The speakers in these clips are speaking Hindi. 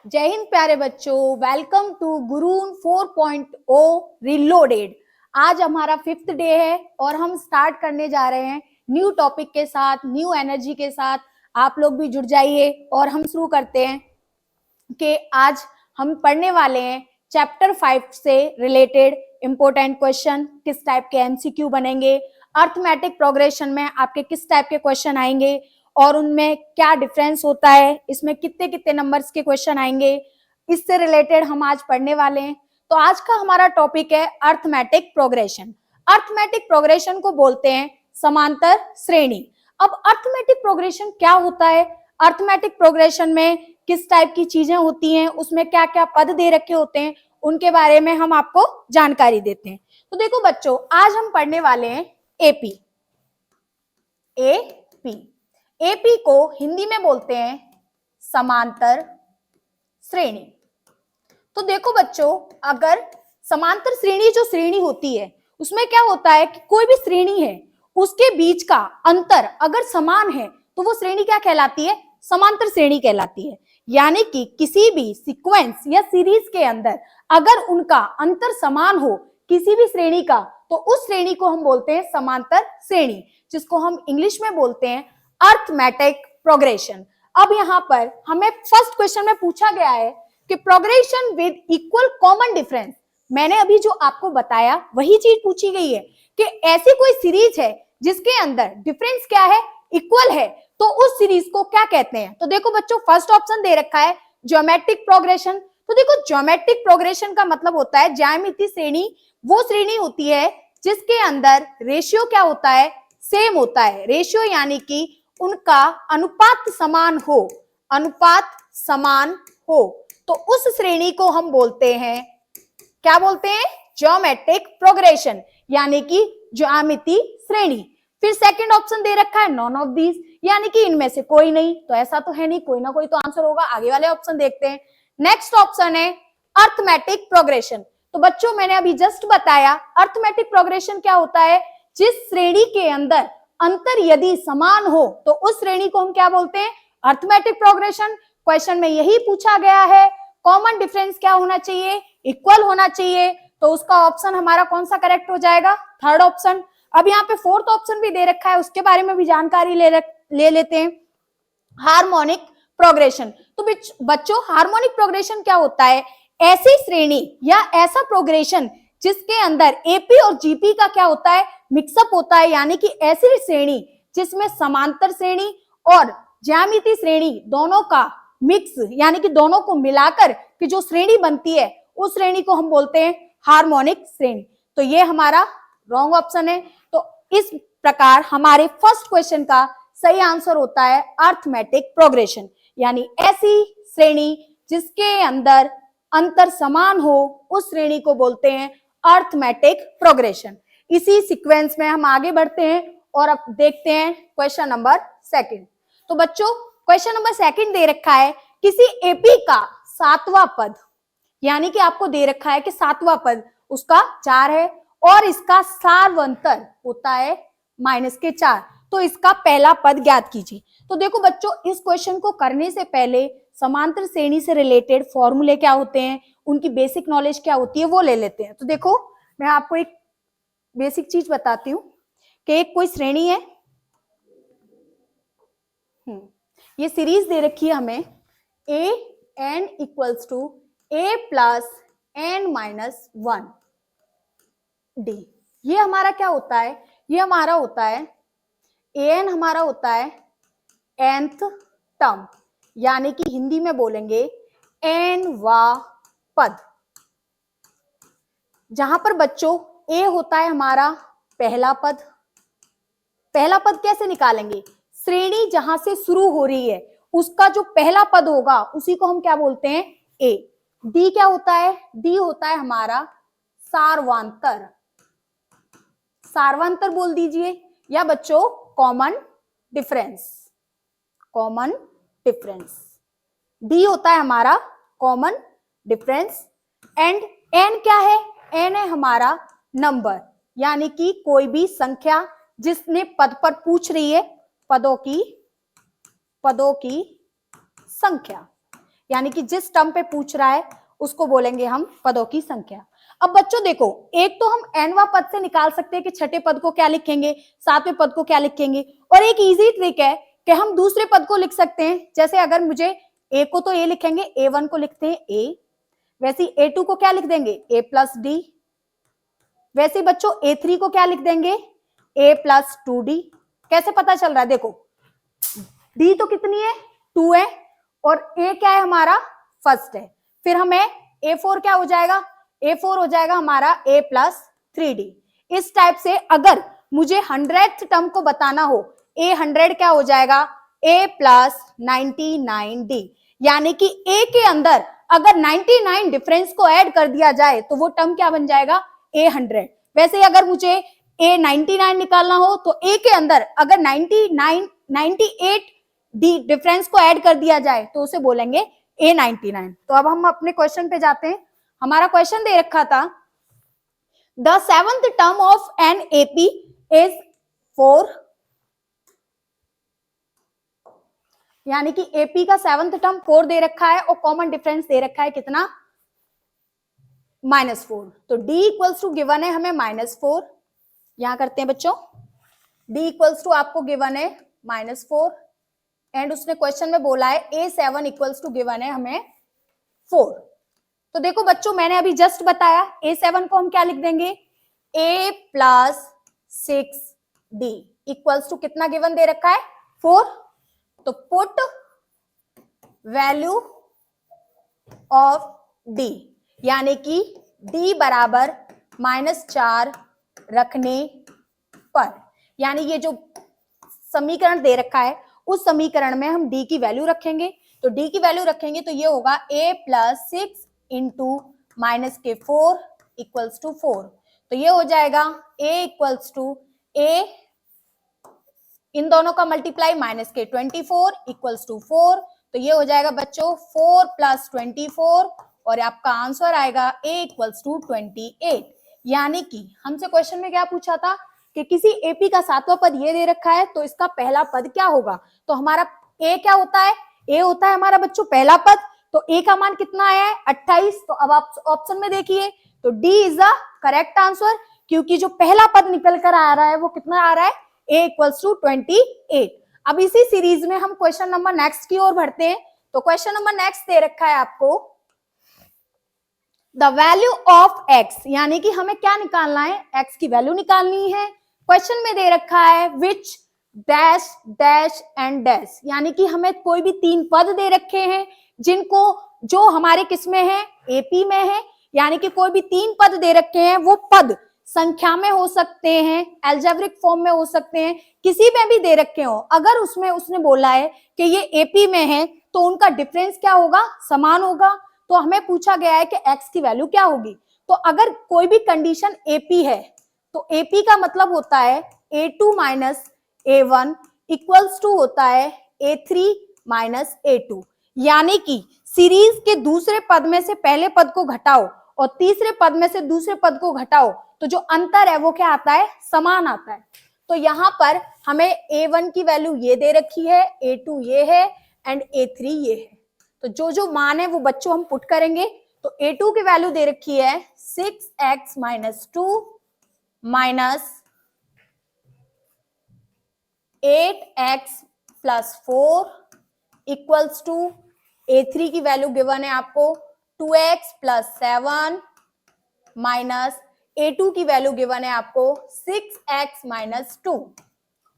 जय हिंद प्यारे बच्चों, वेलकम टू गुरून 4.0 रीलोडेड। आज हमारा 5th डे है और हम स्टार्ट करने जा रहे हैं न्यू टॉपिक के साथ, न्यू एनर्जी के साथ। आप लोग भी जुड़ जाइए और हम शुरू करते हैं कि आज हम पढ़ने वाले हैं चैप्टर 5 से रिलेटेड इंपॉर्टेंट क्वेश्चन। किस टाइप के एमसीक्यू बनेंगे, अर्थमेटिक प्रोग्रेशन में आपके किस टाइप के क्वेश्चन आएंगे और उनमें क्या डिफरेंस होता है, इसमें कितने कितने नंबर्स के क्वेश्चन आएंगे, इससे रिलेटेड हम आज पढ़ने वाले हैं। तो आज का हमारा टॉपिक है अर्थमेटिक प्रोग्रेशन। अर्थमेटिक प्रोग्रेशन को बोलते हैं समांतर श्रेणी। अब अर्थमेटिक प्रोग्रेशन क्या होता है, अर्थमेटिक प्रोग्रेशन में किस टाइप की चीजें होती हैं, उसमें क्या क्या पद दे रखे होते हैं, उनके बारे में हम आपको जानकारी देते हैं। तो देखो बच्चों, आज हम पढ़ने वाले हैं एपी। एपी को हिंदी में बोलते हैं समांतर श्रेणी। तो देखो बच्चों, अगर समांतर श्रेणी जो श्रेणी होती है उसमें क्या होता है कि कोई भी श्रेणी है उसके बीच का अंतर अगर समान है तो वो श्रेणी क्या कहलाती है, समांतर श्रेणी कहलाती है। यानी कि किसी भी सीक्वेंस या सीरीज के अंदर अगर उनका अंतर समान हो किसी भी श्रेणी का, तो उस श्रेणी को हम बोलते हैं समांतर श्रेणी, जिसको हम इंग्लिश में बोलते हैं अर्थमेटिक प्रोग्रेशन। अब यहाँ पर हमें फर्स्ट क्वेश्चन में पूछा गया है कि progression with equal common difference. मैंने अभी जो आपको बताया वही चीज पूछी गई है कि ऐसी कोई सीरीज है जिसके अंदर डिफरेंस क्या है, इक्वल है, तो उस सीरीज को क्या कहते हैं। तो देखो बच्चों, फर्स्ट ऑप्शन दे रखा है ज्योमेट्रिक प्रोग्रेशन। तो देखो, ज्योमेट्रिक प्रोग्रेशन का मतलब होता है ज्यामितीय श्रेणी। वो श्रेणी होती है जिसके अंदर रेशियो क्या होता है, सेम होता है। रेशियो यानी कि उनका अनुपात समान हो, अनुपात समान हो, तो उस श्रेणी को हम बोलते हैं, क्या बोलते हैं, ज्योमेट्रिक प्रोग्रेशन, यानी कि ज्यामितीय श्रेणी। फिर सेकंड ऑप्शन दे रखा है नॉन ऑफ दीज, यानी कि इनमें से कोई नहीं। तो ऐसा तो है नहीं, कोई ना कोई तो आंसर होगा। आगे वाले ऑप्शन देखते हैं। नेक्स्ट ऑप्शन है अर्थमेटिक प्रोग्रेशन। तो बच्चों, मैंने अभी जस्ट बताया अर्थमेटिक प्रोग्रेशन क्या होता है, जिस श्रेणी के अंदर अंतर यदि समान हो तो उस श्रेणी को हम क्या बोलते हैं, अर्थमेटिक प्रोग्रेशन। क्वेश्चन में यही पूछा गया है, कॉमन डिफरेंस क्या होना चाहिए, इक्वल होना चाहिए। तो उसका ऑप्शन हमारा कौन सा करेक्ट हो जाएगा, थर्ड ऑप्शन। अब यहाँ पे फोर्थ ऑप्शन भी दे रखा है, उसके बारे में भी जानकारी ले लेते हैं, हार्मोनिक प्रोग्रेशन। तो बच्चों, हार्मोनिक प्रोग्रेशन क्या होता है, ऐसी श्रेणी या ऐसा प्रोग्रेशन जिसके अंदर एपी और जीपी का क्या होता है, मिक्सअप होता है। यानी कि ऐसी श्रेणी जिसमें समांतर श्रेणी और ज्यामितीय श्रेणी दोनों का मिक्स, यानी कि दोनों को मिलाकर कि जो श्रेणी बनती है उस श्रेणी को हम बोलते हैं हार्मोनिक श्रेणी। तो ये हमारा रॉन्ग ऑप्शन है। तो इस प्रकार हमारे फर्स्ट क्वेश्चन का सही आंसर होता है अर्थमेटिक प्रोग्रेशन, यानी ऐसी श्रेणी जिसके अंदर अंतर समान हो उस श्रेणी को बोलते हैं अर्थमेटिक प्रोग्रेशन। इसी सीक्वेंस में हम आगे बढ़ते हैं और अब देखते हैं क्वेश्चन नंबर सेकंड। तो बच्चों, क्वेश्चन नंबर सेकंड दे रखा है किसी एपी का सातवां पद, यानी कि आपको दे रखा है कि सातवां पद उसका 4 है और इसका सार्वंतर होता है -4, तो इसका पहला पद ज्ञात कीजिए। तो देखो बच्चों, इस क्वेश्चन को करने से पहले समांतर श्रेणी से रिलेटेड फॉर्मूले क्या होते हैं, उनकी बेसिक नॉलेज क्या होती है, वो ले लेते हैं। तो देखो, मैं आपको एक बेसिक चीज बताती हूँ कि एक कोई श्रेणी है, ये सीरीज दे रखी है हमें a n equals to a plus n-1 d। ये हमारा क्या होता है, ये हमारा होता है an, हमारा होता है nth टर्म, यानी कि हिंदी में बोलेंगे n-वा पद। जहां पर बच्चों a होता है हमारा पहला पद। पहला पद कैसे निकालेंगे, श्रेणी जहां से शुरू हो रही है उसका जो पहला पद होगा उसी को हम क्या बोलते हैं, a। d क्या होता है, d होता है हमारा सार्वांतर। सार्वांतर बोल दीजिए, या बच्चों common difference. Common difference d होता है हमारा कॉमन डिफरेंस। एंड n क्या है, n है हमारा नंबर, यानी कि कोई भी संख्या जिसने पद पर पूछ रही है, पदों की संख्या। यानी कि जिस टर्म पे पूछ रहा है उसको बोलेंगे हम पदों की संख्या। अब बच्चों देखो, एक तो हम nवां पद से निकाल सकते हैं कि छठे पद को क्या लिखेंगे, सातवें पद को क्या लिखेंगे, और एक इजी ट्रिक है कि हम दूसरे पद को लिख सकते हैं। जैसे अगर मुझे a को तो a लिखेंगे, a1 को लिखते हैं a, वैसे a2 को क्या लिख देंगे a प्लस डी, वैसे बच्चों a3 को क्या लिख देंगे a प्लस 2d। कैसे पता चल रहा है, देखो d तो कितनी है 2 है और a क्या है हमारा फर्स्ट है, फिर हमें a4 क्या हो जाएगा, a4 हो जाएगा हमारा a प्लस 3d। इस टाइप से अगर मुझे 100th टर्म को बताना हो, a 100 क्या हो जाएगा a प्लस 99d, यानी कि a के अंदर अगर 99 डिफरेंस को ऐड कर दिया जाए तो वो टर्म क्या बन जाएगा a 100। वैसे अगर मुझे a 99 निकालना हो तो a के अंदर अगर 98 डिफरेंस को ऐड कर दिया जाए तो उसे बोलेंगे a 99। तो अब हम अपने क्वेश्चन पे जाते हैं। हमारा क्वेश्चन दे रखा था the seventh term of N AP is 4, यानी कि एपी का सेवंथ टर्म 4 दे रखा है और कॉमन डिफरेंस दे रखा है कितना -4। तो d इक्वल्स टू गिवन है हमें -4, यहां करते हैं बच्चों, d इक्वल्स टू आपको गिवन है -4 एंड उसने क्वेश्चन में बोला है a7 इक्वल्स टू गिवन है हमें 4। तो देखो बच्चों मैंने अभी जस्ट बताया a7 को हम क्या लिख देंगे a plus 6d equals to कितना गिवन दे रखा है 4। तो पुट वैल्यू ऑफ d, यानी कि d बराबर -4 रखने पर, यानी ये जो समीकरण दे रखा है उस समीकरण में हम d की वैल्यू रखेंगे। तो d की वैल्यू रखेंगे तो ये होगा a plus 6 into -4 equals to 4। तो ये हो जाएगा a इक्वल्स टू a, इन दोनों का मल्टीप्लाई -24 इक्वल्स टू 4। तो ये हो जाएगा बच्चों 4 प्लस 24 और आपका आंसर आएगा a इक्वल्स टू 28। यानी कि हमसे क्वेश्चन में क्या पूछा था कि किसी एपी का सातवां पद ये दे रखा है तो इसका पहला पद क्या होगा। तो हमारा a क्या होता है, a होता है हमारा बच्चों पहला पद। तो a का मान कितना आया है 28। तो अब आप ऑप्शन में देखिए तो d is the correct answer, क्योंकि जो पहला पद निकल कर आ रहा है वो कितना आ रहा है a इक्वल्स टू 28। अब इसी सीरीज में हम क्वेश्चन नंबर नेक्स्ट की ओर बढ़ते हैं। तो क्वेश्चन नंबर नेक्स्ट दे रखा है आपको द वैल्यू ऑफ x, यानी कि हमें क्या निकालना है x की वैल्यू निकालनी है। क्वेश्चन में दे रखा है विच डैश डैश एंड डैश, यानी कि हमें कोई भी 3 पद दे रखे हैं जिनको जो हमारे किस में है एपी में है, यानी कि कोई भी 3 पद दे रखे हैं वो पद संख्या में हो सकते हैं, एल्जेब्रिक फॉर्म में हो सकते हैं, किसी में भी दे रखे हो। अगर उसमें उसने बोला है कि ये एपी में है तो उनका डिफरेंस क्या होगा समान होगा। तो हमें पूछा गया है कि x की वैल्यू क्या होगी। तो अगर कोई भी कंडीशन एपी है तो एपी का मतलब होता है a2 minus a1 equals to होता है a3 माइनस a2, यानी कि सीरीज के दूसरे पद में से पहले पद को घटाओ और तीसरे पद में से दूसरे पद को घटाओ तो जो अंतर है वो क्या आता है समान आता है। तो यहाँ पर हमें a1 की वैल्यू ये दे रखी है, a2 ये है एंड a3 ये है। तो जो जो मान है वो बच्चों हम पुट करेंगे। तो a2 की वैल्यू दे रखी है 6x minus 2 minus 8x plus 4 equals to a3 की वैल्यू गिवन है आपको 2x प्लस 7 माइनस a2 की वैल्यू गिवन है आपको 6x माइनस 2।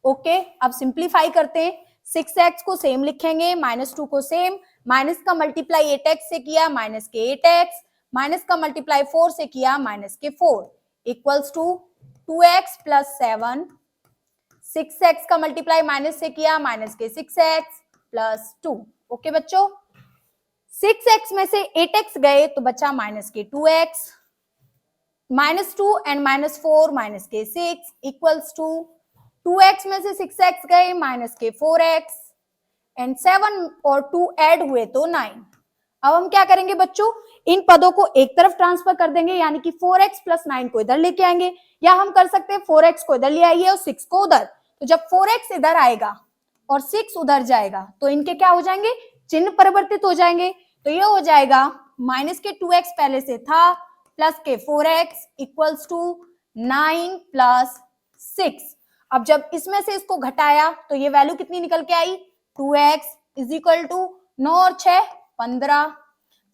ओके, अब सिंप्लीफाई करते हैं। 6x को सेम लिखेंगे, -2 को सेम, माइनस का मल्टीप्लाई 8x से किया माइनस के 8x, माइनस का मल्टीप्लाई 4 से किया माइनस के 4 equals to 2x plus 7, 6x का मल्टीप्लाई माइनस से किया माइनस के 6x प्लस 2। ओके बच्चों, 6x में से 8x गए तो बचा माइनस के 2x, -2 एंड -4 माइनस के 6 इक्वल्स टू 2x में से 6x गए माइनस के 4x एंड 7 और 2 ऐड हुए तो 9। अब हम क्या करेंगे बच्चों, इन पदों को एक तरफ ट्रांसफर कर देंगे, यानी कि 4x प्लस 9 को इधर लेके आएंगे, या हम कर सकते हैं 4x को इधर ले आइए और 6 को उधर। तो जब 4x इधर आएगा और 6 उधर जाएगा तो इनके क्या हो जाएंगे चिन्ह परिवर्तित हो जाएंगे। तो ये हो जाएगा माइनस के 2x पहले से था प्लस के 4x इक्वल्स टू 9 प्लस 6। अब जब इसमें से इसको घटाया तो ये वैल्यू कितनी निकल के आई, 2x इज इक्वल टू 9 और 6 15।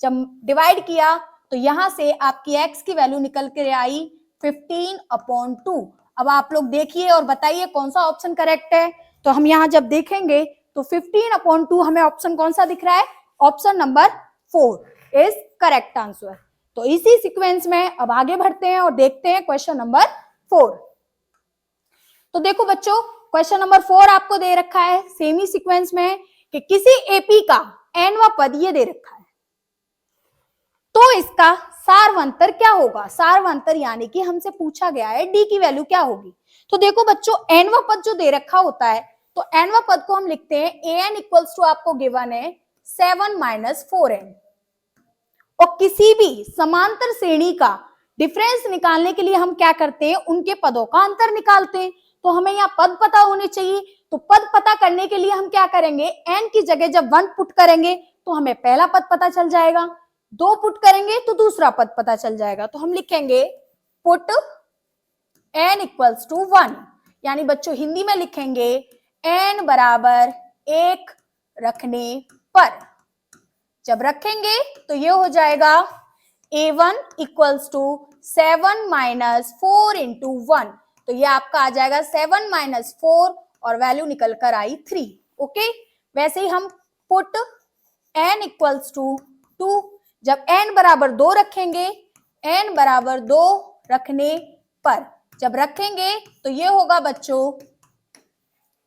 जब डिवाइड किया तो यहां से आपकी x की वैल्यू निकल के आई 15/2। अब आप लोग देखिए और बताइए कौन सा ऑप्शन करेक्ट है। तो हम यहां जब देखेंगे तो 15/2 हमें ऑप्शन कौन सा दिख रहा है, option number 4 is correct answer. तो इसी सीक्वेंस में अब आगे बढ़ते हैं और देखते हैं क्वेश्चन नंबर 4। तो देखो बच्चों, क्वेश्चन नंबर 4 आपको दे रखा है सेम ही सीक्वेंस में कि किसी एपी का nवां पद ये दे रखा है, तो इसका सारवंतर क्या होगा। सारवंतर यानी कि हमसे पूछा गया है डी की वैल्यू क्या होगी। तो देखो बच्चों, nवां पद जो दे रखा होता है तो nवां पद को हम लिखते हैं an इक्वल्स टू आपको गिवन है 7 - 4n। और किसी भी समांतर श्रेणी का डिफरेंस निकालने के लिए हम क्या करते हैं, उनके पदों का अंतर निकालते हैं। तो हमें यहाँ पद पता होने चाहिए। तो पद पता करने के लिए हम क्या करेंगे, n की जगह जब 1 पुट करेंगे तो हमें पहला पद पता चल जाएगा, 2 पुट करेंगे तो दूसरा पद पता चल जाएगा। तो हम लिखेंगे पुट n इक्वल्स टू 1, यानी बच्चों हिंदी में लिखेंगे n बराबर 1 रखने पर। जब रखेंगे तो ये हो जाएगा a1 इक्वल्स टू 7 - 4 इंटू 1। तो ये आपका आ जाएगा 7 - 4 और वैल्यू निकल कर आई 3। ओके, वैसे ही हम पुट n इक्वल्स टू 2, जब n बराबर 2 रखेंगे, n बराबर 2 रखने पर जब रखेंगे तो ये होगा बच्चों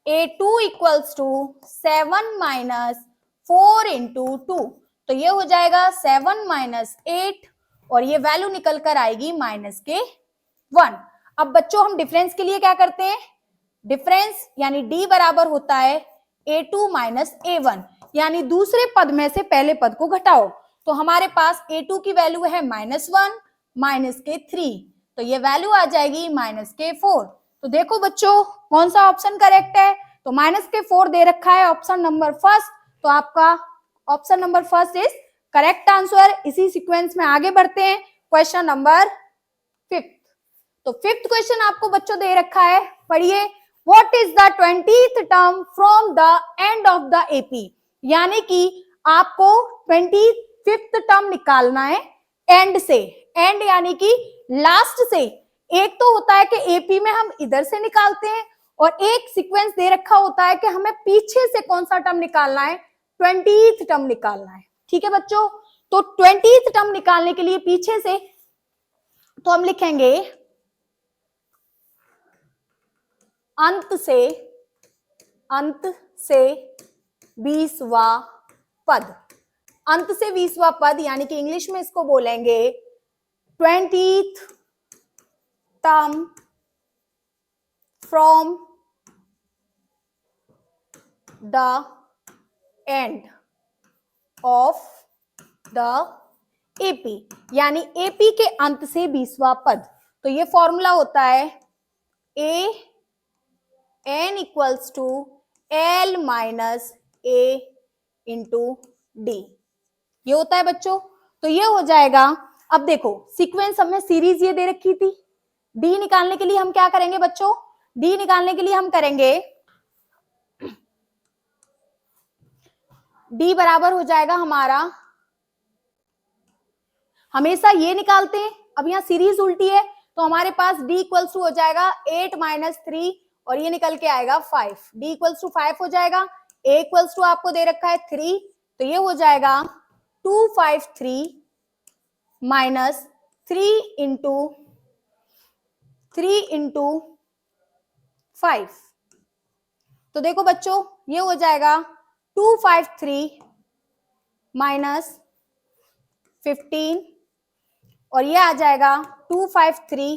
a2 इक्वल्स टू 7 - 4 इंटू 2। तो ये हो जाएगा 7 - 8 और ये वैल्यू निकल कर आएगी -1। अब बच्चों हम डिफरेंस के लिए क्या करते हैं, डिफरेंस यानी d बराबर होता है a2 - a1, यानी दूसरे पद में से पहले पद को घटाओ। तो हमारे पास a2 की वैल्यू है -1 -3, तो ये वैल्यू आ जाएगी -4। तो देखो बच्चों कौन सा ऑप्शन करेक्ट है, तो -4 दे रखा है ऑप्शन नंबर फर्स्ट। तो आपका option number first is correct answer. इसी सीक्वेंस में आगे बढ़ते हैं क्वेश्चन नंबर 5। तो 5th क्वेश्चन आपको बच्चों दे रखा है, पढ़िए। What is the 20th term from the end of the AP, यानी कि आपको 25th टर्म निकालना है एंड से। एंड यानी कि लास्ट से। एक तो होता है कि एपी में हम इधर से निकालते हैं और एक सीक्वेंस दे रखा होता है कि हमें पीछे से कौन सा टर्म निकालना है, 20th टर्म निकालना है। ठीक है बच्चों, तो 20th टर्म निकालने के लिए पीछे से तो हम लिखेंगे अंत से 20वां पद। अंत से 20वां पद यानी कि इंग्लिश में इसको बोलेंगे 20th term from the end of the AP, यानी एपी के अंत से 20वां पद। तो ये फॉर्मूला होता है A N equals to L minus A into D, ये होता है बच्चों। तो ये हो जाएगा। अब देखो सीक्वेंस हमें सीरीज ये दे रखी थी, डी निकालने के लिए हम क्या करेंगे बच्चों, डी निकालने के लिए हम करेंगे डी बराबर हो जाएगा हमारा, हमेशा ये निकालते हैं, अब यहाँ सीरीज उल्टी है तो हमारे पास d इक्वल्स टू हो जाएगा 8 - 3 और ये निकल के आएगा 5। d इक्वल्स टू 5 हो जाएगा, a इक्वल्स टू आपको दे रखा है 3, तो ये हो जाएगा 253 माइनस 3 इंटू 5। तो देखो बच्चों ये हो जाएगा 253 माइनस 15 और ये आ जाएगा 253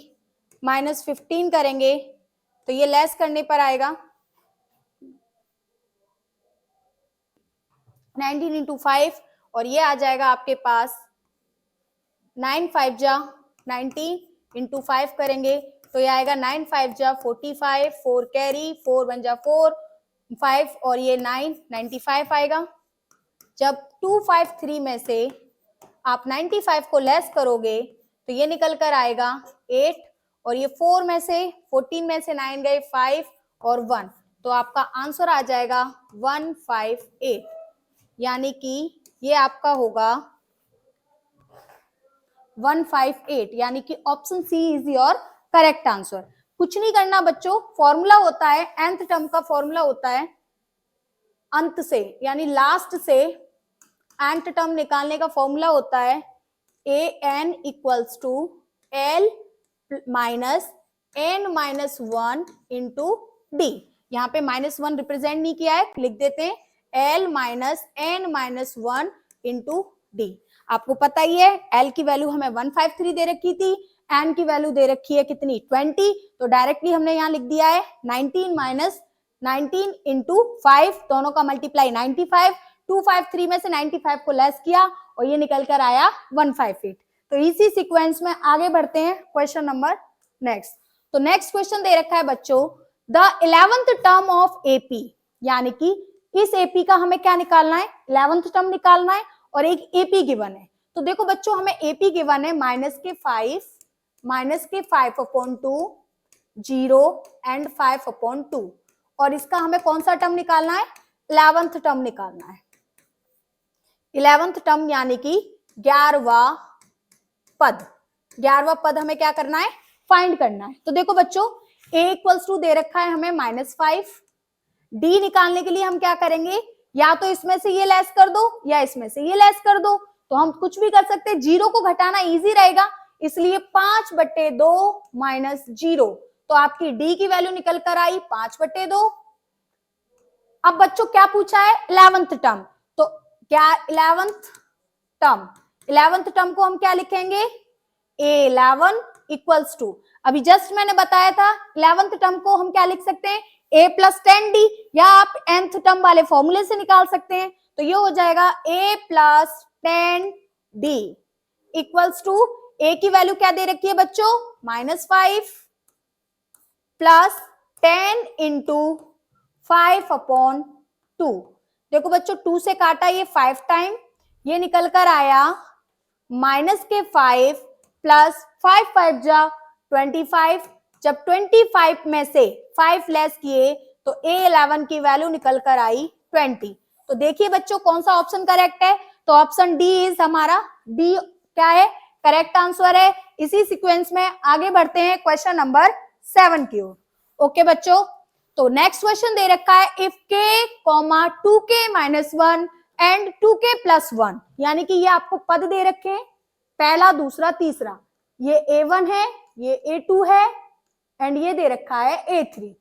माइनस 15 करेंगे तो ये लेस करने पर आएगा 19 इंटू 5 और ये आ जाएगा आपके पास 9 5 जा 19 इंटू 5 करेंगे तो ये आएगा 9 5 जा 45, 4 कैरी, 4 1 जा 4 5 और ये 9 95 आएगा। जब 253 में से आप 95 को लेस करोगे तो ये निकल कर आएगा 8, और ये 4 में से 14 में से 9 गए 5 और 1, तो आपका आंसर आ जाएगा 158, यानी कि ये आपका होगा 158, यानी कि option C is your correct answer. कुछ नहीं करना बच्चों, फॉर्मूला होता है nth टर्म का, फॉर्मूला होता है अंत से यानी लास्ट से nth टर्म निकालने का फॉर्मूला होता है an equals to l minus n minus 1 into D. यहाँ पे -1 रिप्रेजेंट नहीं किया है, लिख देते हैं l minus n minus 1 into D. आपको पता ही है l की वैल्यू हमें 153 दे रखी थी, n की वैल्यू दे रखी है कितनी 20, तो डायरेक्टली हमने यहाँ लिख दिया है 19 माइनस 19 इंटू 5, दोनों का मल्टीप्लाई 95, 253 में से 95 को लेस किया और ये निकल कर आया 158। तो इसी सीक्वेंस में आगे बढ़ते हैं क्वेश्चन नंबर नेक्स्ट। तो नेक्स्ट क्वेश्चन दे रखा है बच्चों, the 11th term of AP, यानी कि इस एपी का हमें क्या निकालना है, 11th टर्म निकालना है और एक एपी गिवन है। तो देखो बच्चों हमें एपी गिवन है -5 अपॉन 2, 0 एंड 5 अपॉन 2, और इसका हमें कौन सा टर्म निकालना है, 11th टर्म निकालना है। 11th टर्म यानी कि 11वां पद, 11वां पद हमें क्या करना है, फाइंड करना है। तो देखो बच्चों a इक्वल्स टू दे रखा है हमें -5, d निकालने के लिए हम क्या करेंगे, या तो इसमें से ये लेस कर दो या इसमें से ये लेस कर दो, तो हम कुछ भी कर सकते हैं, 0 को घटाना इजी रहेगा, इसलिए 5/2 माइनस 0, तो आपकी d की वैल्यू निकल कर आई 5/2। अब बच्चों क्या पूछा है, 11th टर्म, तो क्या 11th टर्म को हम क्या लिखेंगे, a11 इक्वल्स टू, अभी जस्ट मैंने बताया था 11th टर्म को हम क्या लिख सकते हैं, a प्लस 10d, या आप nth टर्म वाले फॉर्मूले से निकाल सकते हैं, तो ये हो जाएगा a plus 10d equals to, a की वैल्यू क्या दे रखी है बच्चों, -5 प्लस 10 इंटू 5 अपॉन 2। देखो बच्चों 2 से काटा ये 5 टाइम, ये निकल कर आया -5 प्लस 5 जा 25, जब 25 में से 5 लेस किए तो a11 की वैल्यू निकल कर आई 20। तो देखिए बच्चों कौन सा ऑप्शन करेक्ट है, तो ऑप्शन डी इज हमारा, डी क्या है, करेक्ट आंसर है। इसी सीक्वेंस में आगे बढ़ते हैं क्वेश्चन नंबर 7 की ओर। ओके बच्चों, तो नेक्स्ट क्वेश्चन दे रखा है, if k, 2k minus 1 and 2k plus 1, यानी कि ये आपको पद दे रखे हैं, पहला दूसरा तीसरा, ये a1 है, ये a2 है एंड ये दे रखा है a3,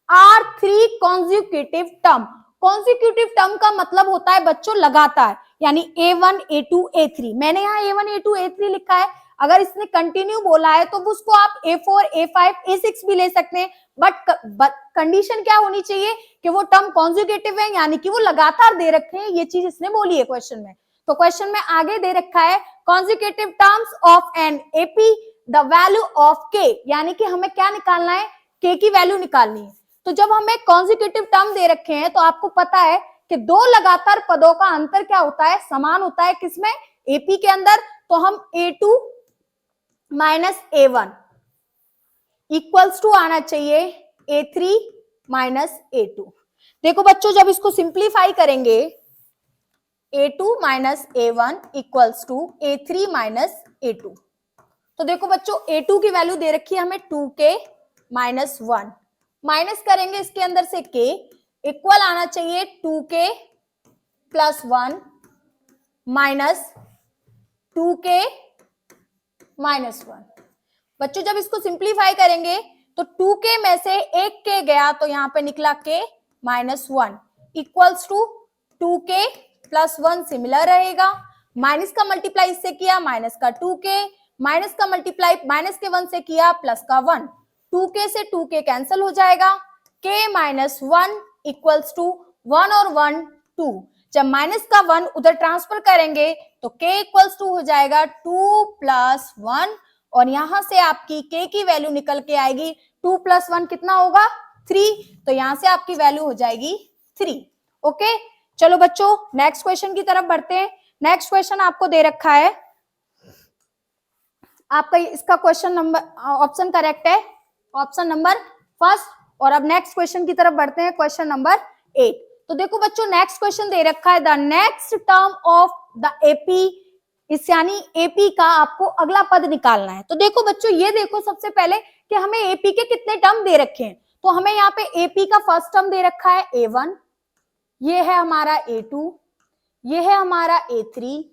are 3 consecutive term. Consecutive term का मतलब होता है बच्चों लगातार, यानी a1 a2 a3, मैंने यहाँ a1 a2 a3 लिखा है, अगर इसने कंटिन्यू बोला है तो उसको आप a4 a5 a6 भी ले सकते हैं, बट कंडीशन क्या होनी चाहिए कि वो टर्म कॉन्जुगेटिव है, यानी कि वो लगातार दे रखे हैं, ये चीज इसने बोली है क्वेश्चन में। तो क्वेश्चन में आगे दे रखा है conjugative terms of N AP the value of k, यानी कि हमें क्या निकालना है, k की वैल्यू निकालनी है। तो जब हमें कॉन्जुगेटिव टर्म दे रखे हैं तो आपको पता है कि दो लगातार पदों का अंतर क्या होता है, समान होता है, किसमें, एपी के अंदर। तो हम a2 minus a1 equals to आना चाहिए a3 माइनस a2। देखो बच्चों जब इसको सिंप्लीफाई करेंगे, a2 minus a1 equals to a3 minus a2। तो देखो बच्चों a2 की वैल्यू दे रखी है हमें 2k माइनस 1, माइनस करेंगे इसके अंदर से k, इक्वल आना चाहिए 2k plus 1 minus 2k minus 1। बच्चों जब इसको सिंप्लीफाई करेंगे तो 2k में से एक k गया तो यहाँ पे निकला k minus 1 equals to 2k plus 1 similar रहेगा, माइनस का मल्टीप्लाई इससे किया माइनस का 2k, माइनस का मल्टीप्लाई माइनस के 1 से किया प्लस का 1, 2k से 2k कैंसिल हो जाएगा, k माइनस 1 इक्वल्स टू 1 और 1 2, जब माइनस का 1 उधर ट्रांसफर करेंगे तो k इक्वल्स टू हो जाएगा 2 प्लस 1, और यहां से आपकी k की वैल्यू निकल के आएगी 2 प्लस 1 कितना होगा 3, तो यहां से आपकी वैल्यू हो जाएगी 3। ओके, चलो बच्चों नेक्स्ट क्वेश्चन की तरफ बढ़ते हैं। नेक्स्ट क्वेश्चन आपको दे रखा है, आपका इसका क्वेश्चन नंबर ऑप्शन करेक्ट है, ऑप्शन नंबर फर्स्ट। और अब नेक्स्ट क्वेश्चन की तरफ बढ़ते हैं, क्वेश्चन नंबर 8। तो देखो बच्चों नेक्स्ट क्वेश्चन दे रखा है, the next term of the AP, इस यानी एपी का आपको अगला पद निकालना है। तो देखो बच्चों ये देखो सबसे पहले कि हमें एपी के कितने टर्म दे रखे हैं। तो हमें यहाँ पे एपी का फर्स्ट टर्म दे रखा है A1, ये है हमारा A2, ये है हमारा A3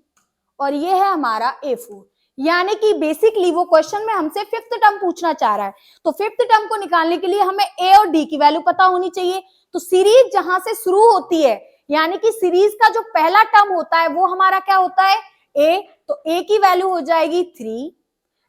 और ये है हमारा A4। यानी कि बेसिकली वो क्वेश्चन में हमसे फिफ्थ टर्म पूछना चाह रहा है। तो फिफ्थ टर्म को निकालने के लिए हमें ए और डी की वैल्यू पता होनी चाहिए। तो सीरीज जहां से शुरू होती है, यानी कि सीरीज का जो पहला टर्म होता है वो हमारा क्या होता है, ए। तो ए की वैल्यू हो जाएगी 3।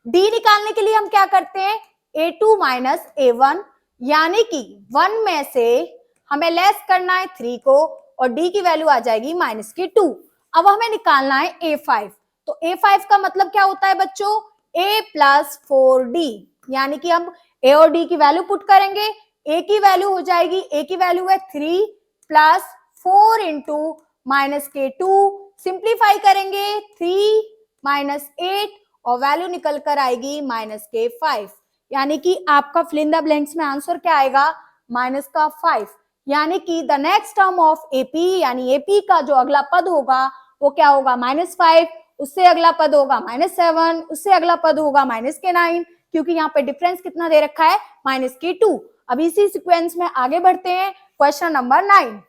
डी निकालने के लिए हम क्या करते हैं, A2 माइनस A1, यानी कि 1 में से हमें लेस करना है 3 को और डी की वैल्यू आ जाएगी -2। अब हमें निकालना है A5। तो A5 का मतलब क्या होता है बच्चों, A प्लस 4D, यानी कि हम A और D की वैल्यू पुट करेंगे। A की वैल्यू हो जाएगी, A की वैल्यू है 3 प्लस 4 इंटू -K2, सिंप्लीफाई करेंगे 3 माइनस 8 और वैल्यू निकल कर आएगी -K5, यानी कि आपका फिल इन द ब्लैंक्स में आंसर क्या आएगा, -5। यानी कि the next term of AP, यानी एपी का जो अगला पद होगा वो क्या होगा, -5, उससे अगला पद होगा -7, उससे अगला पद होगा -9, क्योंकि यहाँ पे डिफरेंस कितना दे रखा है, -2। अब इसी सीक्वेंस में आगे बढ़ते हैं, क्वेश्चन नंबर 9।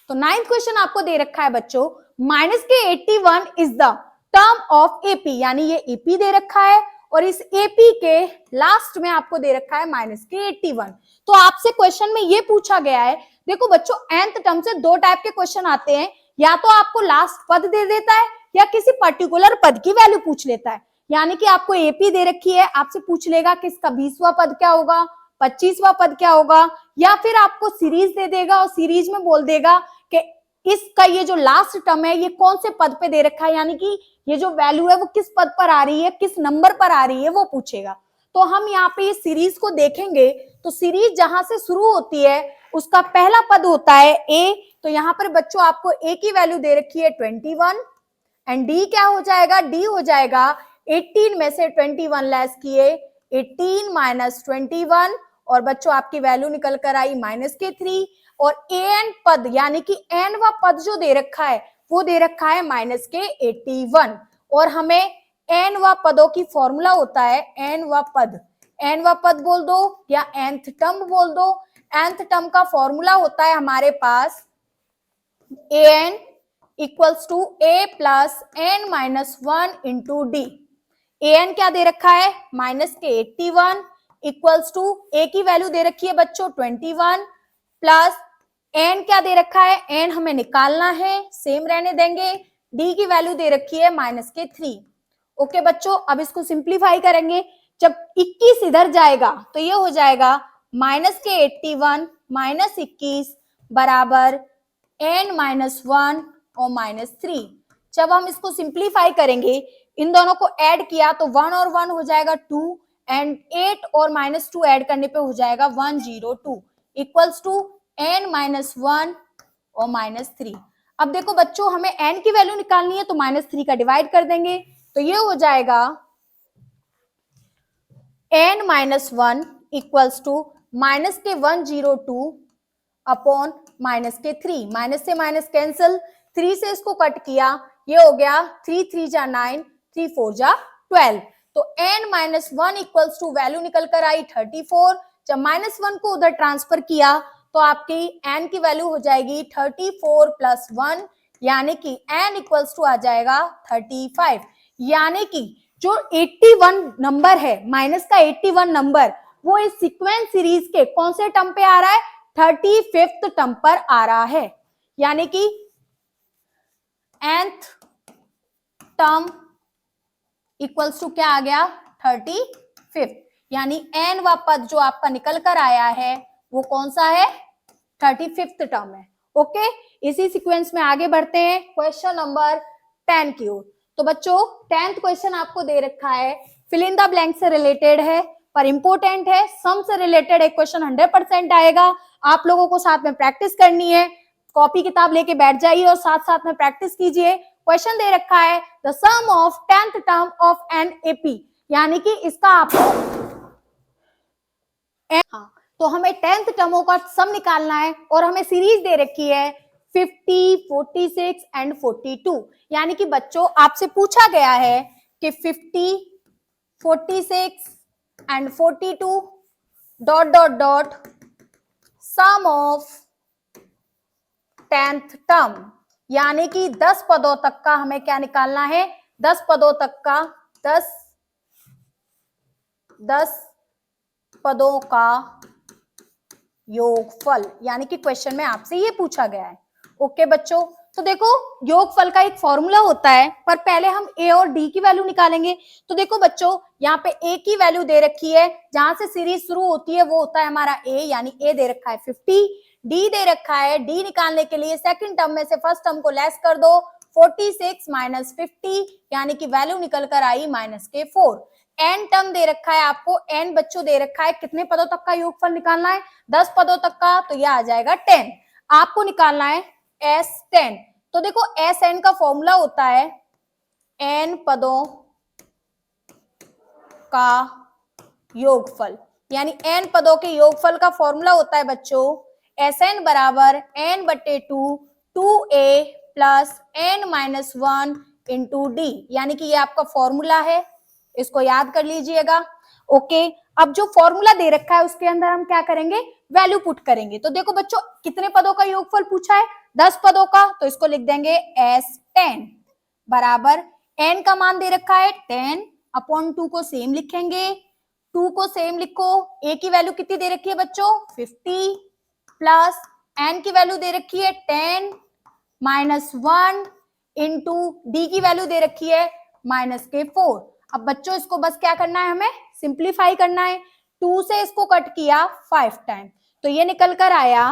तो 9th क्वेश्चन आपको दे रखा है बच्चों, -81 is the term of AP, यानी ये एपी दे रखा है और इस एपी के लास्ट में आपको दे रखा है -81। तो आपसे क्वेश्चन में ये पूछा गया है, देखो बच्चों nth टर्म से दो टाइप के क्वेश्चन आते हैं, या तो आपको लास्ट पद दे देता है या किसी पर्टिकुलर पद की वैल्यू पूछ लेता है। यानी कि आपको एपी दे रखी है, आपसे पूछ लेगा कि इसका 20वां पद क्या होगा, 25वां पद क्या होगा, या फिर आपको सीरीज दे देगा और सीरीज में बोल देगा कि इसका ये जो लास्ट टर्म है ये कौन से पद पे दे रखा है, यानी कि ये जो वैल्यू है वो किस पद पर आ रही है, किस नंबर पर आ रही है, वो पूछेगा। तो हम यहाँ पे ये सीरीज को देखेंगे, तो सीरीज जहां से शुरू होती है उसका पहला पद होता है ए। तो यहाँ पर बच्चों आपको ए की वैल्यू दे रखी है 21 एंड डी क्या हो जाएगा, डी हो जाएगा 18 में से 21 लेस किए 18 माइनस 21 और बच्चों आपकी वैल्यू निकल कर आई -3। और एन पद यानी कि एन वा पद जो दे रखा है वो दे रखा है -81। और हमें एन वा पदों की फॉर्मूला होता है एन वा पद बोल दो या nth टर्म बोल दो। nth टर्म का फॉर्मूला होता है हमारे पास an equals to a plus n minus 1 into D. an क्या दे रखा है, -81 इक्वल्स टू a की वैल्यू दे रखी है बच्चों 21 प्लस n क्या दे रखा है, n हमें निकालना है, सेम रहने देंगे, d की वैल्यू दे रखी है -3। ओके बच्चों, अब इसको सिंप्लीफाई करेंगे, जब 21 इधर जाएगा तो ये हो जाएगा -81 -21 बराबर n -1 और -3। जब हम इसको सिंप्लीफाई करेंगे, इन दोनों को ऐड किया तो 1 और 1 हो जाएगा 2 एंड 8 और -2 ऐड करने पे हो जाएगा 102 इक्वल्स टू n -1 और -3। अब देखो बच्चों हमें n की वैल्यू निकालनी है तो -3 का डिवाइड कर देंगे, तो ये हो जाएगा n -1 equals to -102 upon -3। Minus से माइनस कैंसिल, 3 से इसको कट किया, ये हो गया 3 3 जा 9, 3 4 जा 12। तो n -1 इक्वल्स टू वैल्यू निकल कर आई 34। जब -1 को उधर ट्रांसफर किया तो आपकी n की वैल्यू हो जाएगी 34 प्लस 1, यानी कि n इक्वल्स टू आ जाएगा 35। यानी कि जो 81 नंबर है, माइनस का 81 नंबर, वो इस सीक्वेंस सीरीज के कौन से टर्म पे आ रहा है, 35th टर्म पर आ रहा है। यानी कि nth टर्म इक्वल्स टू क्या आ गया, 35th। यानी n वा पद जो आपका निकल कर आया है वो कौन सा है, 35th टर्म है। ओके, इसी सीक्वेंस में आगे बढ़ते हैं क्वेश्चन नंबर 10 की ओर। तो बच्चों 10th क्वेश्चन आपको दे रखा है, फिल इन द ब्लैंक से रिलेटेड है पर इंपॉर्टेंट है, सम से रिलेटेड एक क्वेश्चन 100% आएगा, आप लोगों को साथ में प्रैक्टिस करनी है। कॉपी किताब लेके बैठ जाइए और साथ साथ में प्रैक्टिस कीजिए। क्वेश्चन दे रखा है the sum of 10th term of N AP, यानी कि इसका आपको हाँ, तो हमें 10th टर्मों का सम निकालना है और हमें सीरीज दे रखी है 50, 46 एंड 42। यानी कि बच्चों आपसे पूछा गया है कि 50, 46 and 42 dot dot dot sum of 10th term, यानी कि 10 पदों तक का हमें क्या निकालना है, 10 पदों तक का 10 पदों का योगफल, यानी कि क्वेश्चन में आपसे ये पूछा गया है। ओके बच्चों, तो देखो योगफल का एक फॉर्मूला होता है, पर पहले हम ए और डी की वैल्यू निकालेंगे। तो देखो बच्चों यहाँ पे ए की वैल्यू दे रखी है, जहां से सीरीज शुरू होती है वो होता है हमारा ए, यानी ए दे रखा है 50, डी दे रखा है, डी निकालने के लिए सेकंड टर्म में से फर्स्ट टर्म को लेस कर दो, 46 माइनस 50, यानी कि वैल्यू निकल कर आई -4। एन टर्म दे रखा है आपको, एन बच्चों दे रखा है, कितने पदों तक का योगफल निकालना है, 10 पदों तक का, तो यह आ जाएगा 10। आपको निकालना है S10। तो देखो Sn का फॉर्मूला होता है n पदों का योगफल, यानी n पदों के योगफल का फॉर्मूला होता है बच्चों Sn बराबर n/2 2a plus n-1 into D, यानी कि ये आपका फॉर्मूला है, इसको याद कर लीजिएगा। ओके, अब जो फॉर्मूला दे रखा है उसके अंदर हम क्या करेंगे, वैल्यू पुट करेंगे। तो देखो बच्चों कितने पदों का योगफल पूछा है, 10 पदों का, तो इसको लिख देंगे S10 बराबर n का मान दे रखा है 10/2 को सेम लिखेंगे, 2 को सेम लिखो, a की वैल्यू कितनी दे रखी है बच्चों 50 प्लस n की वैल्यू दे रखी है 10 -1 इंटू डी की वैल्यू दे रखी है -4। अब बच्चों इसको बस क्या करना है, हमें सिंप्लीफाई करना है। 2 से इसको कट किया 5 टाइम, तो ये निकल कर आया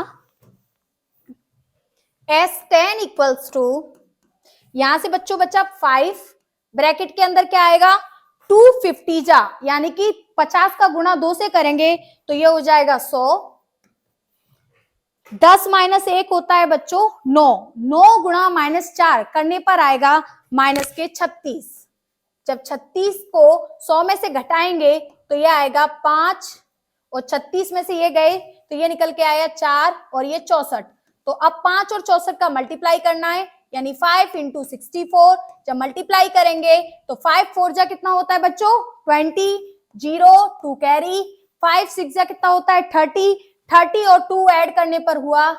S10 इक्वल्स टू, यहां से बच्चों बच्चा 5, ब्रैकेट के अंदर क्या आएगा 250 जा, यानी कि 50 का गुणा 2 से करेंगे तो ये हो जाएगा 100। 10 माइनस 1 होता है बच्चों 9, 9 गुणा -4 करने पर आएगा -36। जब 36 को 100 में से घटाएंगे तो ये आएगा 5, और 36 में से ये गए तो ये निकल के आया 4 और ये 64। तो अब 5 और 64 का मल्टीप्लाई करना है, यानी 5 इंटू 64। जब मल्टीप्लाई करेंगे तो 5 4 जा कितना होता है बच्चों 20, 0 2 कैरी, 5 6 जा कितना होता है 30, 30 और 2 ऐड करने पर हुआ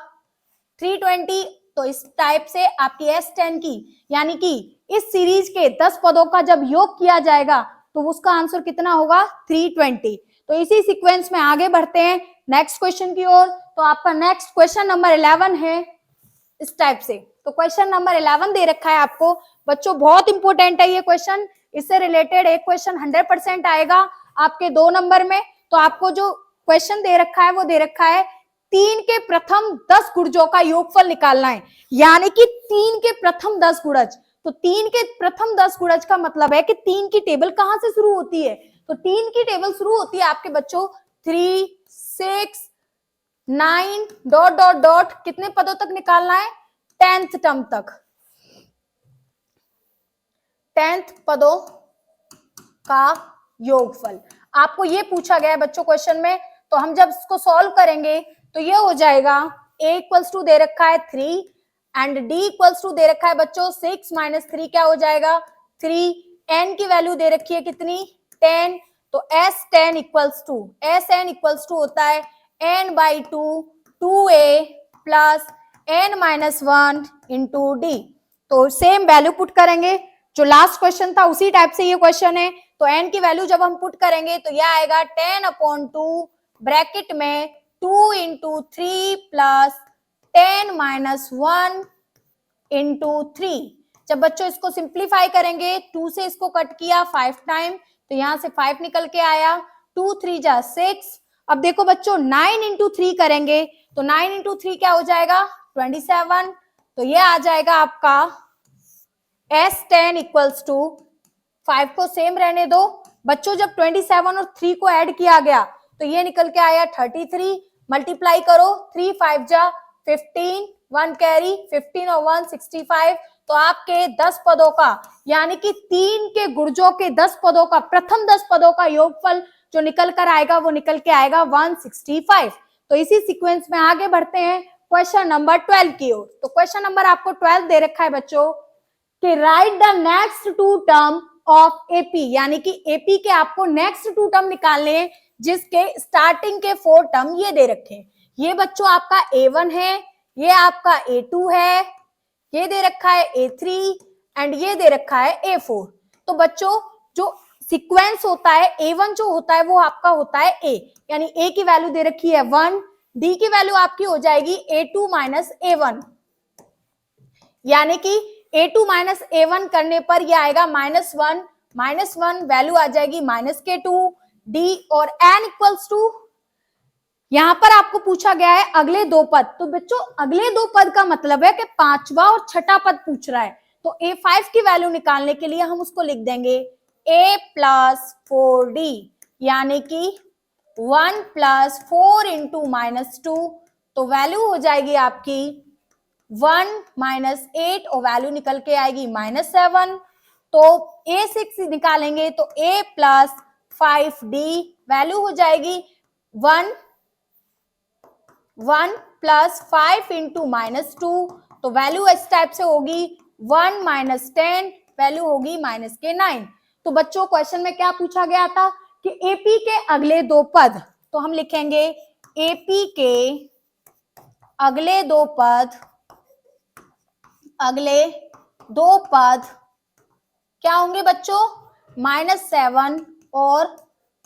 320। तो इस टाइप से आपकी S10 की, यानी कि इस सीरीज के 10 पदों का जब योग किया जाएगा तो उसका आंसर कितना होगा 320। तो इसी सीक्वेंस में आगे बढ़ते हैं नेक्स्ट क्वेश्चन की ओर। तो आपका नेक्स्ट क्वेश्चन नंबर 11 है इस टाइप से। तो क्वेश्चन नंबर 11 दे रखा है आपको बच्चों, बहुत इंपॉर्टेंट है ये क्वेश्चन, इससे रिलेटेड एक क्वेश्चन 100% आएगा आपके 2 नंबर में। तो आपको जो क्वेश्चन दे रखा है वो दे रखा है 3 के प्रथम 10 गुणजों का योगफल निकालना है, यानी कि 3 के प्रथम 10 गुणज। तो 3 के प्रथम 10 गुणज का मतलब है कि 3 की टेबल कहां से शुरू होती है, तो 3 की टेबल शुरू होती है आपके बच्चों 3, 6, 9 डॉट डॉट डॉट, कितने पदों तक निकालना है 10th टर्म तक, 10th पदों का योगफल आपको ये पूछा गया है बच्चों क्वेश्चन में। तो हम जब इसको सॉल्व करेंगे तो ये हो जाएगा a इक्वल्स टू दे रखा है 3 एंड d इक्वल्स टू दे रखा है बच्चों 6 माइनस 3 क्या हो जाएगा 3, n की वैल्यू दे रखी है कितनी 10। तो S10 equals to, Sn equals to होता है n/2 2a plus n-1 into D. तो सेम वैल्यू पुट करेंगे, जो लास्ट क्वेश्चन था उसी टाइप से ये क्वेश्चन है। तो n की वैल्यू जब हम पुट करेंगे तो यह आएगा 10/2 ब्रैकेट में 2 इंटू 3 प्लस 10-1 इंटू 3। जब बच्चों इसको सिंप्लीफाई करेंगे 2 से इसको कट किया 5 टाइम, तो यहां से 5 निकल के आया, 2 3 जा 6। अब देखो बच्चों 9 इंटू 3 करेंगे तो 9 इंटू 3 क्या हो जाएगा 27। तो ये आ जाएगा आपका S10 इक्वल्स टू, 5 को सेम रहने दो बच्चों, जब 27 और 3 को ऐड किया गया तो ये निकल के आया 33। मल्टीप्लाई करो 3 5 जा 15 1 कैरी 15 और 1 65। तो आपके 10 पदों का यानी कि 3 के गुर्जों के 10 पदों का प्रथम 10 पदों का योगफल जो निकल कर आएगा वो निकल के आएगा 165। तो इसी सीक्वेंस में आगे बढ़ते हैं क्वेश्चन नंबर 12 की ओर। तो क्वेश्चन नंबर आपको 12 दे रखा है बच्चों कि write the next two term of AP, यानी कि एपी के आपको नेक्स्ट टू टर्म निकालने हैं जिसके स्टार्टिंग के 4 टर्म ये दे रखे हैं। ये बच्चों आपका A1 है, ये आपका A2 है, ये दे रखा है A3 एंड ये दे रखा है A4। तो बच्चों जो सीक्वेंस होता है A1 जो होता है वो आपका होता है A, यानी A की वैल्यू दे रखी है 1, D की वैल्यू आपकी हो जाएगी A2 माइनस A1, यानी कि A2 माइनस A1 करने पर यह आएगा -1 वैल्यू आ जाएगी -K2 D और n इक्वल्स टू, यहां पर आपको पूछा गया है अगले दो पद। तो बच्चों अगले दो पद का मतलब है कि पांचवा और छठा पद पूछ रहा है। तो A5 की वैल्यू निकालने के लिए हम उसको लिख देंगे A प्लस 4D, यानी कि 1 प्लस 4 इंटू -2। तो वैल्यू हो जाएगी आपकी 1 माइनस 8 और वैल्यू निकल के आएगी -7। तो A6 निकालेंगे तो A प्लस 5D वैल्यू हो जाएगी 1 प्लस 5 इंटू -2। तो वैल्यू इस टाइप से होगी 1 माइनस 10, वैल्यू होगी -9। तो बच्चों क्वेश्चन में क्या पूछा गया था कि एपी के अगले दो पद, तो हम लिखेंगे एपी के अगले दो पद क्या होंगे बच्चों, -7 और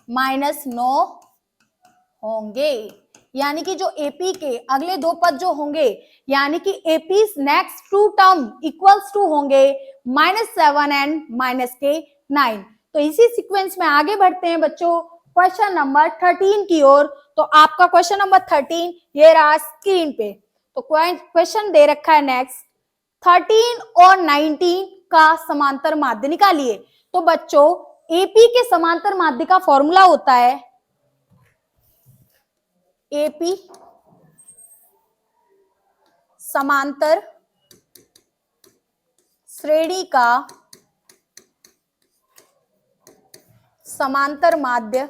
-9 होंगे। यानी कि जो एपी के अगले दो पद जो होंगे, यानी कि AP next two term equals to होंगे -7 एंड -9। तो इसी सीक्वेंस में आगे बढ़ते हैं बच्चों क्वेश्चन नंबर 13 की ओर। तो आपका क्वेश्चन नंबर 13 ये रहा स्क्रीन पे। तो क्वेश्चन दे रखा है नेक्स्ट 13 और 19 का समांतर माध्य निकालिए। तो बच्चों एपी के समांतर माध्य का फॉर्मूला होता है एपी समांतर श्रेणी का समांतर माध्य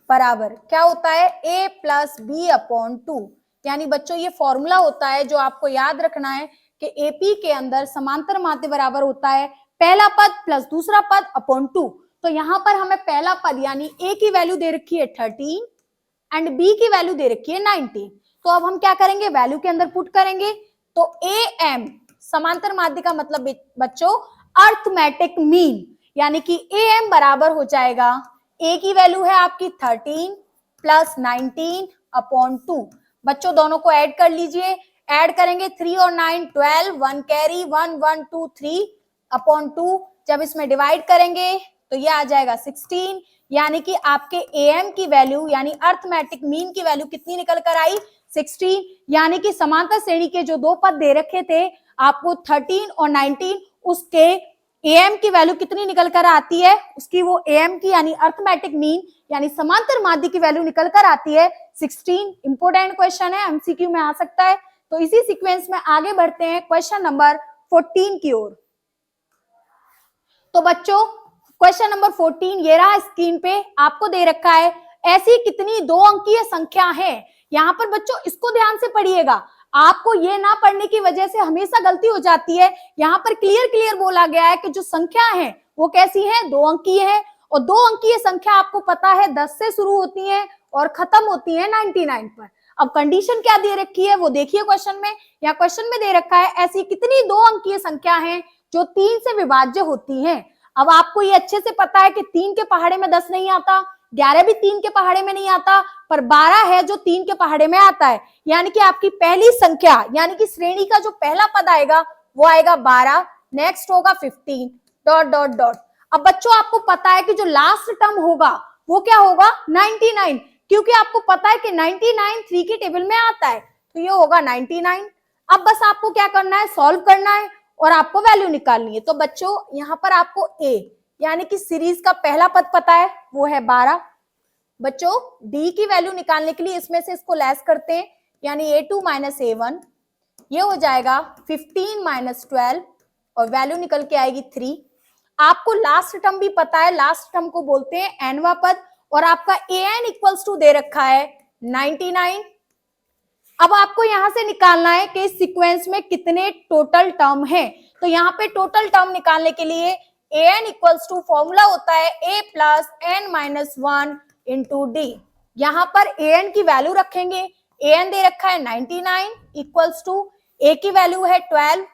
बराबर क्या होता है A प्लस B/2। यानी बच्चों ये फॉर्मूला होता है जो आपको याद रखना है कि एपी के अंदर समांतर माध्य बराबर होता है पहला पद प्लस दूसरा पद अपॉन 2। तो यहां पर हमें पहला पद यानी A की वैल्यू दे रखी है 13 एंड B की वैल्यू दे रखी है 19। तो अब हम क्या करेंगे, वैल्यू के अंदर पुट करेंगे। तो AM समांतर माध्य का मतलब बच्चों अर्थमेटिक मीन, यानी कि AM बराबर हो जाएगा A की वैल्यू है आपकी 13 प्लस 19 अपॉन 2। बच्चों दोनों को ऐड कर लीजिए, ऐड करेंगे 3 और 9 12, 1 कैरी 1 1 2 3 अपॉन 2। जब इसमें डिवाइड करेंगे तो ये आ जाएगा 16, यानी कि आपके AM की वैल्यू यानी अर्थमेटिक मीन की वैल्यू कितनी निकल कर आई 16। यानी कि समांतर श्रेणी के जो दो पद दे रखे थे आपको 13 और 19, उसके AM की वैल्यू कितनी निकल कर आती है, उसकी वो AM की यानी अर्थमेटिक मीन यानी समांतर माध्य की वैल्यू निकल कर आती है 16। इंपोर्टेंट क्वेश्चन है, एमसीक्यू में आ सकता है। तो इसी सीक्वेंस में आगे बढ़ते हैं क्वेश्चन नंबर 14 की ओर। तो बच्चों क्वेश्चन नंबर 14 ये रहा स्क्रीन पे, आपको दे रखा है ऐसी कितनी दो अंकीय संख्या है। यहाँ पर बच्चों इसको ध्यान से पढ़िएगा, आपको ये ना पढ़ने की वजह से हमेशा गलती हो जाती है। यहाँ पर क्लियर बोला गया है कि जो संख्या है वो कैसी है, दो अंकीय है। और दो अंकीय संख्या आपको पता है 10 से शुरू होती है और खत्म होती है 99 पर। अब कंडीशन क्या दे रखी है वो देखिए क्वेश्चन में। या क्वेश्चन में दे रखा है ऐसी कितनी दो अंकीय संख्या है जो 3 से विभाज्य होती है। अब आपको ये अच्छे से पता है कि 3 के पहाड़े में 10 नहीं आता, 11 भी 3 के पहाड़े में नहीं आता, पर 12 है जो 3 के पहाड़े में आता है। यानी कि आपकी पहली संख्या यानी कि श्रेणी का जो पहला पद आएगा वो आएगा 12, नेक्स्ट होगा 15 ... अब बच्चों आपको पता है कि जो लास्ट टर्म होगा वो क्या होगा 99, क्योंकि आपको पता है कि 99 3 के टेबल में आता है, तो ये होगा 99। अब बस आपको क्या करना है, सॉल्व करना है और आपको वैल्यू निकालनी है। तो बच्चों यहाँ पर आपको A यानी कि सीरीज का पहला पद पता है वो है 12, बच्चों d की वैल्यू निकालने के लिए इसमें से इसको लेस करते हैं, यानी a2 माइनस a1, ये हो जाएगा 15 माइनस 12 और वैल्यू निकल के आएगी 3। आपको लास्ट टर्म भी पता है, लास्ट टर्म को बोलते हैं nवां पद, और आपका an इक्वल्स टू दे रखा है 99। अब आपको यहां से निकालना है कि इस सीक्वेंस में कितने टोटल टर्म हैं। तो यहाँ पे टोटल टर्म निकालने के लिए an इक्वल्स टू फॉर्मूला होता है a plus n minus 1 into D. यहाँ पर an की वैल्यू रखेंगे, an दे रखा है 99 इक्वल्स टू a की वैल्यू है 12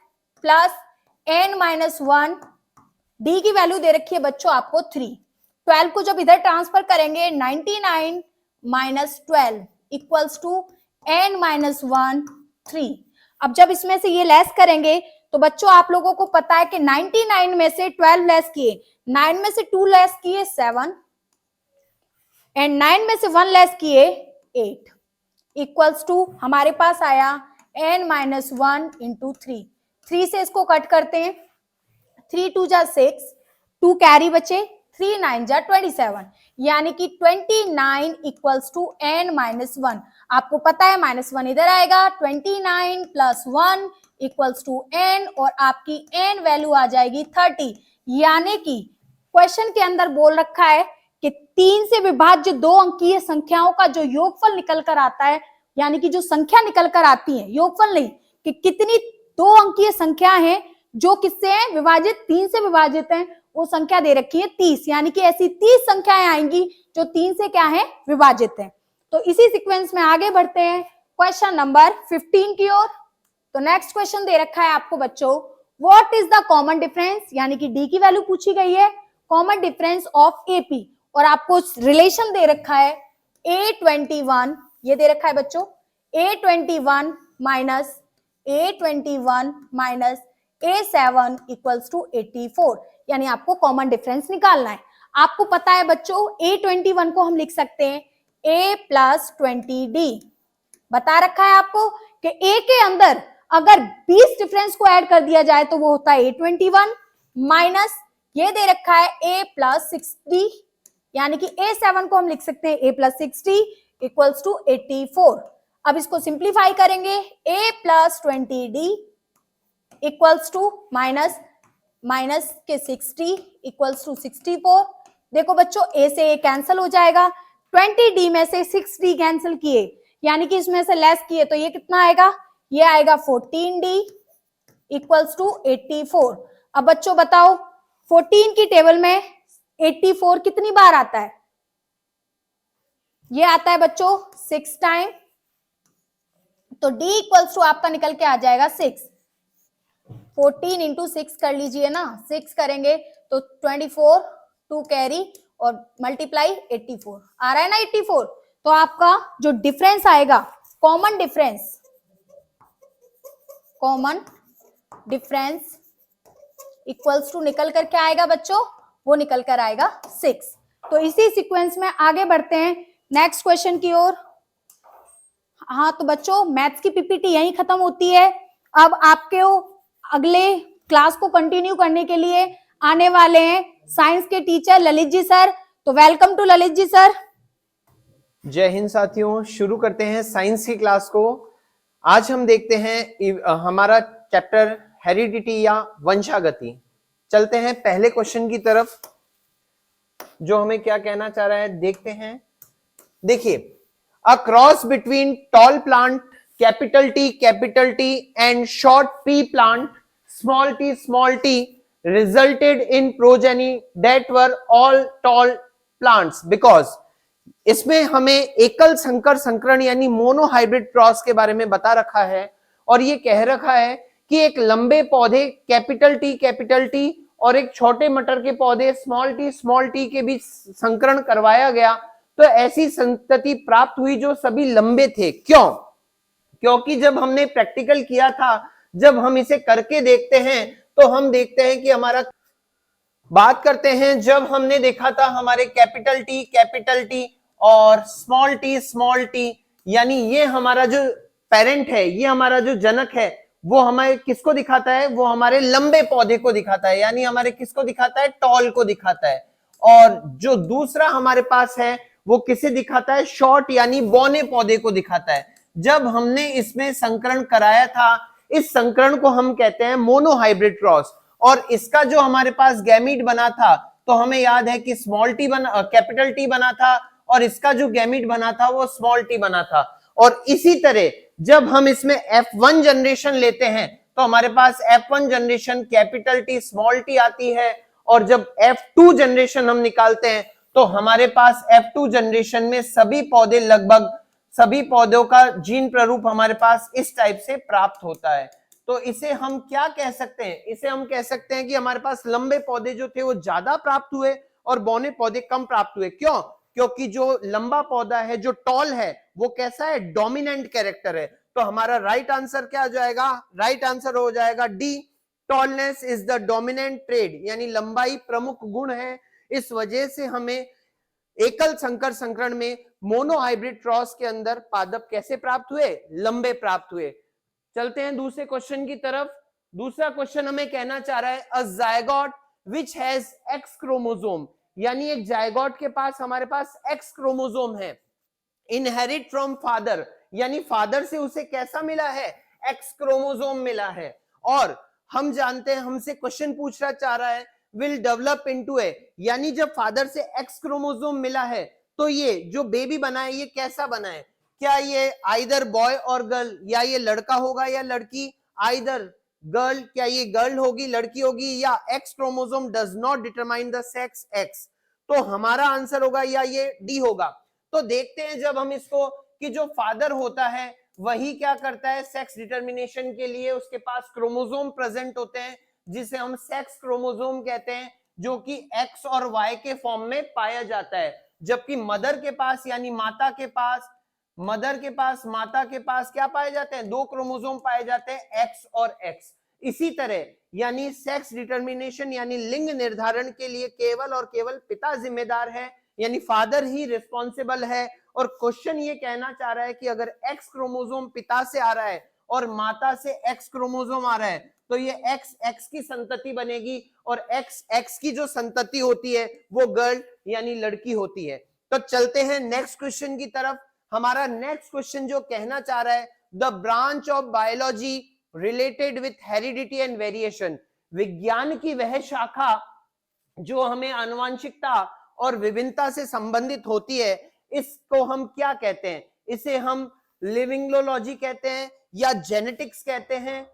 प्लस n माइनस 1, d की वैल्यू दे रखी है बच्चों आपको 3। 12 को जब इधर ट्रांसफर करेंगे 99 minus 12 equals to n minus 1 3। अब जब इसमें से ये लेस करेंगे तो बच्चों आप लोगों को पता है कि 99 में से 12 लेस किए, 9 में से 2 लेस किए 7 एंड 9 में से 1 लेस किए 8 इक्वल्स टू हमारे पास आया n माइनस 1 इंटू 3। 3 से इसको कट करते हैं, 3 2 जा 6, 2 कैरी बचे, 3 9 जा 27, यानी कि 29 इक्वल्स टू n माइनस 1। आपको पता है माइनस 1 इधर आएगा, 29 प्लस 1 इक्वल्स टू n, और आपकी n वैल्यू आ जाएगी 30। यानी कि क्वेश्चन के अंदर बोल रखा है कि 3 से विभाज्य 2 अंकीय संख्याओं का जो योगफल निकल कर आता है, यानी कि जो संख्या निकल कर आती है, योगफल नहीं, कि कितनी 2 अंकीय संख्या है जो किससे है विभाजित, 3 से विभाजित है, वो संख्या दे रखी है 30। यानी कि ऐसी 30 संख्याएं आएंगी जो 3 से क्या है विभाजित है। तो इसी सीक्वेंस में आगे बढ़ते हैं क्वेश्चन नंबर 15 की ओर। तो नेक्स्ट क्वेश्चन दे रखा है आपको बच्चों, what is the common difference, यानी कि डी की वैल्यू पूछी गई है, कॉमन डिफरेंस ऑफ एपी, और आपको रिलेशन दे रखा है A21, ये दे रखा है बच्चों A21 minus A7 equals to 84, यानी आपको कॉमन डिफरेंस निकालना है। आपको पता है बच्चों A21 को हम लिख सकते हैं A प्लस 20D। बता रखा है आपको कि A के अंदर अगर 20 डिफरेंस को ऐड कर दिया जाए तो वो होता है A21, माइनस ये दे रखा है A प्लस 60, यानी कि A7 को हम लिख सकते हैं A प्लस 60 इक्वल्स टू 84। अब इसको सिंप्लीफाई करेंगे, A plus 20D equals to minus के 60 इक्वल्स टू 64। देखो बच्चों A से A कैंसिल हो जाएगा, 20D में से 6D कैंसिल किए, यानी कि इसमें से लेस किए तो ये कितना आएगा, ये आएगा 14D इक्वल्स टू 84। अब बच्चों बताओ 14 की टेबल में 84 कितनी बार आता है, ये आता है बच्चों 6 टाइम, तो D इक्वल्स टू आपका निकल के आ जाएगा 6। 14 इंटू 6 कर लीजिए ना, 6 करेंगे तो 24, 2 कैरी और मल्टीप्लाई 84 आ रहा है ना 84। तो आपका जो डिफरेंस आएगा, कॉमन डिफरेंस इक्वल्स टू निकल कर क्या आएगा बच्चों, वो निकल कर आएगा 6। तो इसी सीक्वेंस में आगे बढ़ते हैं नेक्स्ट क्वेश्चन की ओर। हाँ तो बच्चों मैथ्स की पीपीटी यहीं खत्म होती है। अब आपके अगले क्लास को कंटिन्यू करने के लिए आने वाले हैं साइंस के टीचर ललित जी सर। तो welcome to Lalit ji sir. जय हिंद साथियों, शुरू करते हैं साइंस की क्लास को। आज हम देखते हैं हमारा चैप्टर हेरिडिटी या वंशागति। चलते हैं पहले क्वेश्चन की तरफ जो हमें क्या कहना चाह रहा है, देखते हैं। देखिए, a cross between toll plant capital T and short p plant small t resulted in progeny that were all tall plants because इसमें हमें एकल संकर संकरण यानी मोनो हाइब्रिड क्रॉस के बारे में बता रखा है, और ये कह रखा है कि एक लंबे पौधे कैपिटल T और एक छोटे मटर के पौधे स्मॉल t के बीच संकरण करवाया गया, तो ऐसी संतति प्राप्त हुई जो सभी लंबे थे। क्यों? क्योंकि जब हमने प्रैक्टिकल किया था, जब हम इसे करके देखते हैं तो हम देखते हैं कि हमारा बात करते हैं, जब हमने देखा था हमारे कैपिटल T और स्मॉल t यानी ये हमारा जो पेरेंट है, ये हमारा जो जनक है, वो हमारे किसको दिखाता है, वो हमारे लंबे पौधे को दिखाता है, यानी हमारे किसको दिखाता है, टॉल को दिखाता है। और जो दूसरा हमारे पास है वो किसे दिखाता है? शॉर्ट यानी बौने पौधे को दिखाता है। जब हमने इसमें संकरण कराया था, इस संकरण को हम कहते हैं मोनोहाइब्रिड क्रॉस, और इसका जो हमारे पास गैमीट बना था तो हमें याद है कि स्मॉल टी बना, कैपिटल टी बना था, और इसका जो गैमीट बना था वो स्मॉल टी बना था। और इसी तरह जब हम इसमें F1 जनरेशन लेते हैं तो हमारे पास F1 generation capital T small T आती है, और जब F2 जनरेशन हम निकालते हैं तो हमारे पास F2 जनरेशन में सभी पौधे, लगभग सभी पौधों का जीन प्रारूप हमारे पास इस टाइप से प्राप्त होता है। तो इसे हम क्या कह सकते हैं? इसे हम कह सकते हैं कि हमारे पास लंबे पौधे जो थे वो ज्यादा प्राप्त हुए और बौने पौधे कम प्राप्त हुए। क्यों? क्योंकि जो लंबा पौधा है, जो टॉल है, वो कैसा है? डोमिनेंट कैरेक्टर है। तो हमारा राइट आंसर क्या हो जाएगा? राइट आंसर हो जाएगा D, tallness is the dominant trade, यानी लंबाई प्रमुख गुण है। इस वजह से हमें एकल संकर संकरण में मोनोहाइब्रिड क्रॉस के अंदर पादप कैसे प्राप्त हुए? लंबे प्राप्त हुए। चलते हैं दूसरे क्वेश्चन की तरफ। दूसरा क्वेश्चन हमें कहना चाह रहा है a zygote which has X chromosome, यानी एक जायगोट के पास हमारे पास एक्स क्रोमोसोम है, इनहेरिट फ्रॉम फादर, यानी फादर से उसे कैसा मिला है? एक्स क्रोमोसोम मिला है। और हम जानते हैं, हमसे क्वेश्चन पूछना चाह रहा है विल डेवलप इनटू ए, यानी जब फादर से एक्स क्रोमोसोम मिला है तो ये जो बेबी बना है ये कैसा बना है? क्या ये आइदर बॉय और गर्ल, या ये लड़का होगा या लड़की? आइदर गर्ल, क्या ये गर्ल होगी, लड़की होगी? या x chromosome does not determine the sex x? तो हमारा आंसर होगा या ये डी होगा। तो देखते हैं जब हम इसको कि जो फादर होता है वही क्या करता है? सेक्स डिटर्मिनेशन के लिए उसके पास क्रोमोसोम प्रेजेंट होते हैं जिसे हम सेक्स क्रोमोसोम कहते हैं, जो कि एक्स और वाई के फॉर्म में पाया जाता है। जबकि मदर के पास, यानी माता के पास, मदर के पास, माता के पास क्या पाए जाते हैं? दो क्रोमोसोम पाए जाते हैं, एक्स और एक्स। इसी तरह यानी सेक्स डिटर्मिनेशन यानी लिंग निर्धारण के लिए केवल और केवल पिता जिम्मेदार है, यानी फादर ही रिस्पॉन्सिबल है। और क्वेश्चन ये कहना चाह रहा है कि अगर एक्स क्रोमोसोम पिता से आ रहा है और माता से एक्स क्रोमोसोम आ रहा है तो ये एक्स एक्स की संतति बनेगी, और एक्स एक्स की जो संतति होती है वो गर्ल यानी लड़की होती है। तो चलते हैं नेक्स्ट क्वेश्चन की तरफ। हमारा नेक्स्ट क्वेश्चन जो कहना चाह रहा है the branch of biology related with heredity and variation, विज्ञान की वह शाखा जो हमें आनुवांशिकता और विभिन्नता से संबंधित होती है, इसको हम क्या कहते हैं? इसे हम लिविंगोलॉजी कहते हैं, या जेनेटिक्स कहते हैं,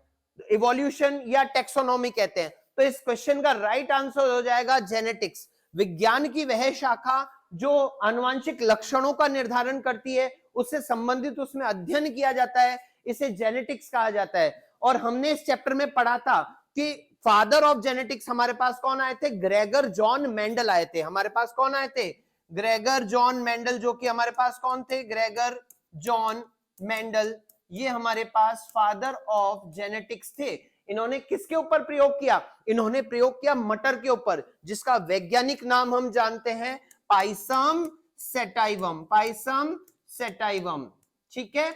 इवोल्यूशन या टेक्सोनॉमी कहते हैं। तो इस क्वेश्चन का राइट आंसर हो जाएगा जेनेटिक्स। विज्ञान की वह शाखा जो आनुवांशिक लक्षणों का निर्धारण करती है, उससे संबंधित उसमें अध्ययन किया जाता है, इसे जेनेटिक्स कहा जाता है। और हमने इस चैप्टर में पढ़ा था कि फादर ऑफ जेनेटिक्स हमारे पास कौन आए थे? ग्रेगर जॉन मेंडल आए थे। हमारे पास कौन आए थे? ग्रेगर जॉन मेंडल, जो कि हमारे पास कौन थे? ग्रेगर जॉन मेंडल, ये हमारे पास फादर ऑफ जेनेटिक्स थे। इन्होंने किसके ऊपर प्रयोग किया? इन्होंने प्रयोग किया मटर के ऊपर, जिसका वैज्ञानिक नाम हम जानते हैं पाइसम सेटाइवम, पाइसम सेटाइवम। ठीक है,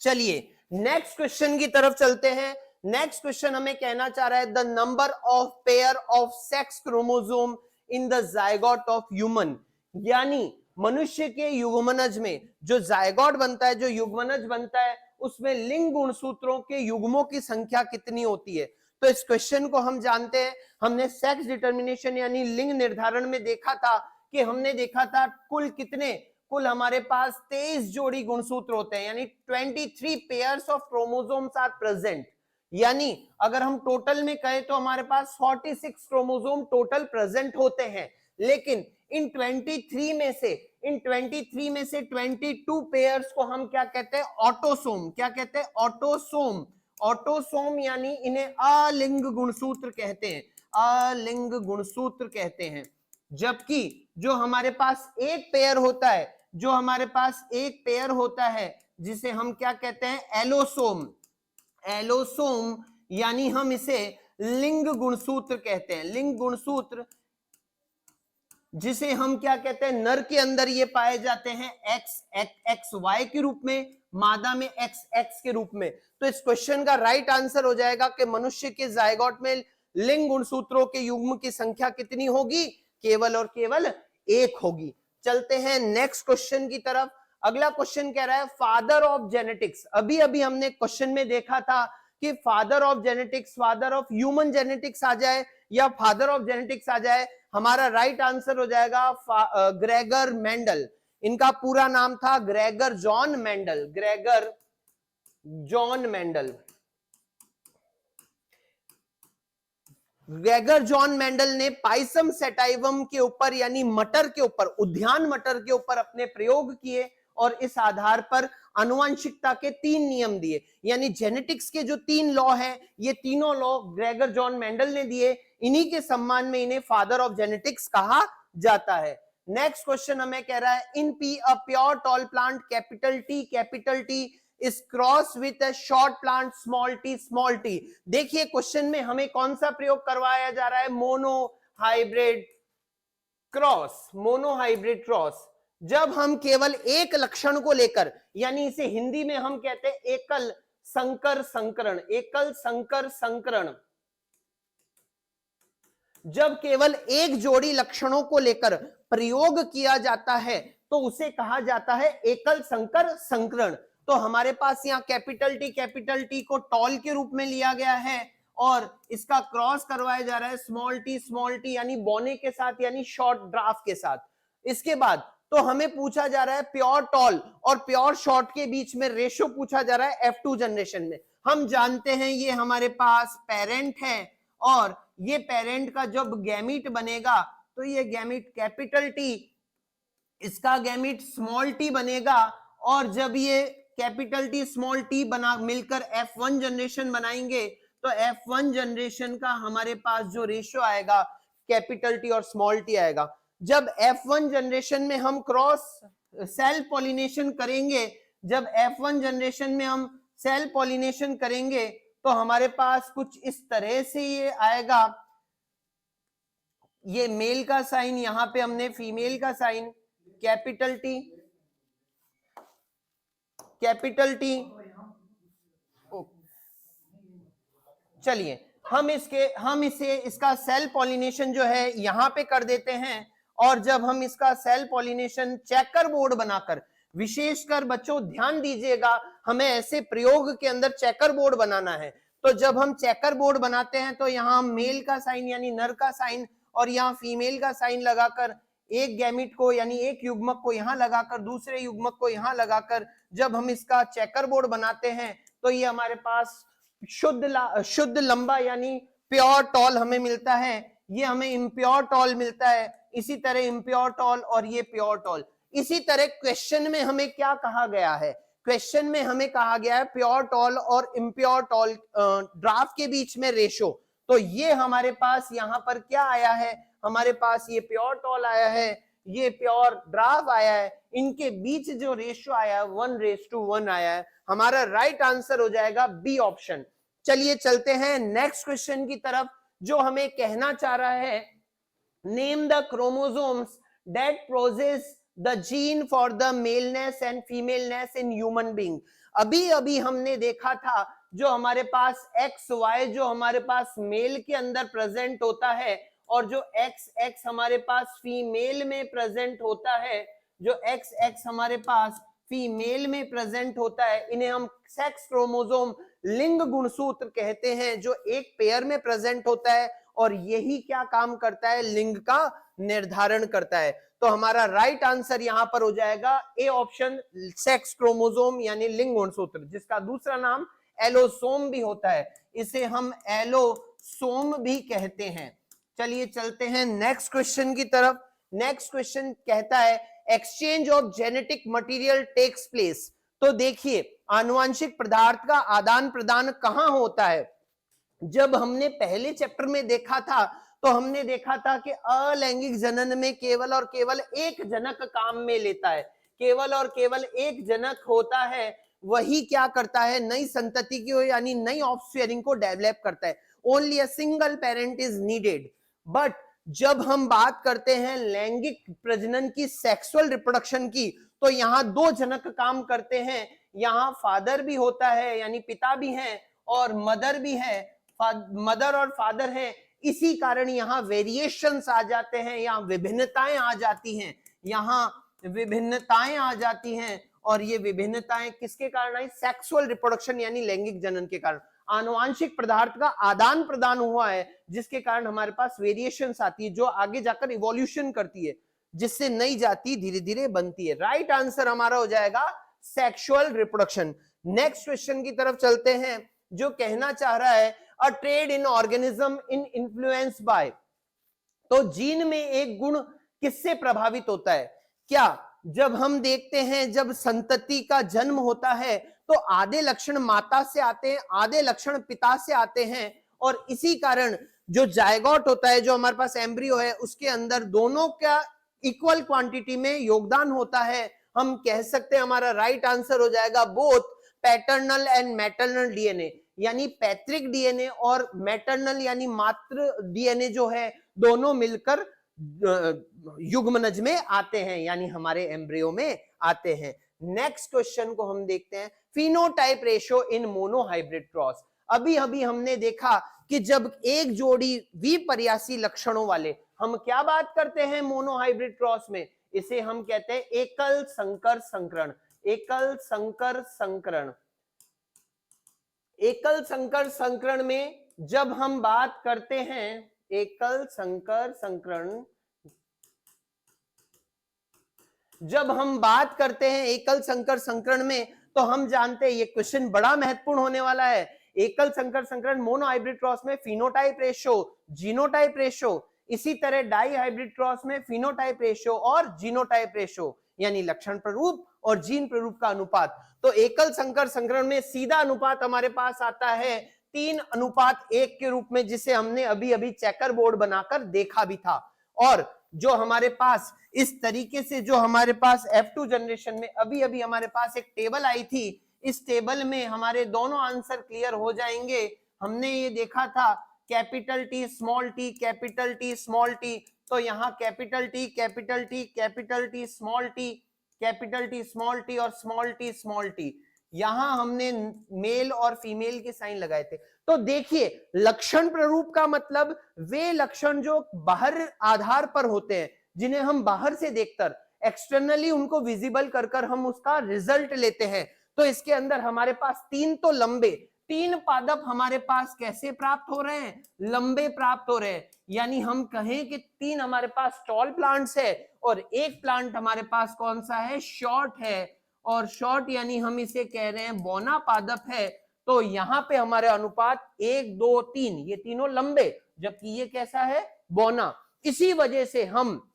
चलिए नेक्स्ट क्वेश्चन की तरफ चलते हैं। नेक्स्ट क्वेश्चन हमें कहना चाह रहा है the number of pair of sex chromosome in the zygote of human, यानी मनुष्य के युग्मनज में जो जायगोट बनता है, जो युग्मनज बनता है, उसमें लिंग गुणसूत्रों के युग्मों की संख्या कितनी होती है? तो इस क्वेश्चन को हम जानते हैं, हमने सेक्स डिटर्मिनेशन यानी लिंग निर्धारण में देखा था कि हमने देखा था कुल कितने, कुल हमारे पास 23 जोड़ी गुणसूत्र होते हैं, यानी 23 pairs of chromosomes are present. यानी अगर हम टोटल में कहें तो हमारे पास 46 क्रोमोसोम टोटल प्रेजेंट होते हैं, लेकिन इन 23 में से 22 पेयर्स को हम क्या कहते हैं? ऑटोसोम। क्या कहते हैं? ऑटोसोम। ऑटोसोम यानी इन्हें अलिंग गुणसूत्र कहते हैं, अलिंग गुणसूत्र कहते हैं। जबकि जो हमारे पास एक पेयर होता है, जो हमारे पास एक पेयर होता है जिसे हम क्या कहते हैं? एलोसोम। एलोसोम यानी हम इसे लिंग गुणसूत्र कहते हैं, लिंग गुणसूत्र, जिसे हम क्या कहते हैं? नर के अंदर ये पाए जाते हैं एक्स वाई के रूप में, मादा में एक्स एक्स के रूप में। तो इस क्वेश्चन का राइट आंसर हो जाएगा कि मनुष्य के जायगोट में लिंग गुणसूत्रों के युग्म की संख्या कितनी होगी? केवल और केवल एक होगी। चलते हैं नेक्स्ट क्वेश्चन की तरफ। अगला क्वेश्चन कह रहा है फादर ऑफ जेनेटिक्स। अभी अभी हमने क्वेश्चन में देखा था कि father of genetics, father of human genetics आ जाए या फादर ऑफ जेनेटिक्स आ जाए, हमारा राइट आंसर हो जाएगा ग्रेगर मेंडल। इनका पूरा नाम था Gregor John Mendel, Gregor John Mendel. Gregor John Mendel ने पाइसम सेटाइवम के ऊपर यानी मटर के ऊपर, उद्यान मटर के ऊपर अपने प्रयोग किए और इस आधार पर आनुवंशिकता के 3 नियम दिए। यानी जेनेटिक्स के जो 3 लॉ हैं, ये तीनों लॉ ग्रेगर जॉन मेंडल ने दिए। इन्हीं के सम्मान में इन्हें फादर ऑफ जेनेटिक्स कहा जाता है। नेक्स्ट क्वेश्चन हमें कह रहा है in pea a pure tall plant capital T is cross with a short plant small T. देखिए क्वेश्चन में हमें कौन सा प्रयोग करवाया जा रहा है, मोनोहाइब्रिड क्रॉस। जब हम केवल एक लक्षण को लेकर, यानी इसे हिंदी में हम कहते हैं एकल संकर संकरण, जब केवल एक जोड़ी लक्षणों को लेकर प्रयोग किया जाता है तो उसे कहा जाता है एकल संकर संकरण। तो हमारे पास यहाँ कैपिटल टी को टॉल के रूप में लिया गया है और इसका क्रॉस करवाया जा रहा है स्मॉल टी यानी बोने के साथ, यानी शॉर्ट ड्राफ्ट के साथ। इसके बाद तो हमें पूछा जा रहा है प्योर टॉल और प्योर शॉर्ट के बीच में रेशो पूछा जा रहा है F2 जनरेशन में। हम जानते हैं ये हमारे पास पेरेंट है और ये पेरेंट का जब गैमीट बनेगा तो ये गैमीट कैपिटल टी, इसका गैमीट स्मॉल टी बनेगा और जब ये कैपिटल टी स्मॉल टी बना मिलकर F1 जनरेशन बनाएंगे तो F1 जनरेशन का हमारे पास जो रेशियो आएगा कैपिटल टी और स्मॉल टी आएगा। जब F1 जनरेशन में हम क्रॉस सेल पॉलिनेशन करेंगे, जब F1 जनरेशन में हम सेल पॉलिनेशन करेंगे तो हमारे पास कुछ इस तरह से ये आएगा। ये मेल का साइन, यहां पे हमने फीमेल का साइन, कैपिटल टी। चलिए हम इसे इसका सेल पॉलिनेशन जो है यहां पे कर देते हैं और जब हम इसका सेल पॉलिनेशन चेकर बोर्ड बनाकर, विशेषकर बच्चों ध्यान दीजिएगा, हमें ऐसे प्रयोग के अंदर चेकर बोर्ड बनाना है। तो जब हम चेकर बोर्ड बनाते हैं तो यहां मेल का साइन यानी नर का साइन और यहां फीमेल का साइन लगाकर एक गैमिट को यानी एक युग्मक को यहां लगाकर दूसरे युग्मक को यहां लगाकर जब हम इसका चेकर बोर्ड बनाते हैं तो ये हमारे पास शुद्ध लंबा यानी प्योर टॉल हमें मिलता है। ये हमें इम्प्योर टॉल मिलता है, इसी तरह इम्प्योर टॉल और ये प्योर टॉल। इसी तरह क्वेश्चन में हमें क्या कहा गया है, क्वेश्चन में हमें कहा गया है प्योर टॉल और इम्प्योर टॉल ड्राफ्ट के बीच में रेशो। तो ये हमारे पास यहां पर क्या आया है, हमारे पास ये प्योर टॉल आया है, ये प्योर ड्राफ्ट आया है, इनके बीच जो रेशो आया है 1:1 आया है। हमारा राइट आंसर हो जाएगा बी ऑप्शन। चलिए चलते हैं नेक्स्ट क्वेश्चन की तरफ जो हमें कहना चाह रहा है name the chromosomes that process the gene for the maleness and femaleness in human being. अभी अभी हमने देखा था जो हमारे पास XY जो हमारे पास मेल के अंदर प्रेजेंट होता है और जो XX हमारे पास फीमेल में प्रेजेंट होता है, जो XX हमारे पास फीमेल में प्रेजेंट होता है, इन्हें हम सेक्स क्रोमोसोम लिंग गुणसूत्र कहते हैं, जो एक पेयर में प्रेजेंट होता है और यही क्या काम करता है, लिंग का निर्धारण करता है। तो हमारा राइट आंसर यहां पर हो जाएगा ए ऑप्शन, सेक्स क्रोमोसोम यानी लिंग गुणसूत्र, जिसका दूसरा नाम एलोसोम भी होता है, इसे हम एलोसोम भी कहते हैं। चलिए चलते हैं नेक्स्ट क्वेश्चन की तरफ। नेक्स्ट क्वेश्चन कहता है exchange of genetic material takes place. तो देखिए आनुवंशिक पदार्थ का आदान प्रदान कहां होता है। जब हमने पहले चैप्टर में देखा था तो हमने देखा था कि अलैंगिक जनन में केवल और केवल एक जनक काम में लेता है, केवल और केवल एक जनक होता है, वही क्या करता है, नई संतति की यानी नई ऑफस्प्रिंग को डेवलप करता है। Only a single parent is needed. But जब हम बात करते हैं लैंगिक प्रजनन की, सेक्सुअल रिप्रोडक्शन की, तो यहां 2 जनक काम करते हैं। यहां फादर भी होता है यानी पिता भी हैं और मदर भी है, मदर और फादर है। इसी कारण यहां वेरिएशंस आ जाते हैं, यहां विभिन्नताएं आ जाती हैं। यहाँ विभिन्नताएं आ जाती हैं, और ये विभिन्नताएं किसके कारण आई? सेक्सुअल रिप्रोडक्शन यानी लैंगिक जनन के कारण। आनुवांशिक पदार्थ का आदान प्रदान हुआ है, जिसके कारण हमारे पास वेरिएशंस आती है, जो आगे जाकर इवोल्यूशन करती है, जिससे नई जाति धीरे धीरे बनती है। राइट आंसर हमारा हो जाएगा सेक्सुअल रिप्रोडक्शन। नेक्स्ट क्वेश्चन की तरफ चलते हैं, जो कहना चाह रहा है अ trade in organism in influence by. तो जीन में एक गुण किससे प्रभावित होता है? क्या जब हम देखते हैं जब संतति का जन्म होता है तो आधे लक्षण माता से आते हैं, आधे लक्षण पिता से आते हैं, और इसी कारण जो जायगोट होता है, जो हमारे पास एम्ब्रियो है, उसके अंदर दोनों का इक्वल क्वांटिटी में योगदान होता है। हम कह सकते हैं हमारा राइट आंसर हो जाएगा both paternal and maternal DNA, यानी पैतृक डीएनए और मैटरनल यानी मातृ डीएनए जो है, दोनों मिलकर युग्मनज में आते हैं, यानी हमारे एम्ब्रियो में आते हैं। नेक्स्ट क्वेश्चन को हम देखते हैं, फिनोटाइप रेशियो इन मोनोहाइब्रिड क्रॉस। अभी अभी हमने देखा कि जब एक जोड़ी विपर्यासी लक्षणों वाले, हम क्या बात करते हैं मोनोहाइब्रिड क्रॉस में? इसे हम कहते हैं एकल संकर संकरण। एकल संकर संकरण, एकल संकर संकरण में जब हम बात करते हैं एकल संकर संकरण, जब हम बात करते हैं एकल संकर संकरण में, तो हम जानते हैं ये क्वेश्चन बड़ा महत्वपूर्ण होने वाला है। एकल संकर संकरण मोनोहाइब्रिड क्रॉस में फिनोटाइप रेशियो, जीनोटाइप रेशियो, इसी तरह डाई हाइब्रिड क्रॉस में फिनोटाइप रेशियो और जीनोटाइप रेशियो, यानी लक्षण प्ररूप और जीन प्ररूप का अनुपात। तो एकल संकर संकरण में सीधा अनुपात हमारे पास आता है 3:1 के रूप में, जिसे हमने अभी अभी चेकर बोर्ड बनाकर देखा भी था। और जो हमारे पास इस तरीके से, जो हमारे पास F2 जनरेशन में अभी अभी हमारे पास एक टेबल आई थी, इस टेबल में हमारे दोनों आंसर क्लियर हो जाएंगे। हमने ये देखा था capital T small T, capital T small T, तो यहाँ capital T capital T capital T small T, capital T small T और स्मॉल टी स्मॉल टी, यहां हमने मेल और फीमेल के साइन लगाए थे। तो देखिए लक्षण प्ररूप का मतलब वे लक्षण जो बाहर आधार पर होते हैं, जिन्हें हम बाहर से देखकर एक्सटर्नली उनको विजिबल कर हम उसका रिजल्ट लेते हैं। तो इसके अंदर हमारे पास 3 तो लंबे, 3 पादप हमारे पास कैसे प्राप्त हो रहे हैं? लंबे प्राप्त हो रहे हैं। यानी हम कहें कि 3 हमारे पास टॉल प्लांट्स है और एक प्लांट हमारे पास कौन सा है? शॉर्ट है। और शॉर्ट यानी हम इसे कह रहे हैं बौना पादप है। तो यहां पे हमारे अनुपात 1 2 3, ये तीनों लंबे, जबकि ये कैसा है? बौना। इसी वजह से हम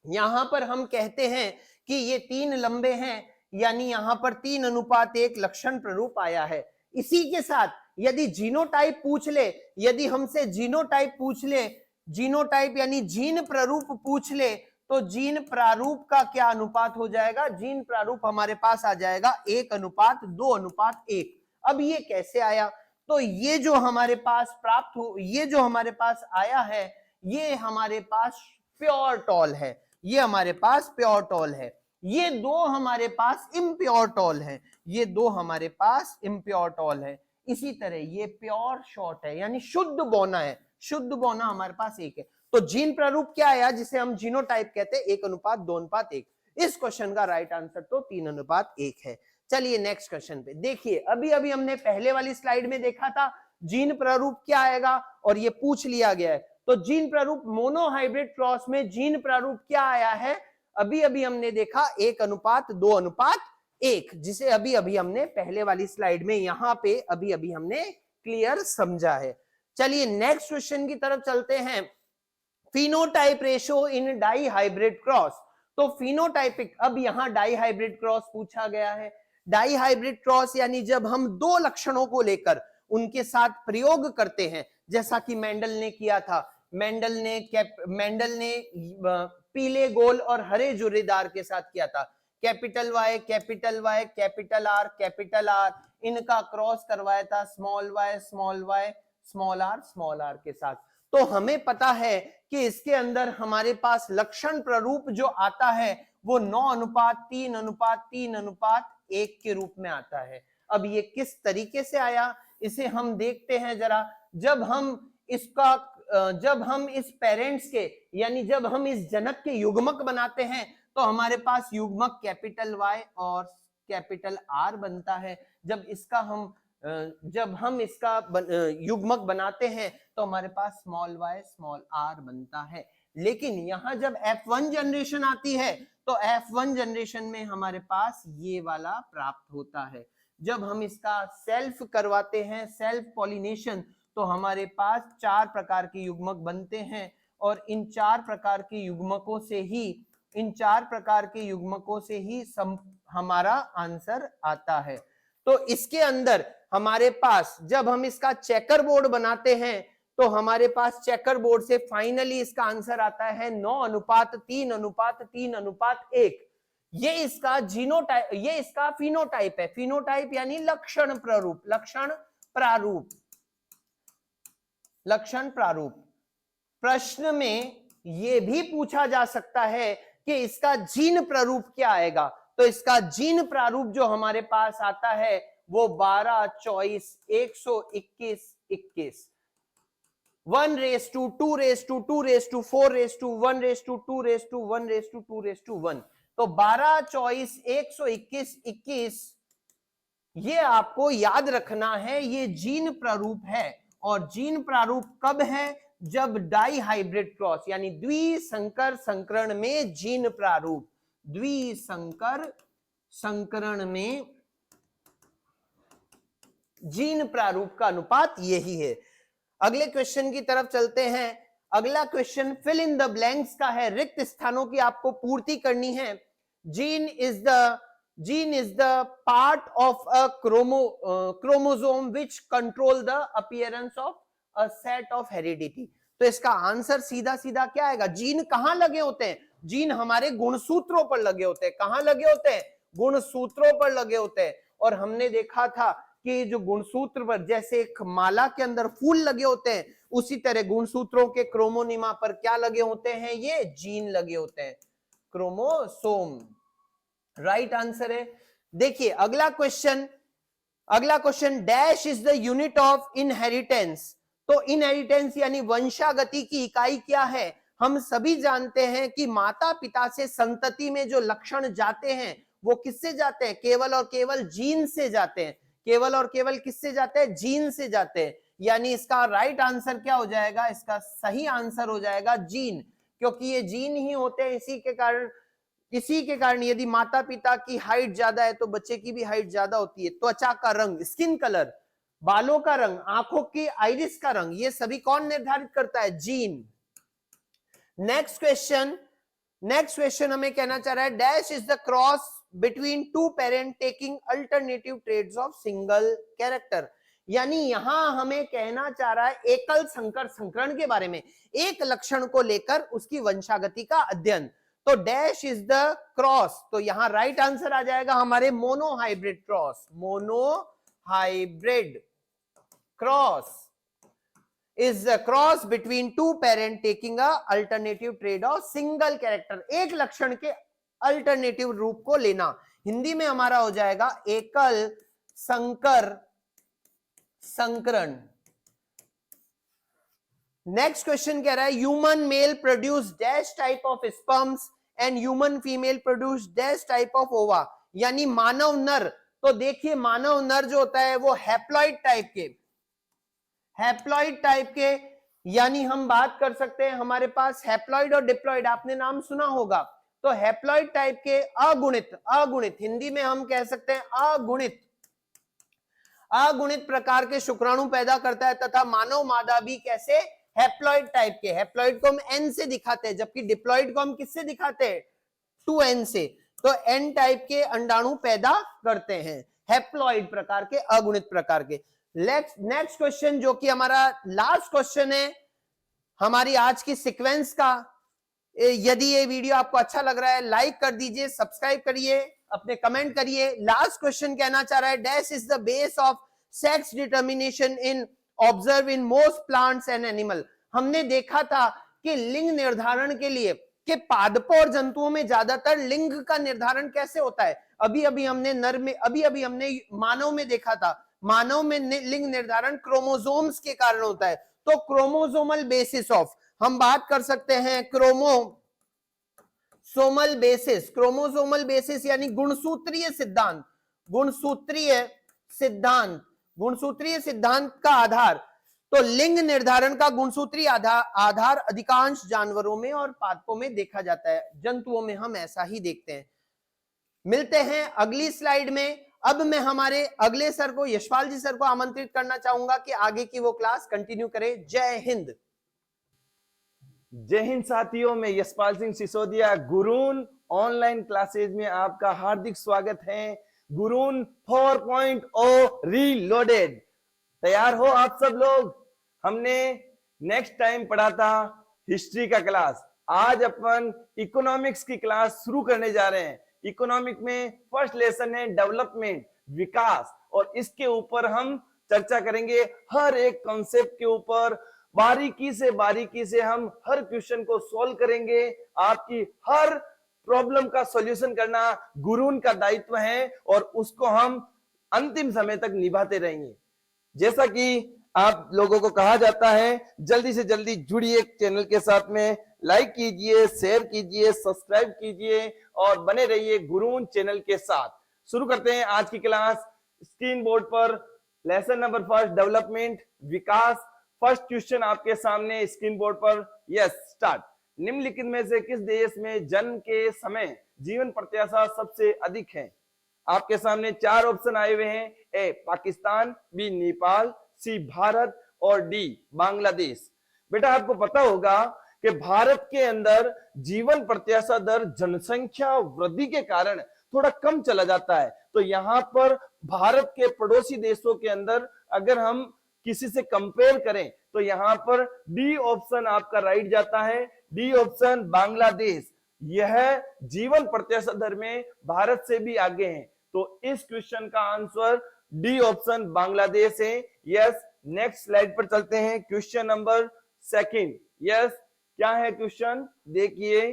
यहां पर हम कहते हैं कि ये 3 लंबे हैं, यानी यहां पर 3:1 लक्षण प्ररूप आया है। इसी के साथ यदि जीनोटाइप पूछ ले, यदि हमसे जीनोटाइप पूछ ले, जीनोटाइप यानी जीन प्ररूप पूछ ले, तो जीन प्रारूप का क्या अनुपात हो जाएगा? जीन प्रारूप हमारे पास आ जाएगा 1:2:1। अब ये कैसे आया? तो ये जो हमारे पास प्राप्त हो, ये जो हमारे पास आया है, ये हमारे पास प्योर टॉल है, ये हमारे पास प्योर टॉल है। ये 2 हमारे पास इम्प्योर टॉल है, ये 2 हमारे पास इम्प्योर टॉल है। इसी तरह ये प्योर शॉर्ट है, यानी शुद्ध बौना है। शुद्ध बौना हमारे पास 1 है। तो जीन प्रारूप क्या आया, जिसे हम जीनोटाइप कहते हैं? 1:2:1। इस क्वेश्चन का राइट आंसर तो 3:1 है। चलिए नेक्स्ट क्वेश्चन पे देखिए। अभी अभी हमने पहले वाली स्लाइड में देखा था जीन प्रारूप क्या आएगा, और ये पूछ लिया गया है। तो जीन प्रारूप मोनोहाइब्रिड क्रॉस में जीन प्रारूप क्या आया है? अभी अभी हमने देखा 1:2:1, जिसे अभी अभी हमने पहले वाली स्लाइड में यहां पे अभी अभी हमने क्लियर समझा है। चलिए नेक्स्ट क्वेश्चन की तरफ चलते हैं। Phenotype ratio in dihybrid cross. तो फिनोटाइपिक, अब यहां डाई हाइब्रिड क्रॉस पूछा गया है। डाई हाइब्रिड क्रॉस यानी जब हम 2 लक्षणों को लेकर उनके साथ प्रयोग करते हैं, जैसा कि मेंडल ने किया था। मेंडल ने पीले गोल और हरे जुर्रेदार के साथ किया था। Capital Y capital Y capital R, इनका क्रॉस करवाया था स्मॉल वाई स्मॉल आर के साथ। तो हमें पता है कि इसके अंदर हमारे पास लक्षण प्ररूप जो आता है वो 9:3:3:1 के रूप में आता है। अब ये किस तरीके से आया, इसे हम देखते हैं जरा। जब हम इस पेरेंट्स के, यानी जब हम इस जनक के युग्मक बनाते हैं, तो हमारे पास युग्मक कैपिटल Y और कैपिटल R बनता है। जब हम इसका युग्मक बनाते हैं तो हमारे पास स्मॉल y स्मॉल r बनता है। लेकिन यहां जब F1 जनरेशन आती है तो F1 जनरेशन में हमारे पास ये वाला प्राप्त होता है। जब हम इसका सेल्फ करवाते हैं, सेल्फ पॉलिनेशन, तो हमारे पास 4 प्रकार के युग्मक बनते हैं और इन 4 प्रकार के युग्मकों से ही हमारा आंसर आता है। तो इसके अंदर हमारे पास जब हम इसका चेकर बोर्ड बनाते हैं तो हमारे पास चेकर बोर्ड से फाइनली इसका आंसर आता है 9:3:3:1। ये इसका जीनोटाइप, ये इसका फिनोटाइप है। फिनोटाइप यानी लक्षण प्रारूप। प्रश्न में यह भी पूछा जा सकता है कि इसका जीन प्रारूप क्या आएगा। तो इसका जीन प्रारूप जो हमारे पास आता है वो 12, 24, 121, 21, 1:2:2:4:1:1:2:1। तो 12, 24, 121, 21 ये आपको याद रखना है, ये जीन प्रारूप है। और जीन प्रारूप कब है? जब डाई हाइब्रिड क्रॉस यानी द्विसंकर संकरण में जीन प्रारूप, द्विसंकर संकरण में जीन प्रारूप का अनुपात यही है। अगले क्वेश्चन की तरफ चलते हैं। अगला question fill in the blanks का है, रिक्त स्थानों की आपको पूर्ति करनी है। Gene is the part of a chromosome which control the appearance of a set of heredity. तो इसका आंसर सीधा सीधा क्या आएगा? जीन कहां लगे होते हैं? जीन हमारे गुणसूत्रों पर लगे होते हैं। कहां लगे होते हैं? गुणसूत्रों पर लगे होते हैं। और हमने देखा था कि जो गुणसूत्र पर जैसे एक माला के अंदर फूल लगे होते हैं, उसी तरह गुणसूत्रों के क्रोमोनिमा पर क्या लगे होते हैं? ये जीन लगे होते हैं, क्रोमोसोम। राइट आंसर है। देखिए अगला question dash is the unit of inheritance. तो इनहेरिटेंस यानी वंशागति की इकाई क्या है? हम सभी जानते हैं कि माता पिता से संतति में जो लक्षण जाते हैं वो किससे जाते हैं? केवल और केवल जीन से जाते हैं। केवल और केवल किससे जाते हैं? जीन से जाते हैं। यानी इसका राइट आंसर क्या हो जाएगा? इसका सही आंसर हो जाएगा जीन, क्योंकि ये जीन ही होते हैं। इसी के कारण यदि माता पिता की हाइट ज्यादा है तो बच्चे की भी हाइट ज्यादा होती है। त्वचा का रंग, स्किन कलर, बालों का रंग, आंखों की आइरिस का रंग, ये सभी कौन निर्धारित करता है? जीन। नेक्स्ट क्वेश्चन हमें कहना चाह रहा है dash is the cross between two parent taking alternative traits of single character. यानी यहां हमें कहना चाह रहा है एकल संकर संकरण के बारे में, एक लक्षण को लेकर उसकी वंशागति का अध्ययन। तो डैश इज द क्रॉस, तो यहां राइट आंसर आ जाएगा हमारे monohybrid cross. Monohybrid cross is a cross between two parent taking a alternative trait of single character। एक लक्षण के अल्टरनेटिव रूप को लेना। हिंदी में हमारा हो जाएगा एकल संकर संकरण। नेक्स्ट क्वेश्चन कह रहा है human male produce dash type of sperms and human female produce dash type of ओवा। यानी मानव नर, तो देखिए मानव नर जो होता है वो हैप्लॉइड टाइप के, यानी हम बात कर सकते हैं हमारे पास हैप्लॉइड और डिप्लॉइड, आपने नाम सुना होगा। तो हैप्लॉइड टाइप के अगुणित हिंदी में हम कह सकते हैं अगुणित प्रकार के शुक्राणु पैदा करता है तथा मानव मादा भी कैसे? हैप्लॉइड टाइप के। हैप्लॉइड को हम एन से दिखाते हैं, जबकि डिप्लॉइड को हम किससे दिखाते हैं? 2n से। तो एन टाइप के अंडाणु पैदा करते हैं, हैप्लॉइड प्रकार के, अगुणित प्रकार के। नेक्स्ट क्वेश्चन जो कि हमारा लास्ट क्वेश्चन है हमारी आज की सीक्वेंस का। यदि ये वीडियो आपको अच्छा लग रहा है लाइक कर दीजिए, सब्सक्राइब करिए, अपने कमेंट करिए। लास्ट क्वेश्चन कहना चाह रहा है dash is the base of sex determination in observe in most plants and animal. हमने देखा था कि लिंग निर्धारण के लिए कि पादपों और जंतुओं में ज्यादातर लिंग का निर्धारण कैसे होता है? अभी अभी हमने मानव में देखा था। मानव में लिंग निर्धारण क्रोमोसोम्स के कारण होता है। तो क्रोमोसोमल बेसिस ऑफ हम बात कर सकते हैं क्रोमोसोमल बेसिस, क्रोमोसोमल बेसिस यानी गुणसूत्रीय सिद्धांत, गुणसूत्रीय सिद्धांत, गुणसूत्रीय सिद्धांत का आधार। तो लिंग निर्धारण का गुणसूत्रीय आधार अधिकांश जानवरों में और पादपों में देखा जाता है, जंतुओं में हम ऐसा ही देखते हैं। मिलते हैं अगली स्लाइड में। अब मैं हमारे अगले सर को, यशपाल जी सर को आमंत्रित करना चाहूंगा कि आगे की वो क्लास कंटिन्यू करें। जय हिंद। जय हिंद साथियों, मैं यशपाल सिंह सिसोदिया, गुरून ऑनलाइन क्लासेज में आपका हार्दिक स्वागत है। गुरून 4.0 रीलोडेड, तैयार हो आप सब लोग? हमने नेक्स्ट टाइम पढ़ा था हिस्ट्री का क्लास, आज अपन इकोनॉमिक्स की क्लास शुरू करने जा रहे हैं। इकोनॉमिक में फर्स्ट लेसन है डेवलपमेंट, विकास, और इसके ऊपर हम चर्चा करेंगे। हर एक कॉन्सेप्ट के ऊपर बारीकी से हम हर क्वेश्चन को सॉल्व करेंगे। आपकी हर प्रॉब्लम का सॉल्यूशन करना गुरून का दायित्व है और उसको हम अंतिम समय तक निभाते रहेंगे। जैसा कि आप लोगों को कहा जाता है, जल्दी से जल्दी जुड़िए चैनल के साथ में, लाइक कीजिए, शेयर कीजिए, सब्सक्राइब कीजिए और बने रहिए गुरून चैनल के साथ। शुरू करते हैं आज की क्लास। स्क्रीन बोर्ड पर लेसन नंबर फर्स्ट, डेवलपमेंट, विकास। फर्स्ट क्वेश्चन आपके सामने स्क्रीन बोर्ड पर। Yes, start. निम्नलिखित में से किस देश में जन्म के समय जीवन प्रत्याशा सबसे अधिक है? आपके सामने चार ऑप्शन आए हुए हैं। ए पाकिस्तान, बी नेपाल, सी भारत और डी बांग्लादेश। बेटा आपको पता होगा कि भारत के अंदर जीवन प्रत्याशा दर जनसंख्या वृद्धि के कारण थोड़ा कम चला जाता है। तो यहां पर भारत के पड़ोसी देशों के अंदर अगर हम किसी से कंपेयर करें तो यहां पर डी ऑप्शन आपका राइट जाता है। डी ऑप्शन बांग्लादेश, यह जीवन प्रत्याशा दर में भारत से भी आगे है। तो इस क्वेश्चन का आंसर डी ऑप्शन बांग्लादेश है। यस, नेक्स्ट स्लाइड पर चलते हैं। Question number second. यस, क्या है क्वेश्चन? देखिए,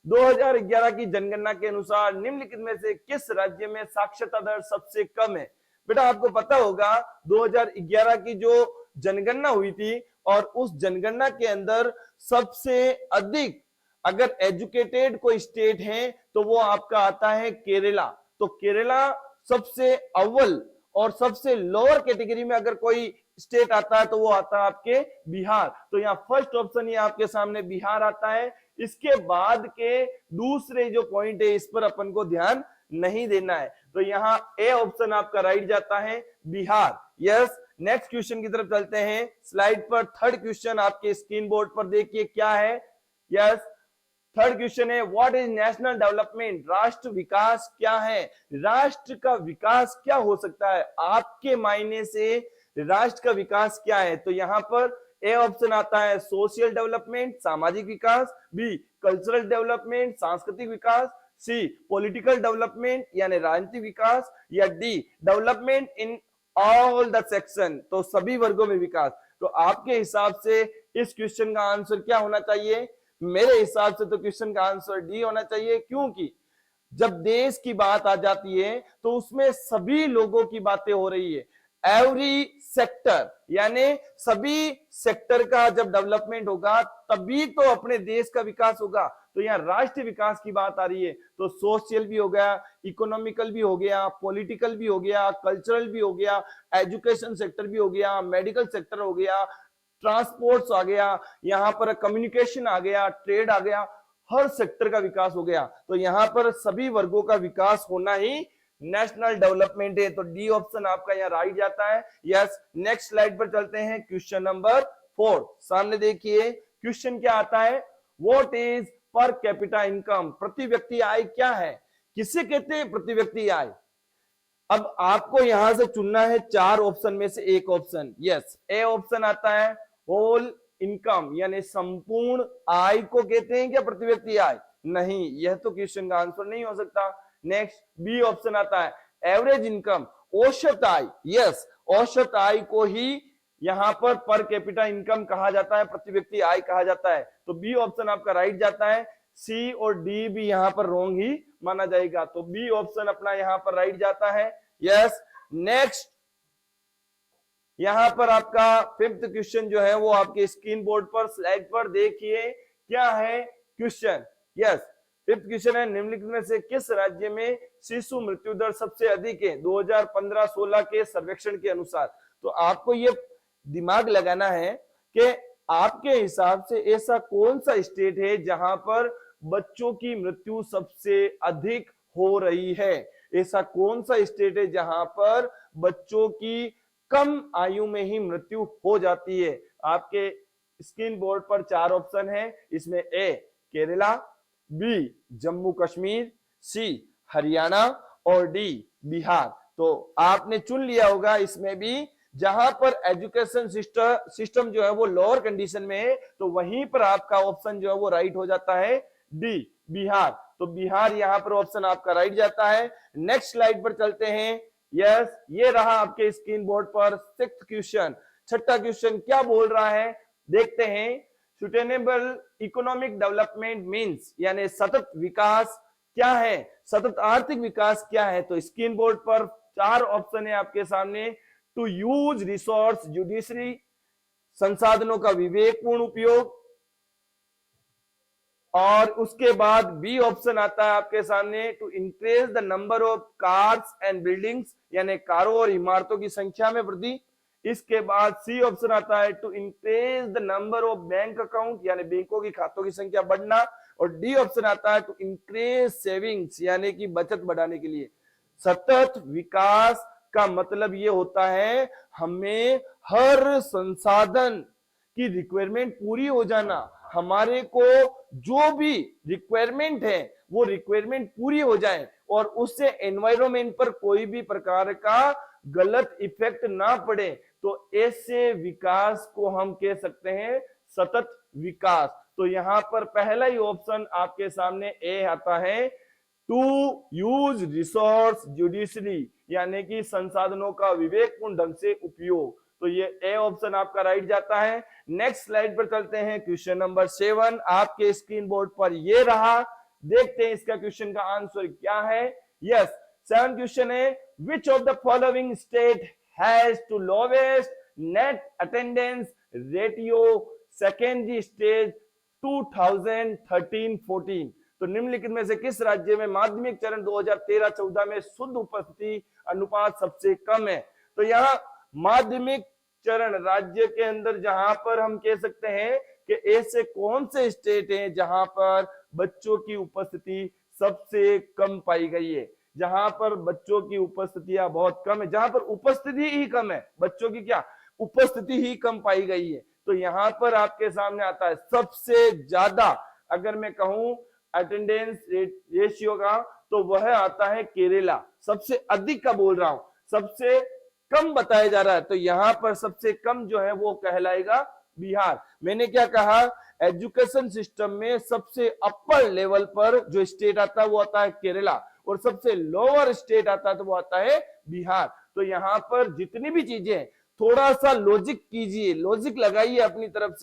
2011 की जनगणना के अनुसार निम्नलिखित में से किस राज्य में साक्षरता दर सबसे कम है? बेटा आपको पता होगा 2011 की जो जनगणना हुई थी और उस जनगणना के अंदर सबसे अधिक अगर एजुकेटेड कोई स्टेट है तो वो आपका आता है केरला। तो केरला सबसे अव्वल, और सबसे लोअर कैटेगरी में अगर कोई स्टेट आता है तो वो आता है आपके बिहार। तो यहाँ फर्स्ट ऑप्शन ये आपके सामने बिहार आता है। इसके बाद के दूसरे जो पॉइंट है इस पर अपन को ध्यान नहीं देना है। तो यहाँ ए ऑप्शन आपका राइट जाता है, बिहार। यस, नेक्स्ट क्वेश्चन की तरफ चलते हैं। स्लाइड पर थर्ड क्वेश्चन आपके स्क्रीन बोर्ड पर देखिए क्या है। यस, थर्ड क्वेश्चन है व्हाट इज नेशनल डेवलपमेंट? राष्ट्र विकास क्या है? राष्ट्र का विकास क्या हो सकता है? आपके मायने से राष्ट्र का विकास क्या है? तो यहां पर ए ऑप्शन आता है सोशल डेवलपमेंट, सामाजिक विकास, बी कल्चरल डेवलपमेंट, सांस्कृतिक विकास, सी पॉलिटिकल डेवलपमेंट यानी राजनीतिक विकास, या D development in all the section, तो सभी वर्गों में विकास। तो आपके हिसाब से इस क्वेश्चन का आंसर क्या होना चाहिए? मेरे हिसाब से तो क्वेश्चन का आंसर डी होना चाहिए, क्योंकि जब देश की बात आ जाती है तो उसमें सभी लोगों की बातें हो रही है। एवरी सेक्टर, यानी सभी सेक्टर का जब डेवलपमेंट होगा तभी तो अपने देश का विकास होगा। तो यहाँ राष्ट्रीय विकास की बात आ रही है तो सोशल भी हो गया, इकोनॉमिकल भी हो गया, पॉलिटिकल भी हो गया, कल्चरल भी हो गया, एजुकेशन सेक्टर भी हो गया, मेडिकल सेक्टर हो गया, ट्रांसपोर्ट्स आ गया, यहां पर कम्युनिकेशन आ गया, ट्रेड आ गया, हर सेक्टर का विकास हो गया। तो यहां पर सभी वर्गों का विकास होना ही नेशनल डेवलपमेंट है। तो डी ऑप्शन आपका यहाँ राइट जाता है। यस, नेक्स्ट स्लाइड पर चलते हैं। क्वेश्चन नंबर 4 सामने देखिए। क्वेश्चन क्या आता है? What is per capita income? प्रति व्यक्ति आय क्या है? किसे कहते हैं प्रति व्यक्ति आय? अब आपको यहां से चुनना है चार ऑप्शन में से एक ऑप्शन। यस, ए ऑप्शन आता है होल इनकम, यानी संपूर्ण आय को कहते हैं क्या प्रति व्यक्ति आय? नहीं, यह तो क्वेश्चन का आंसर नहीं हो सकता। नेक्स्ट, बी ऑप्शन आता है एवरेज इनकम, औसत आय। यस, औसत आय को ही यहां पर कैपिटा इनकम कहा जाता है, प्रति व्यक्ति आय कहा जाता है। तो बी ऑप्शन आपका राइट जाता है। सी और डी भी यहां पर रॉन्ग ही माना जाएगा। तो बी ऑप्शन अपना यहां पर राइट जाता है। यस, नेक्स्ट यहां पर आपका फिफ्थ क्वेश्चन जो है वो आपके स्क्रीन बोर्ड पर, स्लाइड पर देखिए क्या है क्वेश्चन। यस, फिफ्थ क्वेश्चन है, निम्नलिखित में से किस राज्य में शिशु मृत्यु दर सबसे अधिक है 2015-16 के सर्वेक्षण के अनुसार। तो आपको ये दिमाग लगाना है कि आपके हिसाब से ऐसा कौन सा स्टेट है जहां पर बच्चों की मृत्यु सबसे अधिक हो रही है। ऐसा कौन सा स्टेट है जहां पर बच्चों की कम आयु में ही मृत्यु हो जाती है। आपके स्क्रीन बोर्ड पर 4 ऑप्शन है, इसमें ए केरला, बी जम्मू कश्मीर, सी हरियाणा और डी बिहार। तो आपने चुन लिया होगा इसमें भी, जहां पर एजुकेशन सिस्टम जो है वो लोअर कंडीशन में है, तो वहीं पर आपका ऑप्शन जो है वो राइट हो जाता है डी बिहार। तो बिहार यहां पर ऑप्शन आपका राइट जाता है। नेक्स्ट स्लाइड पर चलते हैं। यस, ये रहा आपके स्क्रीन बोर्ड पर सिक्स्थ क्वेश्चन। छठा क्वेश्चन क्या बोल रहा है देखते हैं। सुस्टेनेबल इकोनॉमिक डेवलपमेंट मीन्स यानी सतत विकास क्या है, सतत आर्थिक विकास क्या है। तो स्क्रीन बोर्ड पर 4 ऑप्शन है आपके सामने। टू यूज रिसोर्स जुडिशरी, संसाधनों का विवेकपूर्ण उपयोग, और उसके बाद बी ऑप्शन आता है आपके सामने to increase the number of cars and buildings, यानी कारों और इमारतों की संख्या में वृद्धि। इसके बाद सी ऑप्शन आता है to increase the number of bank account, यानी बैंकों की खातों की संख्या बढ़ना। और डी ऑप्शन आता है टू इंक्रीज सेविंग्स, यानी कि बचत बढ़ाने के लिए। सतत विकास का मतलब ये होता है हमें हर संसाधन की रिक्वायरमेंट पूरी हो जाना, हमारे को जो भी रिक्वायरमेंट है वो रिक्वायरमेंट पूरी हो जाए और उससे एनवायरनमेंट पर कोई भी प्रकार का गलत इफेक्ट ना पड़े। तो ऐसे विकास को हम कह सकते हैं सतत विकास। तो यहां पर पहला ही ऑप्शन आपके सामने ए आता है, टू यूज रिसोर्स जुडिशली, यानी कि संसाधनों का विवेकपूर्ण ढंग से उपयोग। तो ये ए ऑप्शन आपका राइट जाता है। नेक्स्ट स्लाइड पर चलते हैं। क्वेश्चन नंबर 7 आपके स्क्रीन बोर्ड पर ये रहा। देखते हैं इसका क्वेश्चन का आंसर क्या है। यस, 7 क्वेश्चन है, which of the following state has to lowest net attendance ratio secondary stage 2013-14। तो निम्नलिखित में से किस राज्य में माध्यमिक चरण 2013-14 में शुद्ध उपस्थिति अनुपात सबसे कम है। तो यहाँ माध्यमिक चरण राज्य के अंदर जहां पर हम कह सकते हैं कि ऐसे कौन से स्टेट हैं जहां पर बच्चों की उपस्थिति सबसे कम पाई गई है, जहां पर बच्चों की उपस्थितियां बहुत कम है, जहां पर उपस्थिति ही कम है, बच्चों की क्या उपस्थिति ही कम पाई गई है। तो यहां पर आपके सामने आता है सबसे ज्यादा, अगर मैं कहूं अटेंडेंस रेशियो का, तो वह आता है केरला। सबसे अधिक का बोल रहा हूं, सबसे कम बताया जा रहा है, तो यहां पर सबसे कम जो है वो कहलाएगा बिहार। मैंने क्या कहा, एजुकेशन सिस्टम में सबसे अपर लेवल पर जो स्टेट आता है वो आता है केरला, और सबसे लोअर स्टेट आता है तो वो आता है बिहार। तो यहां पर जितनी भी चीजें, थोड़ा सा लॉजिक कीजिए, लॉजिक लगाइए अपनी तरफ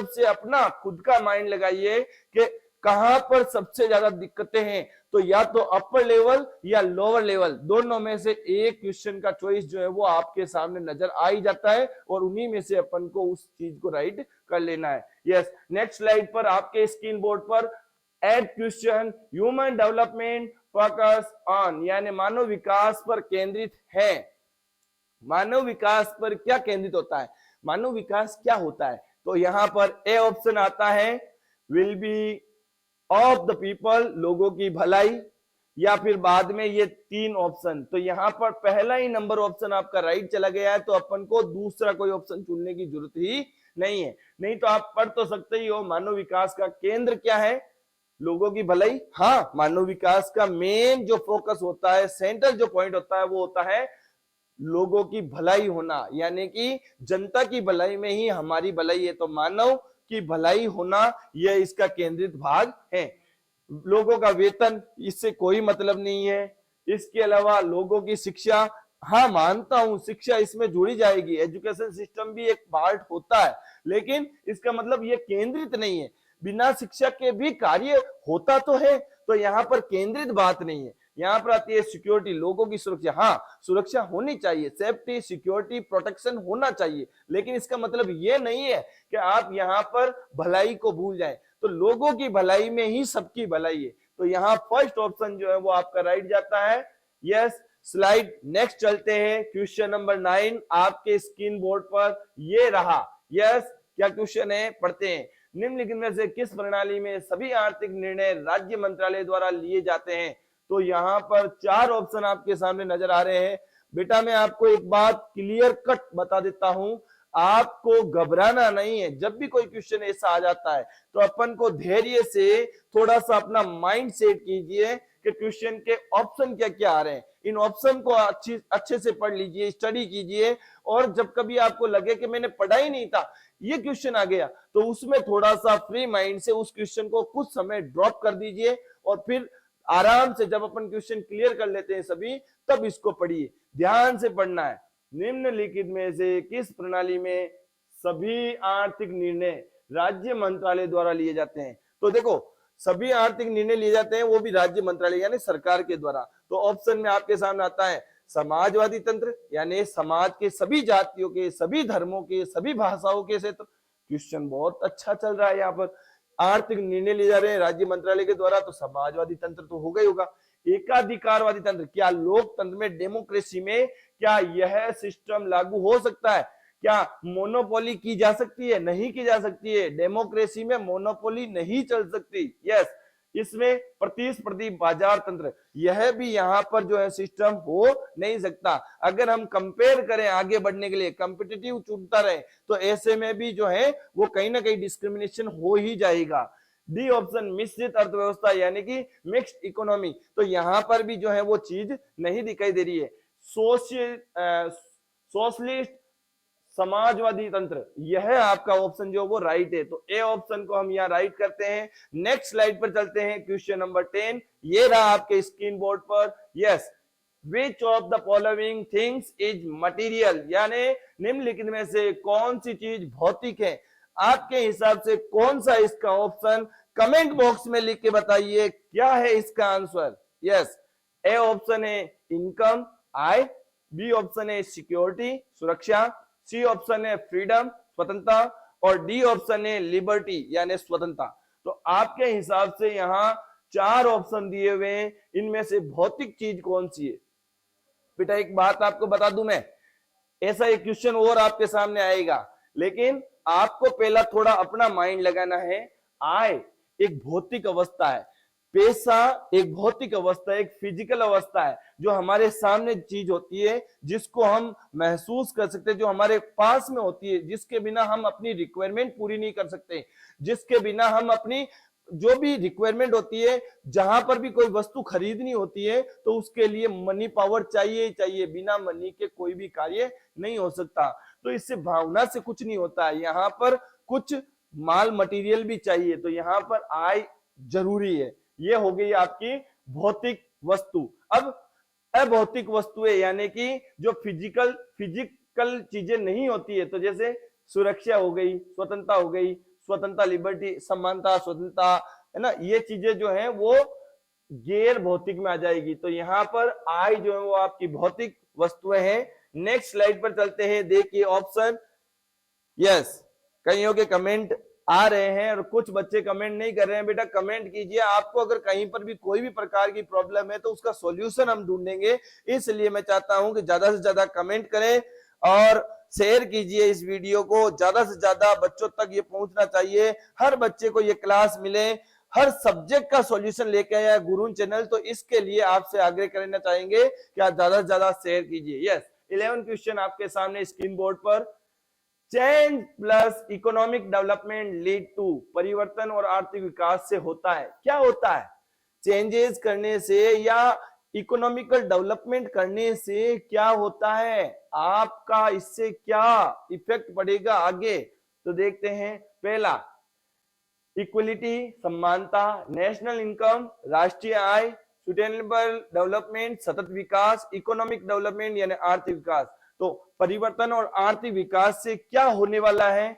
से अपना खुद का माइंड लगाइए कि कहां पर सबसे ज्यादा दिक्कतें हैं। तो या तो अपर लेवल या लोअर लेवल, दोनों में से एक क्वेश्चन का चॉइस जो है वो आपके सामने नजर आ ही जाता है, और उन्हीं में से अपन को उस चीज को राइट कर लेना है। यस, नेक्स्ट स्लाइड पर आपके स्क्रीन बोर्ड पर एड question, human development focus on, यानी मानव विकास पर केंद्रित है। मानव विकास पर क्या केंद्रित होता है, मानव विकास क्या होता है। तो यहां पर ए ऑप्शन आता है, will be of the people, लोगों की भलाई, या फिर बाद में ये 3 ऑप्शन। तो यहां पर पहला ही नंबर ऑप्शन आपका राइट चला गया है, तो अपन को दूसरा कोई ऑप्शन चुनने की जरूरत ही नहीं है। नहीं तो आप पढ़ तो सकते ही हो, मानव विकास का केंद्र क्या है, लोगों की भलाई। हाँ, मानव विकास का मेन जो फोकस होता है, सेंट्रल जो पॉइंट होता है वो होता है लोगों की भलाई होना, यानी कि जनता की भलाई में ही हमारी भलाई है। तो मानव की भलाई होना यह इसका केंद्रित भाग है। लोगों का वेतन, इससे कोई मतलब नहीं है। इसके अलावा लोगों की शिक्षा, हाँ मानता हूं शिक्षा इसमें जुड़ी जाएगी, एजुकेशन सिस्टम भी एक पार्ट होता है, लेकिन इसका मतलब ये केंद्रित नहीं है। बिना शिक्षा के भी कार्य होता तो है, तो यहाँ पर केंद्रित बात नहीं है। यहाँ पर आती है सिक्योरिटी, लोगों की सुरक्षा। हाँ, सुरक्षा होनी चाहिए, सेफ्टी, सिक्योरिटी, प्रोटेक्शन होना चाहिए, लेकिन इसका मतलब ये नहीं है कि आप यहाँ पर भलाई को भूल जाएं। तो लोगों की भलाई में ही सबकी भलाई है। तो यहाँ फर्स्ट ऑप्शन जो है वो आपका राइट जाता है। यस, स्लाइड नेक्स्ट चलते हैं। क्वेश्चन नंबर 9 आपके स्क्रीन बोर्ड पर ये रहा। यस, क्या क्वेश्चन है, पढ़ते हैं। निम्नलिखित में से किस प्रणाली में सभी आर्थिक निर्णय राज्य मंत्रालय द्वारा लिए जाते हैं? तो यहाँ पर 4 ऑप्शन आपके सामने नजर आ रहे हैं। बेटा मैं आपको एक बात क्लियर कट बता देता हूं, आपको घबराना नहीं है। जब भी कोई क्वेश्चन ऐसा आ जाता है तो अपन को धैर्य से थोड़ा सा अपना माइंड सेट कीजिए कि क्वेश्चन के ऑप्शन क्या क्या आ रहे हैं। इन ऑप्शन को अच्छे से पढ़ लीजिए, स्टडी कीजिए, और जब कभी आपको लगे कि मैंने पढ़ा ही नहीं था, ये क्वेश्चन आ गया, तो उसमें थोड़ा सा फ्री माइंड से उस क्वेश्चन को कुछ समय ड्रॉप कर दीजिए, और फिर आराम से जब अपन क्वेश्चन क्लियर कर लेते हैं सभी, तब इसको पढ़िए। ध्यान से पढ़ना है। निम्नलिखित में से किस प्रणाली में सभी आर्थिक निर्णय राज्य मंत्रालय द्वारा लिए जाते हैं? तो देखो, सभी आर्थिक निर्णय लिए जाते हैं वो भी राज्य मंत्रालय यानी सरकार के द्वारा। तो ऑप्शन में आपके सामने आता है समाजवादी तंत्र, यानी समाज के सभी जातियों के, सभी धर्मों के, सभी भाषाओं के क्षेत्र। क्वेश्चन बहुत अच्छा चल रहा है। यहाँ पर आर्थिक निर्णय लिए जा रहे हैं राज्य मंत्रालय के द्वारा, तो समाजवादी तंत्र तो होगा ही होगा। एकाधिकारवादी तंत्र, क्या लोकतंत्र में, डेमोक्रेसी में क्या यह सिस्टम लागू हो सकता है? क्या मोनोपोली की जा सकती है? नहीं की जा सकती है। डेमोक्रेसी में मोनोपोली नहीं चल सकती। यस, इसमें प्रतिस्पर्धी बाजार तंत्र, यह भी यहाँ पर जो है सिस्टम हो नहीं सकता। अगर हम कंपेयर करें आगे बढ़ने के लिए, कॉम्पिटिटिव चुनता रहे, तो ऐसे में भी जो है वो कहीं ना कहीं डिस्क्रिमिनेशन हो ही जाएगा। डी ऑप्शन मिश्रित अर्थव्यवस्था यानी कि मिक्स्ड इकोनॉमी, तो यहां पर भी जो है वो चीज नहीं दिखाई दे रही है। सोशलिस्ट समाजवादी तंत्र, यह आपका ऑप्शन जो वो राइट है। तो ए ऑप्शन को हम यहाँ राइट करते हैं। नेक्स्ट स्लाइड पर चलते हैं। क्वेश्चन नंबर 10 ये रहा आपके स्क्रीन बोर्ड पर। Yes, which of the following things is material, यानी निम्नलिखित में से कौन सी चीज भौतिक है? आपके हिसाब से कौन सा इसका ऑप्शन? कमेंट बॉक्स में लिख के बताइए क्या है इसका आंसर। यस, ए ऑप्शन है इनकम, आय, बी ऑप्शन है सिक्योरिटी, सुरक्षा, सी ऑप्शन है फ्रीडम, स्वतंत्रता, और डी ऑप्शन है लिबर्टी यानी स्वतंत्रता। तो आपके हिसाब से यहाँ 4 ऑप्शन दिए हुए हैं, इनमें से भौतिक चीज कौन सी है? बेटा एक बात आपको बता दूं मैं, ऐसा एक क्वेश्चन और आपके सामने आएगा, लेकिन आपको पहला थोड़ा अपना माइंड लगाना है। आय एक भौतिक अवस्था है, पैसा एक भौतिक अवस्था है, एक फिजिकल अवस्था है, जो हमारे सामने चीज होती है, जिसको हम महसूस कर सकते हैं, जो हमारे पास में होती है, जिसके बिना हम अपनी रिक्वायरमेंट पूरी नहीं कर सकते, जिसके बिना हम अपनी जो भी रिक्वायरमेंट होती है, जहां पर भी कोई वस्तु खरीदनी होती है, तो उसके लिए मनी पावर चाहिए ही चाहिए। बिना मनी के कोई भी कार्य नहीं हो सकता। तो इससे भावना से कुछ नहीं होता है, यहाँ पर कुछ माल मटेरियल भी चाहिए। तो यहाँ पर आय जरूरी है। ये हो गई आपकी भौतिक वस्तु। अब अभौतिक वस्तुएं यानी कि जो फिजिकल चीजें नहीं होती है, तो जैसे सुरक्षा हो गई, स्वतंत्रता हो गई, स्वतंत्रता लिबर्टी, समानता, स्वतंत्रता, है ना, ये चीजें जो है वो गैर भौतिक में आ जाएगी। तो यहाँ पर आय जो है वो आपकी भौतिक वस्तुएं हैं। नेक्स्ट स्लाइड पर चलते हैं, देखिए ऑप्शन। यस, कईयों के कमेंट आ रहे हैं और कुछ बच्चे कमेंट नहीं कर रहे हैं। बेटा कमेंट कीजिए, आपको अगर कहीं पर भी कोई भी प्रकार की प्रॉब्लम है तो उसका सॉल्यूशन हम ढूंढेंगे। इसलिए मैं चाहता हूं कि ज्यादा से ज्यादा कमेंट करें और शेयर कीजिए इस वीडियो को, ज्यादा से ज्यादा बच्चों तक ये पहुंचना चाहिए। हर बच्चे को ये क्लास मिले, हर सब्जेक्ट का सॉल्यूशन लेके आया गुरुन चैनल, तो इसके लिए आपसे आग्रह करना चाहेंगे कि आप ज्यादा से ज्यादा शेयर कीजिए। यस, 11 क्वेश्चन आपके सामने स्क्रीन बोर्ड पर। Change plus economic development lead to, परिवर्तन और आर्थिक विकास से होता है। क्या होता है? चेंजेस करने से या इकोनॉमिकल डेवलपमेंट करने से क्या होता है? आपका इससे क्या इफेक्ट पड़ेगा आगे? तो देखते हैं। पहला, इक्वलिटी, समानता, नेशनल इनकम, राष्ट्रीय आय, सुस्टेनेबल डेवलपमेंट, सतत विकास, इकोनॉमिक डेवलपमेंट यानी आर्थिक विकास। तो परिवर्तन और आर्थिक विकास से क्या होने वाला है?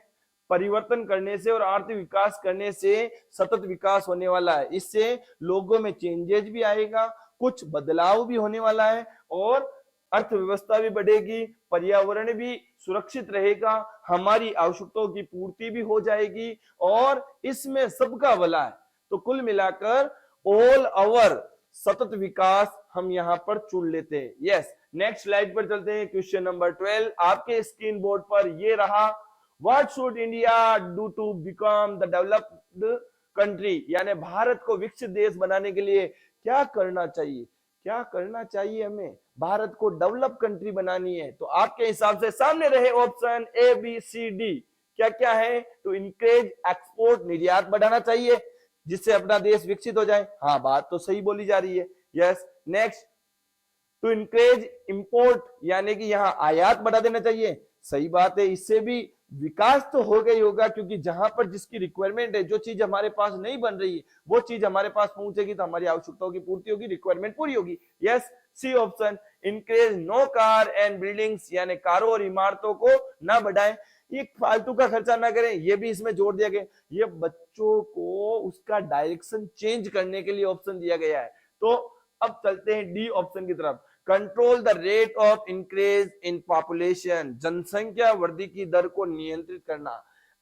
परिवर्तन करने से और आर्थिक विकास करने से सतत विकास होने वाला है। इससे लोगों में चेंजेस भी आएगा, कुछ बदलाव भी होने वाला है और अर्थव्यवस्था भी बढ़ेगी, पर्यावरण भी सुरक्षित रहेगा, हमारी आवश्यकताओं की पूर्ति भी हो जाएगी और इसमें सबका भला है। तो कुल मिलाकर ऑल ओवर सतत विकास हम यहां पर चुन लेते हैं। यस, नेक्स्ट स्लाइड पर चलते हैं। क्वेश्चन नंबर 12 आपके स्क्रीन बोर्ड पर ये रहा। What should India do to become the developed country, यानी भारत को विकसित देश बनाने के लिए क्या करना चाहिए, क्या करना चाहिए हमें, भारत को डेवलप कंट्री बनानी है। तो आपके हिसाब से सामने रहे option A B C D, क्या क्या है? टू इंकरेज एक्सपोर्ट, निर्यात बढ़ाना चाहिए जिससे अपना देश विकसित हो जाए। हाँ, बात तो सही बोली जा रही है। Yes, next to encourage import, यानी कि यहाँ आयात बढ़ा देना चाहिए। सही बात है, इससे भी विकास तो हो गई होगा, क्योंकि जहां पर जिसकी रिक्वायरमेंट है, जो चीज हमारे पास नहीं बन रही है वो चीज हमारे पास पहुंचेगी तो हमारी आवश्यकताओं की पूर्ति होगी, रिक्वायरमेंट पूरी होगी। Yes, C option. Increase no car and buildings, यानी कारों और इमारतों को ना बढ़ाएं, ये फालतू का खर्चा ना करें, ये भी इसमें जोड़ दिया गया। ये बच्चों को उसका डायरेक्शन चेंज करने के लिए ऑप्शन दिया गया है। तो अब चलते हैं डी ऑप्शन की तरफ। Control the rate of increase in population, जनसंख्या वृद्धि की दर को नियंत्रित करना।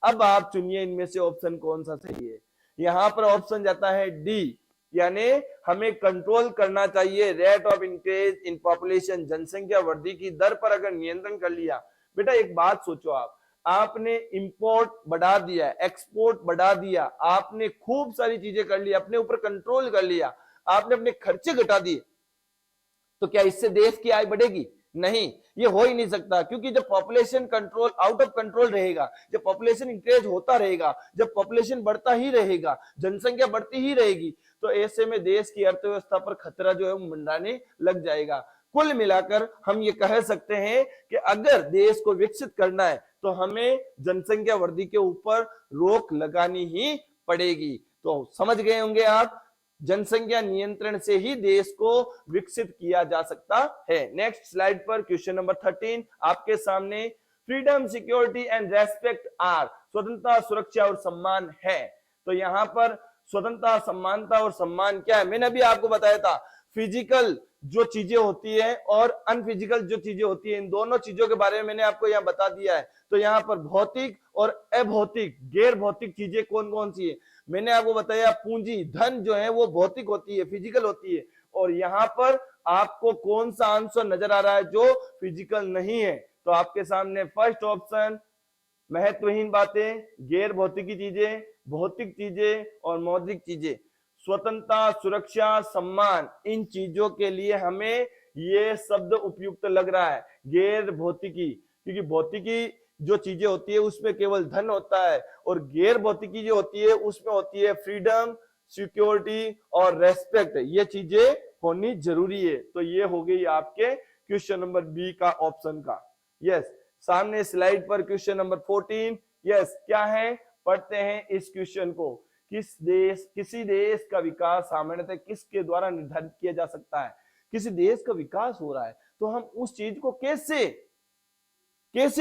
अब आप चुनिए इनमें से ऑप्शन कौन सा सही है। यहां पर ऑप्शन जाता है डी, यानी हमें कंट्रोल करना चाहिए rate of increase in population, जनसंख्या वृद्धि की दर पर अगर नियंत्रण कर लिया। बेटा एक बात सोचो, आपने इंपोर्ट बढ़ा दिया, एक्सपोर्ट बढ़ा दिया, आपने खूब सारी चीजें कर ली, अपने ऊपर कंट्रोल कर लिया, आपने अपने खर्चे घटा दिए, तो क्या इससे देश की आय बढ़ेगी? नहीं, ये हो ही नहीं सकता, क्योंकि जब population control out of control रहेगा, जब पॉपुलेशन इंक्रीज होता रहेगा, जब पॉपुलेशन बढ़ता ही रहेगा, जनसंख्या बढ़ती ही रहेगी, तो ऐसे में देश की अर्थव्यवस्था पर खतरा जो है वो मंडराने लग जाएगा। कुल मिलाकर हम ये कह सकते हैं कि अगर देश को विकसित करना है तो हमें जनसंख्या वृद्धि के ऊपर रोक लगानी ही पड़ेगी। तो समझ गए होंगे आप, जनसंख्या नियंत्रण से ही देश को विकसित किया जा सकता है। नेक्स्ट स्लाइड पर क्वेश्चन नंबर 13 आपके सामने। Freedom, security and respect our, स्वतंत्रता, सुरक्षा और सम्मान है। तो यहां पर स्वतंत्रता, समानता और सम्मान क्या है? मैंने अभी आपको बताया था, फिजिकल जो चीजें होती है और अनफिजिकल जो चीजें होती है, इन दोनों चीजों के बारे में मैंने आपको यहाँ बता दिया है। तो यहाँ पर भौतिक और अभौतिक, गैर भौतिक चीजें कौन कौन सी है मैंने आपको बताया। पूंजी, धन जो है वो भौतिक होती है, फिजिकल होती है, और यहाँ पर आपको कौन सा आंसर नजर आ रहा है जो फिजिकल नहीं है? तो आपके सामने फर्स्ट ऑप्शन, महत्वहीन बातें, गैर भौतिकी चीजें, भौतिक चीजें और मौद्रिक चीजें। स्वतंत्रता, सुरक्षा, सम्मान, इन चीजों के लिए हमें ये शब्द उपयुक्त लग रहा है, गैर भौतिकी, क्योंकि भौतिकी जो चीजें होती है उसमें केवल धन होता है, और गैर भौतिकी जो होती है उसमें होती है फ्रीडम, सिक्योरिटी और रेस्पेक्ट, ये चीजें होनी जरूरी है। तो ये हो गई आपके क्वेश्चन नंबर बी का ऑप्शन का। यस, सामने स्लाइड पर क्वेश्चन नंबर 14। यस, क्या है? पढ़ते हैं इस क्वेश्चन को। किसी देश का विकास सामान्यतः किसके द्वारा निर्धारित किया जा सकता है? किसी देश का विकास हो रहा है तो हम उस चीज को कैसे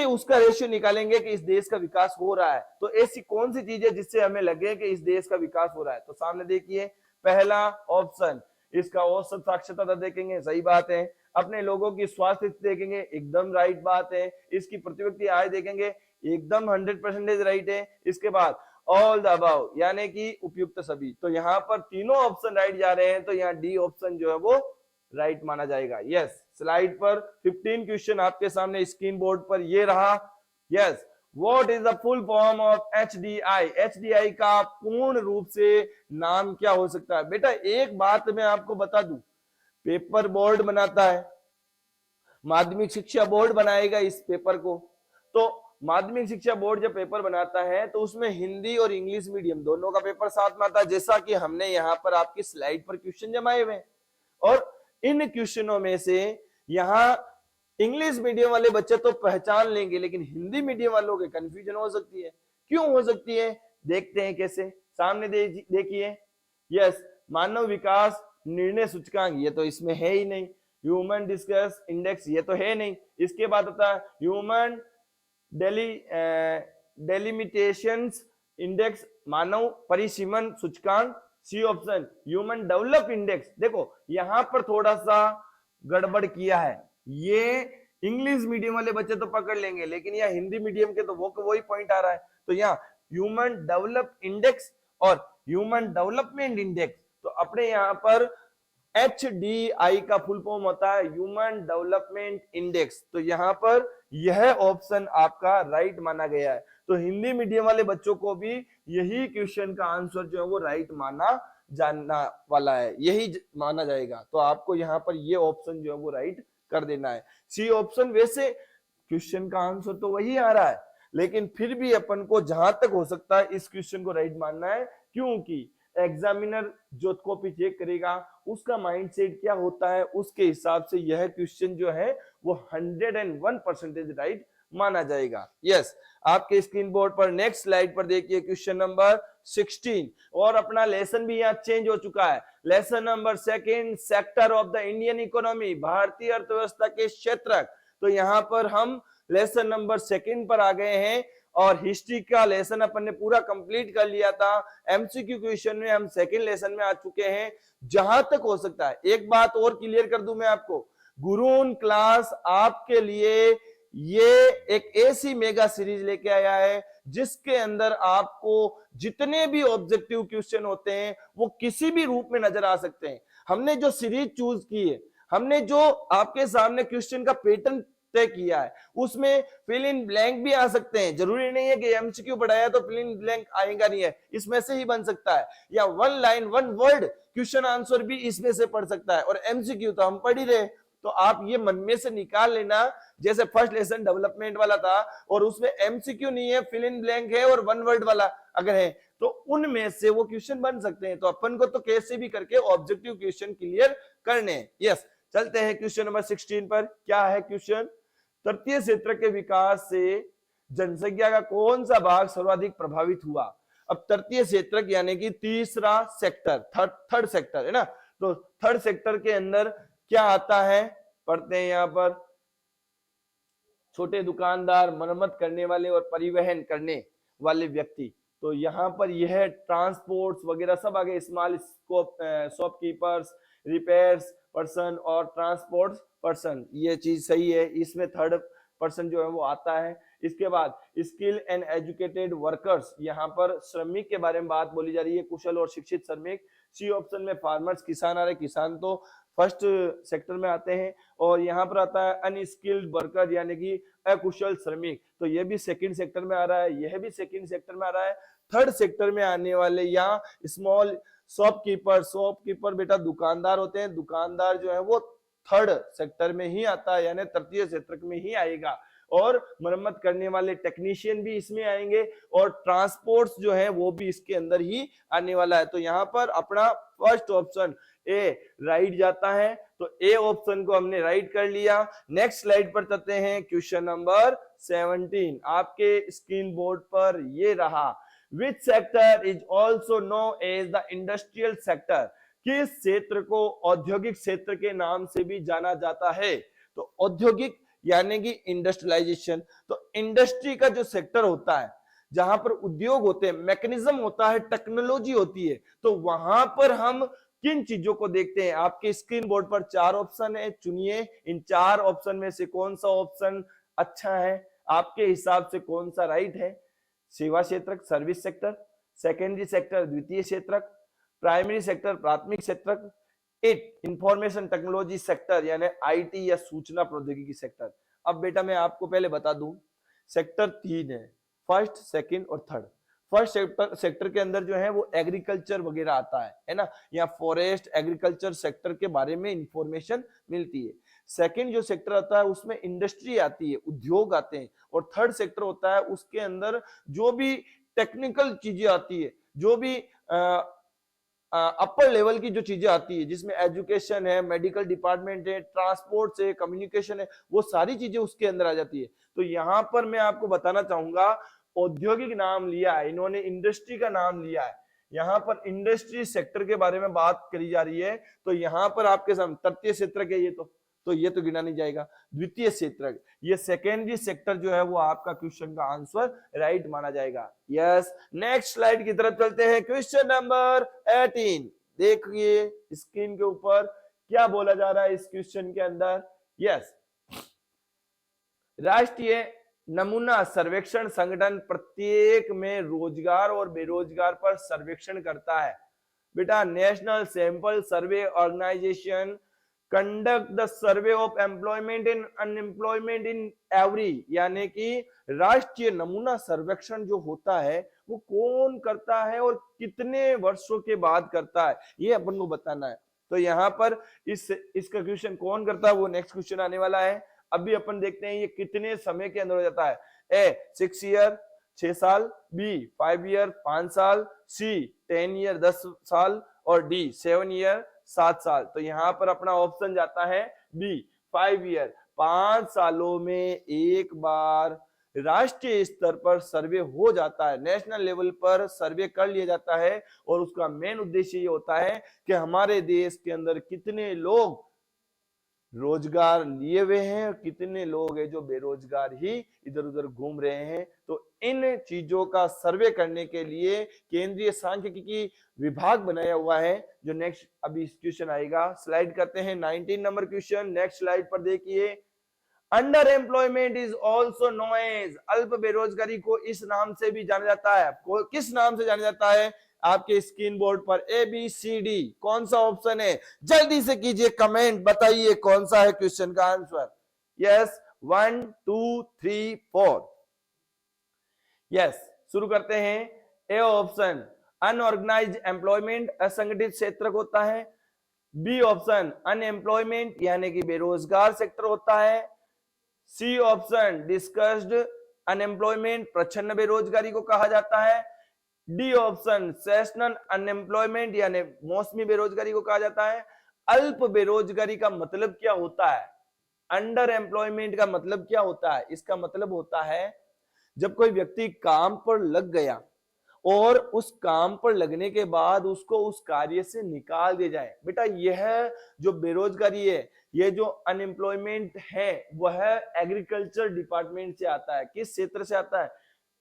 उसका रेशियो निकालेंगे कि इस देश का विकास हो रहा है? तो ऐसी कौन सी चीज है जिससे हमें लगे कि इस देश का विकास हो रहा है? तो सामने देखिए, पहला ऑप्शन, इसका औसत साक्षरता दर देखेंगे, सही बात है। अपने लोगों की स्वास्थ्य स्थिति देखेंगे, एकदम राइट बात है। इसकी प्रति व्यक्ति आय देखेंगे, एकदम 100% राइट है। इसके बाद ऑल द अबव, यानी कि उपयुक्त सभी। तो यहाँ पर तीनों ऑप्शन राइट जा रहे हैं, तो यहाँ डी ऑप्शन जो है वो राइट माना जाएगा। यस, स्लाइड पर 15 क्वेश्चन आपके सामने स्क्रीन बोर्ड पर ये रहा। Yes, what is the full form of HDI? HDI का पूर्ण रूप से नाम क्या हो सकता है? बेटा एक बात मैं आपको बता दूं, पेपर बोर्ड बनाता है, माध्यमिक शिक्षा बोर्ड बनाएगा इस पेपर को। तो माध्यमिक शिक्षा बोर्ड जब पेपर बनाता है तो उसमें हिंदी और इंग्लिश मीडियम दोनों का पेपर साथ में आता है, जैसा कि हमने यहाँ पर आपकी स्लाइड पर क्वेश्चन जमाए हुए। और इन क्वेश्चनों में से यहाँ इंग्लिश मीडियम वाले बच्चे तो पहचान लेंगे, लेकिन हिंदी मीडियम वालों के कंफ्यूजन हो सकती है। क्यों हो सकती है? देखते हैं कैसे। सामने देखिए, यस, मानव विकास निर्णय सूचकांक, ये तो इसमें है ही नहीं। ह्यूमन डिस्कस इंडेक्स, ये तो है नहीं। इसके बाद आता है ह्यूमन डेलिमिटेशंस इंडेक्स, मानव परिसीमन सूचकांक, C option human develop index. देखो यहां पर थोड़ा सा गड़बड़ किया है, ये इंग्लिश मीडियम वाले बच्चे तो पकड़ लेंगे, लेकिन यहाँ हिंदी मीडियम के तो वो वही पॉइंट आ रहा है। तो यहाँ ह्यूमन डेवलप इंडेक्स और ह्यूमन डेवलपमेंट इंडेक्स, तो अपने यहाँ पर HDI का फुल फॉर्म होता है ह्यूमन डेवलपमेंट इंडेक्स। तो यहाँ पर यह ऑप्शन आपका राइट माना गया है। तो हिंदी मीडियम वाले बच्चों को भी यही क्वेश्चन का आंसर जो है वो राइट माना जानना वाला है, यही माना जाएगा। तो आपको यहाँ पर ये ऑप्शन जो है वो राइट कर देना है। सी ऑप्शन वैसे क्वेश्चन का आंसर तो वही आ रहा है, लेकिन फिर भी अपन को जहां तक हो सकता है इस क्वेश्चन को राइट मानना है, क्योंकि एग्जामिनर जो कॉपी चेक करेगा उसका माइंडसेट क्या होता है, उसके हिसाब से यह क्वेश्चन जो है वो 101% राइट माना जाएगा। यस, आपके स्क्रीन बोर्ड पर नेक्स्ट स्लाइड पर देखिए क्वेश्चन नंबर 16, और अपना लेसन भी यहाँ चेंज हो चुका है। Lesson number 2, sector of the Indian economy, भारतीय अर्थव्यवस्था के क्षेत्र। तो यहाँ पर हम लेसन नंबर 2 पर आ गए हैं, और हिस्ट्री का लेसन अपन ने पूरा कंप्लीट कर लिया था। एमसीक्यू क्वेश्चन में हम सेकंड लेसन में आ चुके हैं। जहां तक हो सकता है एक बात और क्लियर कर दूं मैं आपको, गुरून क्लास आपके लिए ये एक ऐसी मेगा सीरीज लेके आया है जिसके अंदर आपको जितने भी ऑब्जेक्टिव क्वेश्चन होते हैं वो किसी भी रूप में नजर आ सकते हैं। हमने जो सीरीज चूज की है, हमने जो आपके सामने क्वेश्चन का पैटर्न तय किया है, उसमें फिल इन ब्लैंक भी आ सकते हैं। जरूरी नहीं है कि एमसीक्यू पढ़ाया तो फिल इन ब्लैंक आएगा नहीं है, इसमें से ही बन सकता है, या 1 लाइन 1 वर्ड क्वेश्चन आंसर भी इसमें से पढ़ सकता है। और एमसीक्यू तो हम पढ़ ही रहे, तो आप ये मन में से निकाल लेना। जैसे फर्स्ट लेसन डेवलपमेंट वाला था और उसमें एमसीक्यू नहीं है, फिल इन ब्लैंक है और 1 वर्ड वाला अगर है, तो उनमें से वो क्वेश्चन बन सकते हैं। तो अपन को तो कैसे भी करके ऑब्जेक्टिव क्वेश्चन क्लियर करने हैं। यस, चलते हैं क्वेश्चन नंबर 16 पर। क्या है क्वेश्चन? तटीय क्षेत्र के विकास से जनसंख्या का कौन सा भाग सर्वाधिक प्रभावित हुआ? अब तटीय क्षेत्र यानी कि तीसरा सेक्टर, थर्ड सेक्टर है ना, तो थर्ड सेक्टर के अंदर क्या आता है, पढ़ते हैं यहां पर। छोटे दुकानदार, मरम्मत करने वाले और परिवहन करने वाले व्यक्ति, तो यहाँ पर यह ट्रांसपोर्ट्स वगैरह सब आ गए। स्मॉल शॉपकीपर्स, रिपेयर्स पर्सन और ट्रांसपोर्ट पर्सन, ये चीज सही है, इसमें थर्ड पर्सन जो है वो आता है। इसके बाद स्किल एंड एजुकेटेड वर्कर्स, यहाँ पर श्रमिक के बारे में बात बोली जा रही है, कुशल और शिक्षित श्रमिक। सी ऑप्शन में फार्मर्स, किसान आ रहे, किसान तो फर्स्ट सेक्टर में आते हैं। और यहाँ पर आता है अनस्किल्ड वर्कर यानी कि अकुशल श्रमिक, तो ये भी सेकंड सेक्टर में आ रहा है, यह भी सेकंड सेक्टर में आ रहा है। थर्ड सेक्टर में आने वाले यहाँ स्मॉल शॉपकीपर बेटा दुकानदार होते हैं, दुकानदार जो है वो थर्ड सेक्टर में ही आता है, यानी तृतीय क्षेत्र में ही आएगा। और मरम्मत करने वाले टेक्नीशियन भी इसमें आएंगे, और ट्रांसपोर्ट्स जो है वो भी इसके अंदर ही आने वाला है। तो यहाँ पर अपना फर्स्ट ऑप्शन ए राइट जाता है, तो ए ऑप्शन को हमने राइट कर लिया। नेक्स्ट स्लाइड पर चलते हैं, क्वेश्चन नंबर 17 आपके स्क्रीन बोर्ड पर ये रहा। Which sector is also known as the industrial sector? किस क्षेत्र को औद्योगिक क्षेत्र के नाम से भी जाना जाता है? तो औद्योगिक यानी कि इंडस्ट्रियलाइजेशन, तो इंडस्ट्री का जो सेक्टर होता है, जहां पर उद्योग होते हैं, मैकेनिज्म होता है, टेक्नोलॉजी होती है, तो वहां पर हम किन चीजों को देखते हैं? आपके स्क्रीन बोर्ड पर 4 ऑप्शन है, चुनिए इन 4 ऑप्शन में से कौन सा ऑप्शन अच्छा है, आपके हिसाब से कौन सा राइट है। सेवा क्षेत्र, सर्विस सेक्टर, सेकेंडरी सेक्टर, द्वितीय क्षेत्र, प्राइमरी सेक्टर, प्राथमिक क्षेत्र, इंफॉर्मेशन टेक्नोलॉजी सेक्टर यानी आईटी या सूचना प्रौद्योगिकी सेक्टर। अब बेटा मैं आपको पहले बता दूं, सेक्टर 3 है, फर्स्ट, सेकंड और थर्ड। फर्स्ट सेक्टर के अंदर जो है वो एग्रीकल्चर वगैरह आता है ना, या फॉरेस्ट एग्रीकल्चर सेक्टर के बारे में इंफॉर्मेशन मिलती है। सेकंड जो सेक्टर आता है उसमें इंडस्ट्री आती है, उद्योग आते हैं। और थर्ड सेक्टर होता है उसके अंदर जो भी टेक्निकल चीजें आती है, जो भी अपर लेवल की जो चीजें आती है, जिसमें एजुकेशन है, मेडिकल डिपार्टमेंट है, ट्रांसपोर्ट है, कम्युनिकेशन है, वो सारी चीजें उसके अंदर आ जाती है। तो यहां पर मैं आपको बताना चाहूंगा, औद्योगिक नाम लिया है इन्होंने, इंडस्ट्री का नाम लिया है, यहाँ पर इंडस्ट्री सेक्टर के बारे में बात करी जा रही है। तो यहाँ पर आपके सामने तृतीय क्षेत्र के, ये तो तो ये तो गिना नहीं जाएगा। द्वितीय क्षेत्र, ये सेकेंडरी सेक्टर जो है वो आपका क्वेश्चन का आंसर राइट माना जाएगा। यस, नेक्स्ट स्लाइड की तरफ चलते हैं। क्वेश्चन नंबर 18, देखिए स्क्रीन के ऊपर क्या बोला जा रहा है इस क्वेश्चन के अंदर। यस, राष्ट्रीय नमूना सर्वेक्षण संगठन प्रत्येक में रोजगार और बेरोजगार पर सर्वेक्षण करता है। बेटा, national sample survey organization conduct the survey of employment and unemployment in every, यानी कि राष्ट्रीय नमूना सर्वेक्षण जो होता है वो कौन करता है और कितने वर्षों के बाद करता है, ये अपन को बताना है। तो यहाँ पर इसका क्वेश्चन कौन करता है वो नेक्स्ट क्वेश्चन आने वाला है। अभी अपन देखते हैं ये कितने समय के अंदर हो जाता है। ए 6 ईयर 6 साल, बी 5 ईयर 5 साल, सी 10 ईयर 10 साल और डी 7 ईयर 7 साल। तो यहाँ पर अपना ऑप्शन जाता है बी 5 ईयर। 5 सालों में एक बार राष्ट्रीय स्तर पर सर्वे हो जाता है, नेशनल लेवल पर सर्वे कर लिया जाता है और उसका मेन उद्देश्य ये होता है कि हमारे देश के अंदर कितने लोग रोजगार लिए हुए हैं और कितने लोग हैं जो बेरोजगार ही इधर उधर घूम रहे हैं। तो इन चीजों का सर्वे करने के लिए केंद्रीय सांख्यिकी विभाग बनाया हुआ है, जो नेक्स्ट अभी क्वेश्चन आएगा। स्लाइड करते हैं 19 नंबर क्वेश्चन, नेक्स्ट स्लाइड पर देखिए। Under employment is also known as, अल्प बेरोजगारी को इस नाम से भी जाना जाता है। किस नाम से जाना जाता है? आपके स्क्रीन बोर्ड पर ए बी सी डी, कौन सा ऑप्शन है? जल्दी से कीजिए कमेंट, बताइए कौन सा है क्वेश्चन का आंसर। यस, 1 2 3 4। यस, शुरू करते हैं। ए ऑप्शन अनऑर्गेनाइज्ड एम्प्लॉयमेंट, असंगठित क्षेत्र होता है। बी ऑप्शन अनएम्प्लॉयमेंट यानी कि बेरोजगार सेक्टर होता है। सी ऑप्शन डिस्कस्ड अनएम्प्लॉयमेंट, प्रच्छन्न बेरोजगारी को कहा जाता है। डी ऑप्शन सेशनल अनएम्प्लॉयमेंट यानी मौसमी बेरोजगारी को कहा जाता है। अल्प बेरोजगारी का मतलब क्या होता है? अंडर एम्प्लॉयमेंट का मतलब क्या होता है? इसका मतलब होता है जब कोई व्यक्ति काम पर लग गया और उस काम पर लगने के बाद उसको उस कार्य से निकाल दिया जाए। बेटा, यह जो बेरोजगारी है, ये जो अनएम्प्लॉयमेंट है, वह एग्रीकल्चर डिपार्टमेंट से आता है। किस क्षेत्र से आता है?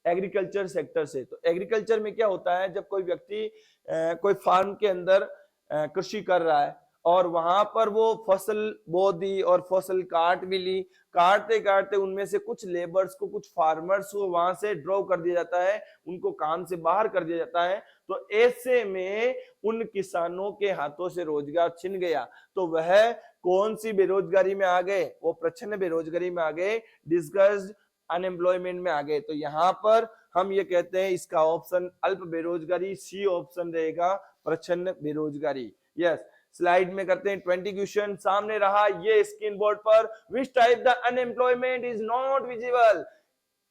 एग्रीकल्चर सेक्टर से। तो एग्रीकल्चर में क्या होता है, जब कोई व्यक्ति कोई फार्म के अंदर कृषि कर रहा है और वहां पर वो फसल बो दी और फसल काट भी ली, काटते काटते उनमें से कुछ लेबर्स को, कुछ फार्मर्स को वहां से ड्रॉ कर दिया जाता है, उनको काम से बाहर कर दिया जाता है। तो ऐसे में उन किसानों के हाथों से रोजगार छिन गया, तो वह कौन सी बेरोजगारी में आ गए? वो प्रच्छन्न बेरोजगारी में आ गए, डिस्कस्ड अनएम्प्लॉयमेंट में आ गए। तो यहाँ पर हम ये कहते हैं इसका ऑप्शन अल्प बेरोजगारी, सी ऑप्शन रहेगा प्रच्छन्न बेरोजगारी। यस, स्लाइड में करते हैं 20 क्वेश्चन। सामने रहा ये स्क्रीन बोर्ड पर, which type the unemployment is not visible,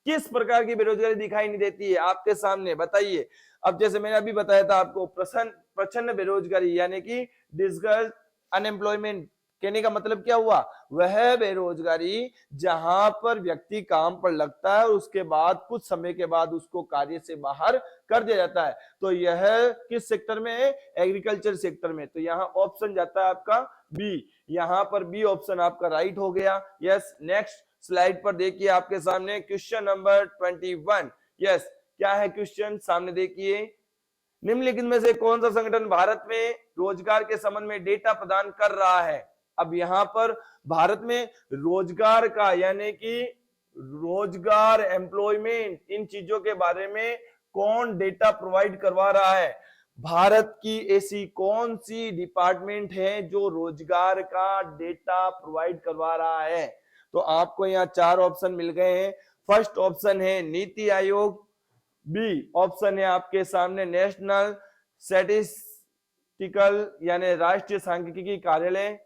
किस प्रकार की बेरोजगारी दिखाई नहीं देती है आपके सामने, बताइए। अब जैसे मैंने अभी बताया था आपको, प्रच्छन्न बेरोजगारी यानी कि डिस्कस्ड अनएम्प्लॉयमेंट, कहने का मतलब क्या हुआ? वह बेरोजगारी जहां पर व्यक्ति काम पर लगता है और उसके बाद कुछ समय के बाद उसको कार्य से बाहर कर दिया जाता है। तो यह किस सेक्टर में है? एग्रीकल्चर सेक्टर में। तो यहाँ ऑप्शन जाता है आपका बी, यहाँ पर बी ऑप्शन आपका राइट हो गया। यस, नेक्स्ट स्लाइड पर देखिए आपके सामने क्वेश्चन नंबर 21। यस, क्या है क्वेश्चन? सामने देखिए। निम्नलिखित में से कौन सा संगठन भारत में रोजगार के संबंध में डेटा प्रदान कर रहा है? अब यहां पर भारत में रोजगार का यानी कि रोजगार, एम्प्लॉयमेंट, इन चीजों के बारे में कौन डेटा प्रोवाइड करवा रहा है? भारत की ऐसी कौन सी डिपार्टमेंट है जो रोजगार का डेटा प्रोवाइड करवा रहा है? तो आपको यहाँ 4 ऑप्शन मिल गए हैं। फर्स्ट ऑप्शन है नीति आयोग, बी ऑप्शन है आपके सामने नेशनल स्टैटिस्टिकल यानी राष्ट्रीय सांख्यिकी कार्यालय,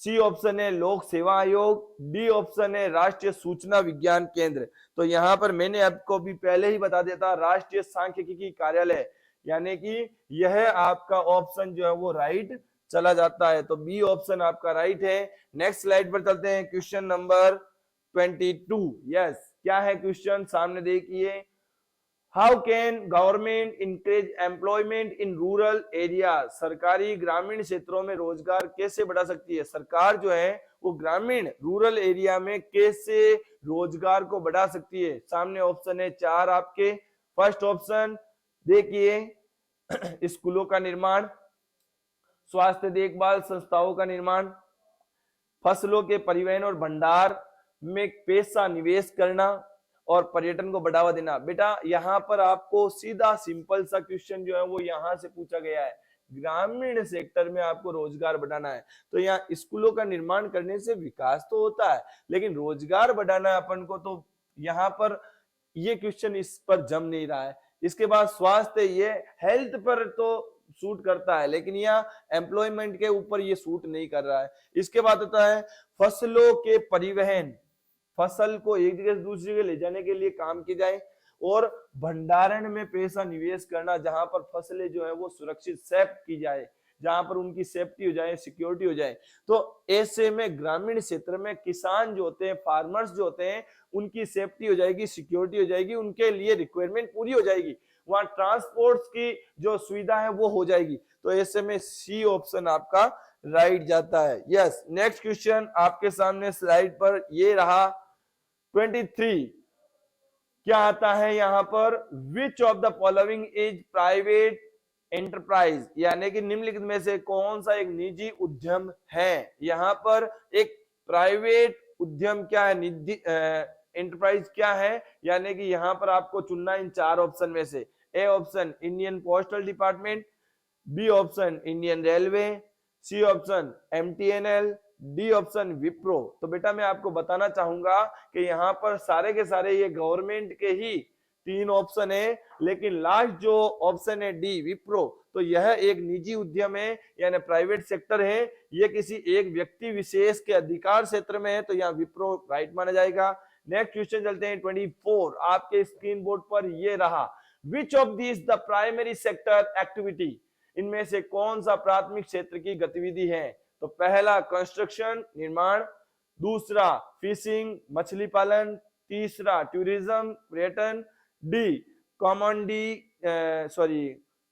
सी ऑप्शन है लोक सेवा आयोग, डी ऑप्शन है राष्ट्रीय सूचना विज्ञान केंद्र। तो यहाँ पर मैंने आपको भी पहले ही बता दिया था, राष्ट्रीय सांख्यिकी कार्यालय, यानी कि यह आपका ऑप्शन जो है वो राइट चला जाता है। तो बी ऑप्शन आपका राइट है। नेक्स्ट स्लाइड पर चलते हैं, क्वेश्चन नंबर 22। यस, क्या है क्वेश्चन? सामने देखिए। How can government encourage employment in rural area, सरकारी ग्रामीण क्षेत्रों में रोजगार कैसे बढ़ा सकती है? सरकार जो है वो ग्रामीण रूरल एरिया में कैसे रोजगार को बढ़ा सकती है। सामने ऑप्शन है 4 आपके। फर्स्ट ऑप्शन देखिए स्कूलों का निर्माण, स्वास्थ्य देखभाल संस्थाओं का निर्माण, फसलों के परिवहन और भंडार में पैसा निवेश करना और पर्यटन को बढ़ावा देना। बेटा यहाँ पर आपको सीधा सिंपल सा क्वेश्चन जो है वो यहाँ से पूछा गया है, ग्रामीण सेक्टर में आपको रोजगार बढ़ाना है। तो यहाँ स्कूलों का निर्माण करने से विकास तो होता है, लेकिन रोजगार बढ़ाना है अपन को, तो यहाँ पर ये क्वेश्चन इस पर जम नहीं रहा है। इसके बाद स्वास्थ्य, ये हेल्थ पर तो सूट करता है, लेकिन यहाँ एम्प्लॉयमेंट के ऊपर ये सूट नहीं कर रहा है। इसके बाद होता है फसलों के परिवहन, फसल को एक जगह से दूसरी जगह ले जाने के लिए काम की जाए, और भंडारण में पैसा निवेश करना, जहां पर फसलें जो है वो सुरक्षित सेफ की जाए, जहां पर उनकी सेफ्टी हो जाए, सिक्योरिटी हो जाए। तो ऐसे में ग्रामीण क्षेत्र में किसान जो होते हैं, फार्मर्स जो होते हैं, उनकी सेफ्टी हो जाएगी, सिक्योरिटी हो जाएगी, उनके लिए रिक्वायरमेंट पूरी हो जाएगी, वहां ट्रांसपोर्ट की जो सुविधा है वो हो जाएगी। तो ऐसे में सी ऑप्शन आपका राइट जाता है। यस, नेक्स्ट क्वेश्चन आपके सामने स्लाइड पर ये रहा 23। क्या आता है यहां पर, विच of the following is private enterprise, यानी कि निम्नलिखित में से कौन सा एक निजी उद्यम है। यहां पर एक प्राइवेट उद्यम क्या है, निजी एंटरप्राइज क्या है, यानी कि यहां पर आपको चुनना इन 4 ऑप्शन में से। A option Indian postal department, B option Indian railway, C option MTNL, D option Wipro. तो बेटा मैं आपको बताना चाहूंगा कि यहाँ पर सारे के सारे ये गवर्नमेंट के ही 3 ऑप्शन है, लेकिन लास्ट जो ऑप्शन है डी विप्रो, तो यह एक निजी उद्यम है, यानी प्राइवेट सेक्टर है, ये किसी एक व्यक्ति विशेष के अधिकार क्षेत्र में है, तो यहाँ विप्रो राइट माना जाएगा। नेक्स्ट क्वेश्चन चलते हैं 24, आपके स्क्रीन बोर्ड पर ये रहा, which of this the primary sector activity, इनमें से कौन सा प्राथमिक क्षेत्र की गतिविधि है। तो पहला कंस्ट्रक्शन निर्माण, दूसरा फिशिंग मछली पालन, तीसरा टूरिज्म पर्यटन, डी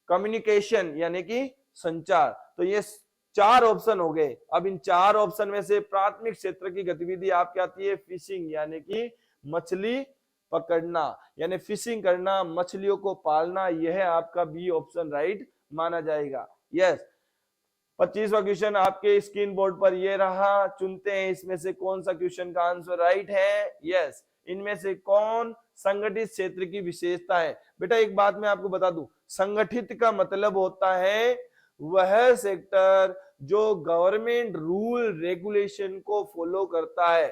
कम्युनिकेशन यानी कि संचार। तो ये 4 ऑप्शन हो गए। अब इन 4 ऑप्शन में से प्राथमिक क्षेत्र की गतिविधि आपकी आती है फिशिंग, यानी कि मछली पकड़ना, यानी फिशिंग करना, मछलियों को पालना, यह आपका बी ऑप्शन राइट माना जाएगा। यस, 25वां क्वेश्चन आपके स्क्रीन बोर्ड पर ये रहा, चुनते हैं इसमें से कौन सा क्वेश्चन का आंसर राइट है। यस, इनमें से कौन संगठित क्षेत्र की विशेषता है। बेटा एक बात मैं आपको बता दूं, संगठित का मतलब होता है वह सेक्टर जो गवर्नमेंट रूल रेगुलेशन को फॉलो करता है।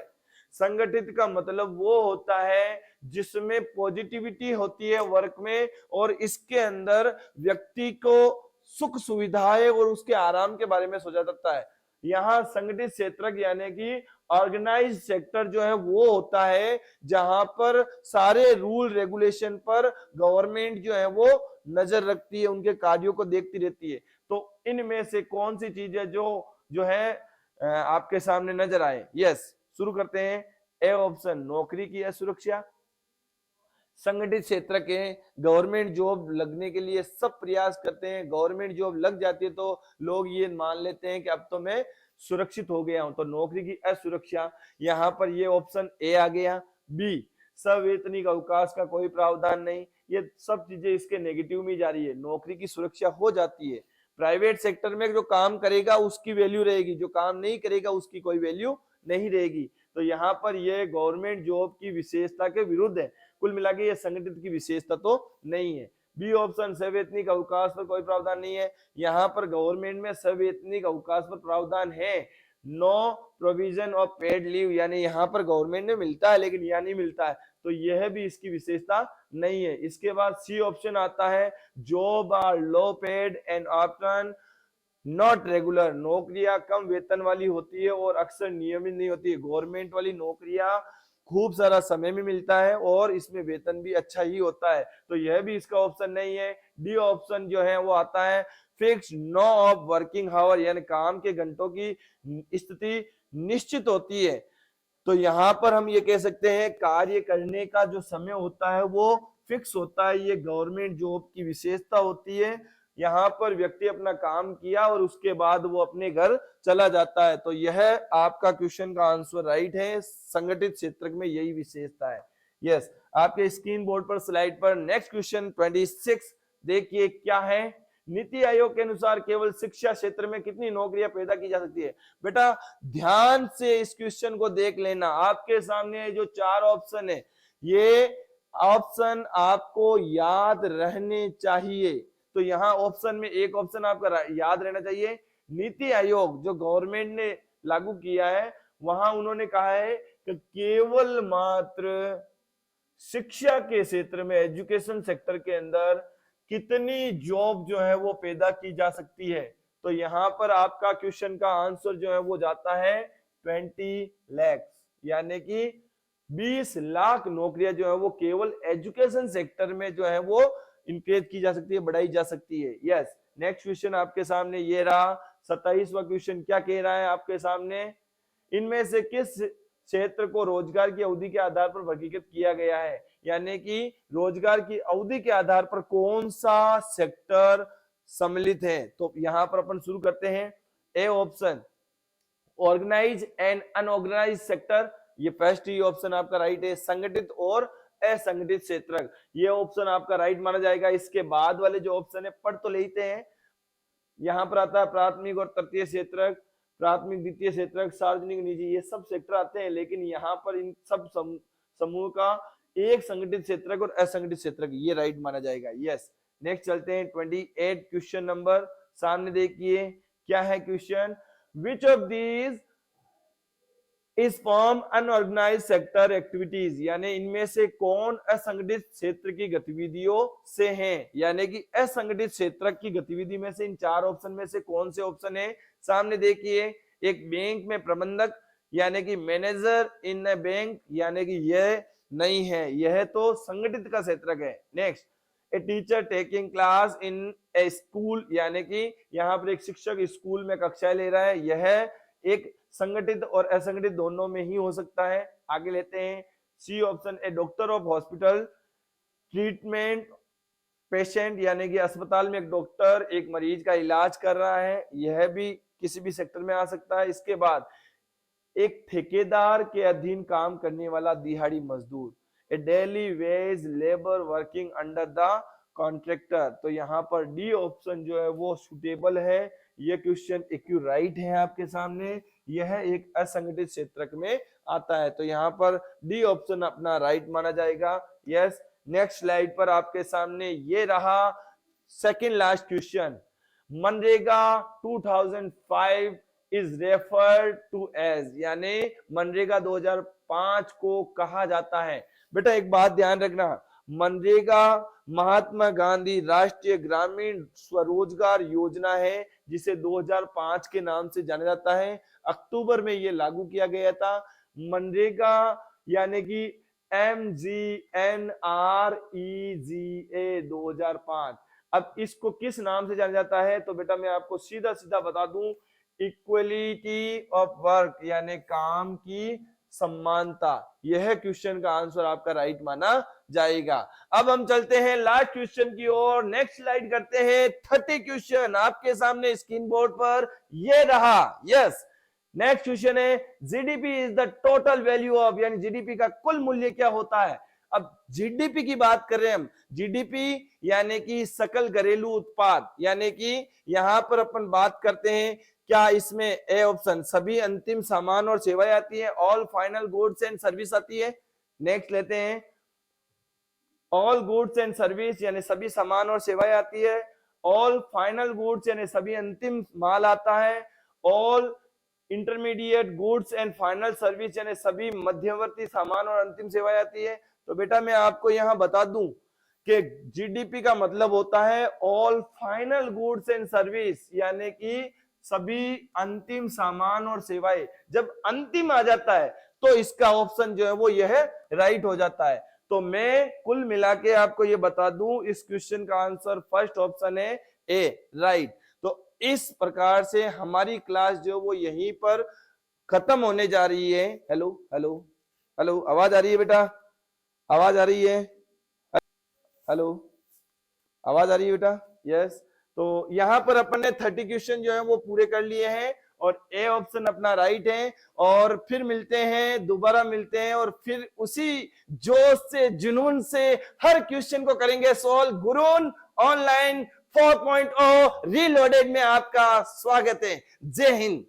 संगठित का मतलब वो होता है जिसमें पॉजिटिविटी होती है वर्क में, और इसके अंदर व्यक्ति को सुख सुविधाएं और उसके आराम के बारे में सोचा जाता है। यहाँ संगठित क्षेत्र यानी कि ऑर्गेनाइज्ड सेक्टर जो है वो होता है जहां पर सारे रूल रेगुलेशन पर गवर्नमेंट जो है वो नजर रखती है, उनके कार्यों को देखती रहती है। तो इनमें से कौन सी चीज है जो है आपके सामने नजर आए। यस, शुरू करते हैं। ए ऑप्शन नौकरी की सुरक्षा, संगठित क्षेत्र के गवर्नमेंट जॉब लगने के लिए सब प्रयास करते हैं, गवर्नमेंट जॉब लग जाती है तो लोग ये मान लेते हैं कि अब तो मैं सुरक्षित हो गया हूं, तो नौकरी की असुरक्षा, यहां पर ये ऑप्शन ए आ गया। बी सवेतनिक अवकाश का कोई प्रावधान नहीं, ये सब चीजें इसके नेगेटिव में जा रही है। नौकरी की सुरक्षा हो जाती है, प्राइवेट सेक्टर में जो काम करेगा उसकी वैल्यू रहेगी, जो काम नहीं करेगा उसकी कोई वैल्यू नहीं रहेगी। तो यहाँ पर ये गवर्नमेंट जॉब की विशेषता के विरुद्ध है। कुल मिला के ये संगठित की विशेषता तो नहीं है। बी ऑप्शन सवैतनिक अवकाश पर कोई प्रावधान नहीं है, यहाँ पर गवर्नमेंट में सवैतनिक अवकाश पर प्रावधान है। No provision of paid leave, यानी यहाँ पर गवर्नमेंट में मिलता है लेकिन यहाँ नहीं मिलता है, तो यह भी इसकी विशेषता नहीं है। इसके बाद सी ऑप्शन आता है, job are low paid and often not regular, नौकरियां कम वेतन वाली होती है और अक्सर नियमित नहीं होती है। गवर्नमेंट वाली नौकरियां खूब सारा समय में मिलता है और इसमें वेतन भी अच्छा ही होता है, तो यह भी इसका ऑप्शन नहीं है। डी ऑप्शन जो है वो आता है fix no of working hour, यानी काम के घंटों की स्थिति निश्चित होती है। तो यहां पर हम ये कह सकते हैं कार्य करने का जो समय होता है वो फिक्स होता है, ये गवर्नमेंट जॉब की विशेषता होती है। यहाँ पर व्यक्ति अपना काम किया और उसके बाद वो अपने घर चला जाता है। तो यह आपका क्वेश्चन का आंसर राइट है। संगठित क्षेत्र में यही विशेषता है। यस, आपके स्क्रीन बोर्ड पर स्लाइड पर नेक्स्ट क्वेश्चन 26 देखिए क्या है। नीति आयोग के अनुसार केवल शिक्षा क्षेत्र में कितनी नौकरियां पैदा की जा सकती है? बेटा ध्यान से इस क्वेश्चन को देख लेना। आपके सामने जो 4 ऑप्शन है, ये ऑप्शन आपको याद रहने चाहिए। तो यहाँ ऑप्शन में एक ऑप्शन आपका याद रहना चाहिए। नीति आयोग जो गवर्नमेंट ने लागू किया है, वहां उन्होंने कहा है कि केवल मात्र शिक्षा के क्षेत्र में, एजुकेशन सेक्टर के अंदर कितनी जॉब जो है वो पैदा की जा सकती है। तो यहां पर आपका क्वेश्चन का आंसर जो है वो जाता है 20 लाख, यानी कि 20 लाख नौकरियां जो है वो केवल एजुकेशन सेक्टर में जो है वो इंक्रीज की जा सकती है, बढ़ाई जा सकती है। यस, नेक्स्ट क्वेश्चन आपके सामने ये रहा। 27वां क्वेश्चन क्या कह रहा है आपके सामने? इनमें से किस क्षेत्र को रोजगार की अवधि के आधार पर वर्गीकृत किया गया है? यानी कि रोजगार की अवधि के आधार पर कौन सा सेक्टर सम्मिलित है? तो यहां पर अपन शुरू करते हैं। A option, organise and unorganise sector, ये फर्स्ट ही ऑप्शन आपका राइट है। संगठित और असंगठित क्षेत्र, ये ऑप्शन आपका राइट माना जाएगा। इसके बाद वाले जो ऑप्शन है पढ़ तो लेते हैं। यहां पर आता है प्राथमिक और तृतीय क्षेत्र, प्राथमिक द्वितीय क्षेत्र, सार्वजनिक निजी, ये सब सेक्टर आते हैं। लेकिन यहाँ पर इन सब समूह का एक संगठित क्षेत्र और असंगठित क्षेत्र, ये राइट माना जाएगा। यस, नेक्स्ट चलते हैं 28 क्वेश्चन नंबर सामने देखिए क्या है question. Which of these is form unorganise sector activities, यानी इनमें से कौन असंगठित क्षेत्र की गतिविधियों से हैं? यानी कि असंगठित क्षेत्र की गतिविधि में से इन 4 ऑप्शन में से कौन से ऑप्शन है? सामने देखिए, एक बैंक में प्रबंधक यानी कि मैनेजर इन ए बैंक, यानी कि यह नहीं है, यह तो संगठित का क्षेत्र है। Next, a teacher taking class in A school, यानी कि यहाँ पर एक शिक्षक स्कूल में कक्षाएं ले रहा है, यह एक संगठित और असंगठित दोनों में ही हो सकता है। आगे लेते हैं C option, A doctor of hospital treatment patient, यानी कि अस्पताल में एक डॉक्टर एक मरीज का इलाज कर रहा है, यह भी किसी भी सेक्टर में आ सकता है। इसके बाद एक ठेकेदार के अधीन काम करने वाला दिहाड़ी मजदूर, a daily wage labour working under the contractor, तो यहाँ पर डी ऑप्शन जो है वो सुटेबल है। यह क्वेश्चन एक्यूराइट है आपके सामने, यह एक असंगठित क्षेत्र में आता है। तो यहाँ पर डी ऑप्शन अपना राइट माना जाएगा। यस, नेक्स्ट स्लाइड पर आपके सामने ये रहा second last question. MNREGA 2005 is referred to as, यानी मनरेगा 2005 को कहा जाता है। बेटा एक बात ध्यान रखना, मनरेगा महात्मा गांधी राष्ट्रीय ग्रामीण स्वरोजगार योजना है, जिसे 2005 के नाम से जाना जाता है। अक्टूबर में ये लागू किया गया था। मनरेगा यानी कि MGNREGA 2005। अब इसको किस नाम से जाना जाता है? तो बेटा मैं आपको सीधा सीधा बता दूं, इक्वलिटी ऑफ वर्क, यानी काम की समानता। यह क्वेश्चन का आंसर आपका राइट माना जाएगा। अब हम चलते हैं लास्ट क्वेश्चन की ओर। नेक्स्ट स्लाइड करते हैं 30 क्वेश्चन आपके सामने स्क्रीन बोर्ड पर ये रहा। यस, नेक्स्ट क्वेश्चन है GDP is the total value of, यानी जीडीपी का कुल मूल्य क्या होता है? अब जीडीपी की बात कर रहे हैं हम। जीडीपी यानी कि सकल घरेलू उत्पाद, यानी कि यहां पर अपन बात करते हैं क्या इसमें ए ऑप्शन सभी अंतिम सामान और सेवाएं आती है, all final goods and service आती है। नेक्स्ट लेते हैं ऑल गुड्स एंड सर्विस, यानी सभी सामान और सेवाएं आती है। ऑल फाइनल गुड्स यानी सभी अंतिम माल आता है। All intermediate goods and final service, यानी सभी मध्यवर्ती सामान और अंतिम सेवाएं आती है। तो बेटा मैं आपको यहां बता दूं कि जीडीपी का मतलब होता है all final goods and service, यानी कि सभी अंतिम सामान और सेवाएं। जब अंतिम आ जाता है तो इसका ऑप्शन जो है वो यह राइट हो जाता है। तो मैं कुल मिला के आपको ये बता दूं, इस क्वेश्चन का आंसर फर्स्ट ऑप्शन है ए, राइट। तो इस प्रकार से हमारी क्लास जो वो यहीं पर खत्म होने जा रही है। हेलो हेलो हेलो, आवाज आ रही है बेटा? आवाज आ रही है? हेलो, आवाज आ रही है बेटा? यस, तो यहाँ पर अपन ने 30 क्वेश्चन जो है वो पूरे कर लिए हैं और ए ऑप्शन अपना राइट है। और फिर मिलते हैं, दोबारा मिलते हैं और फिर उसी जोश से, जुनून से हर क्वेश्चन को करेंगे सॉल्व। गुरून ऑनलाइन 4.0 रीलोडेड में आपका स्वागत है। जय हिंद।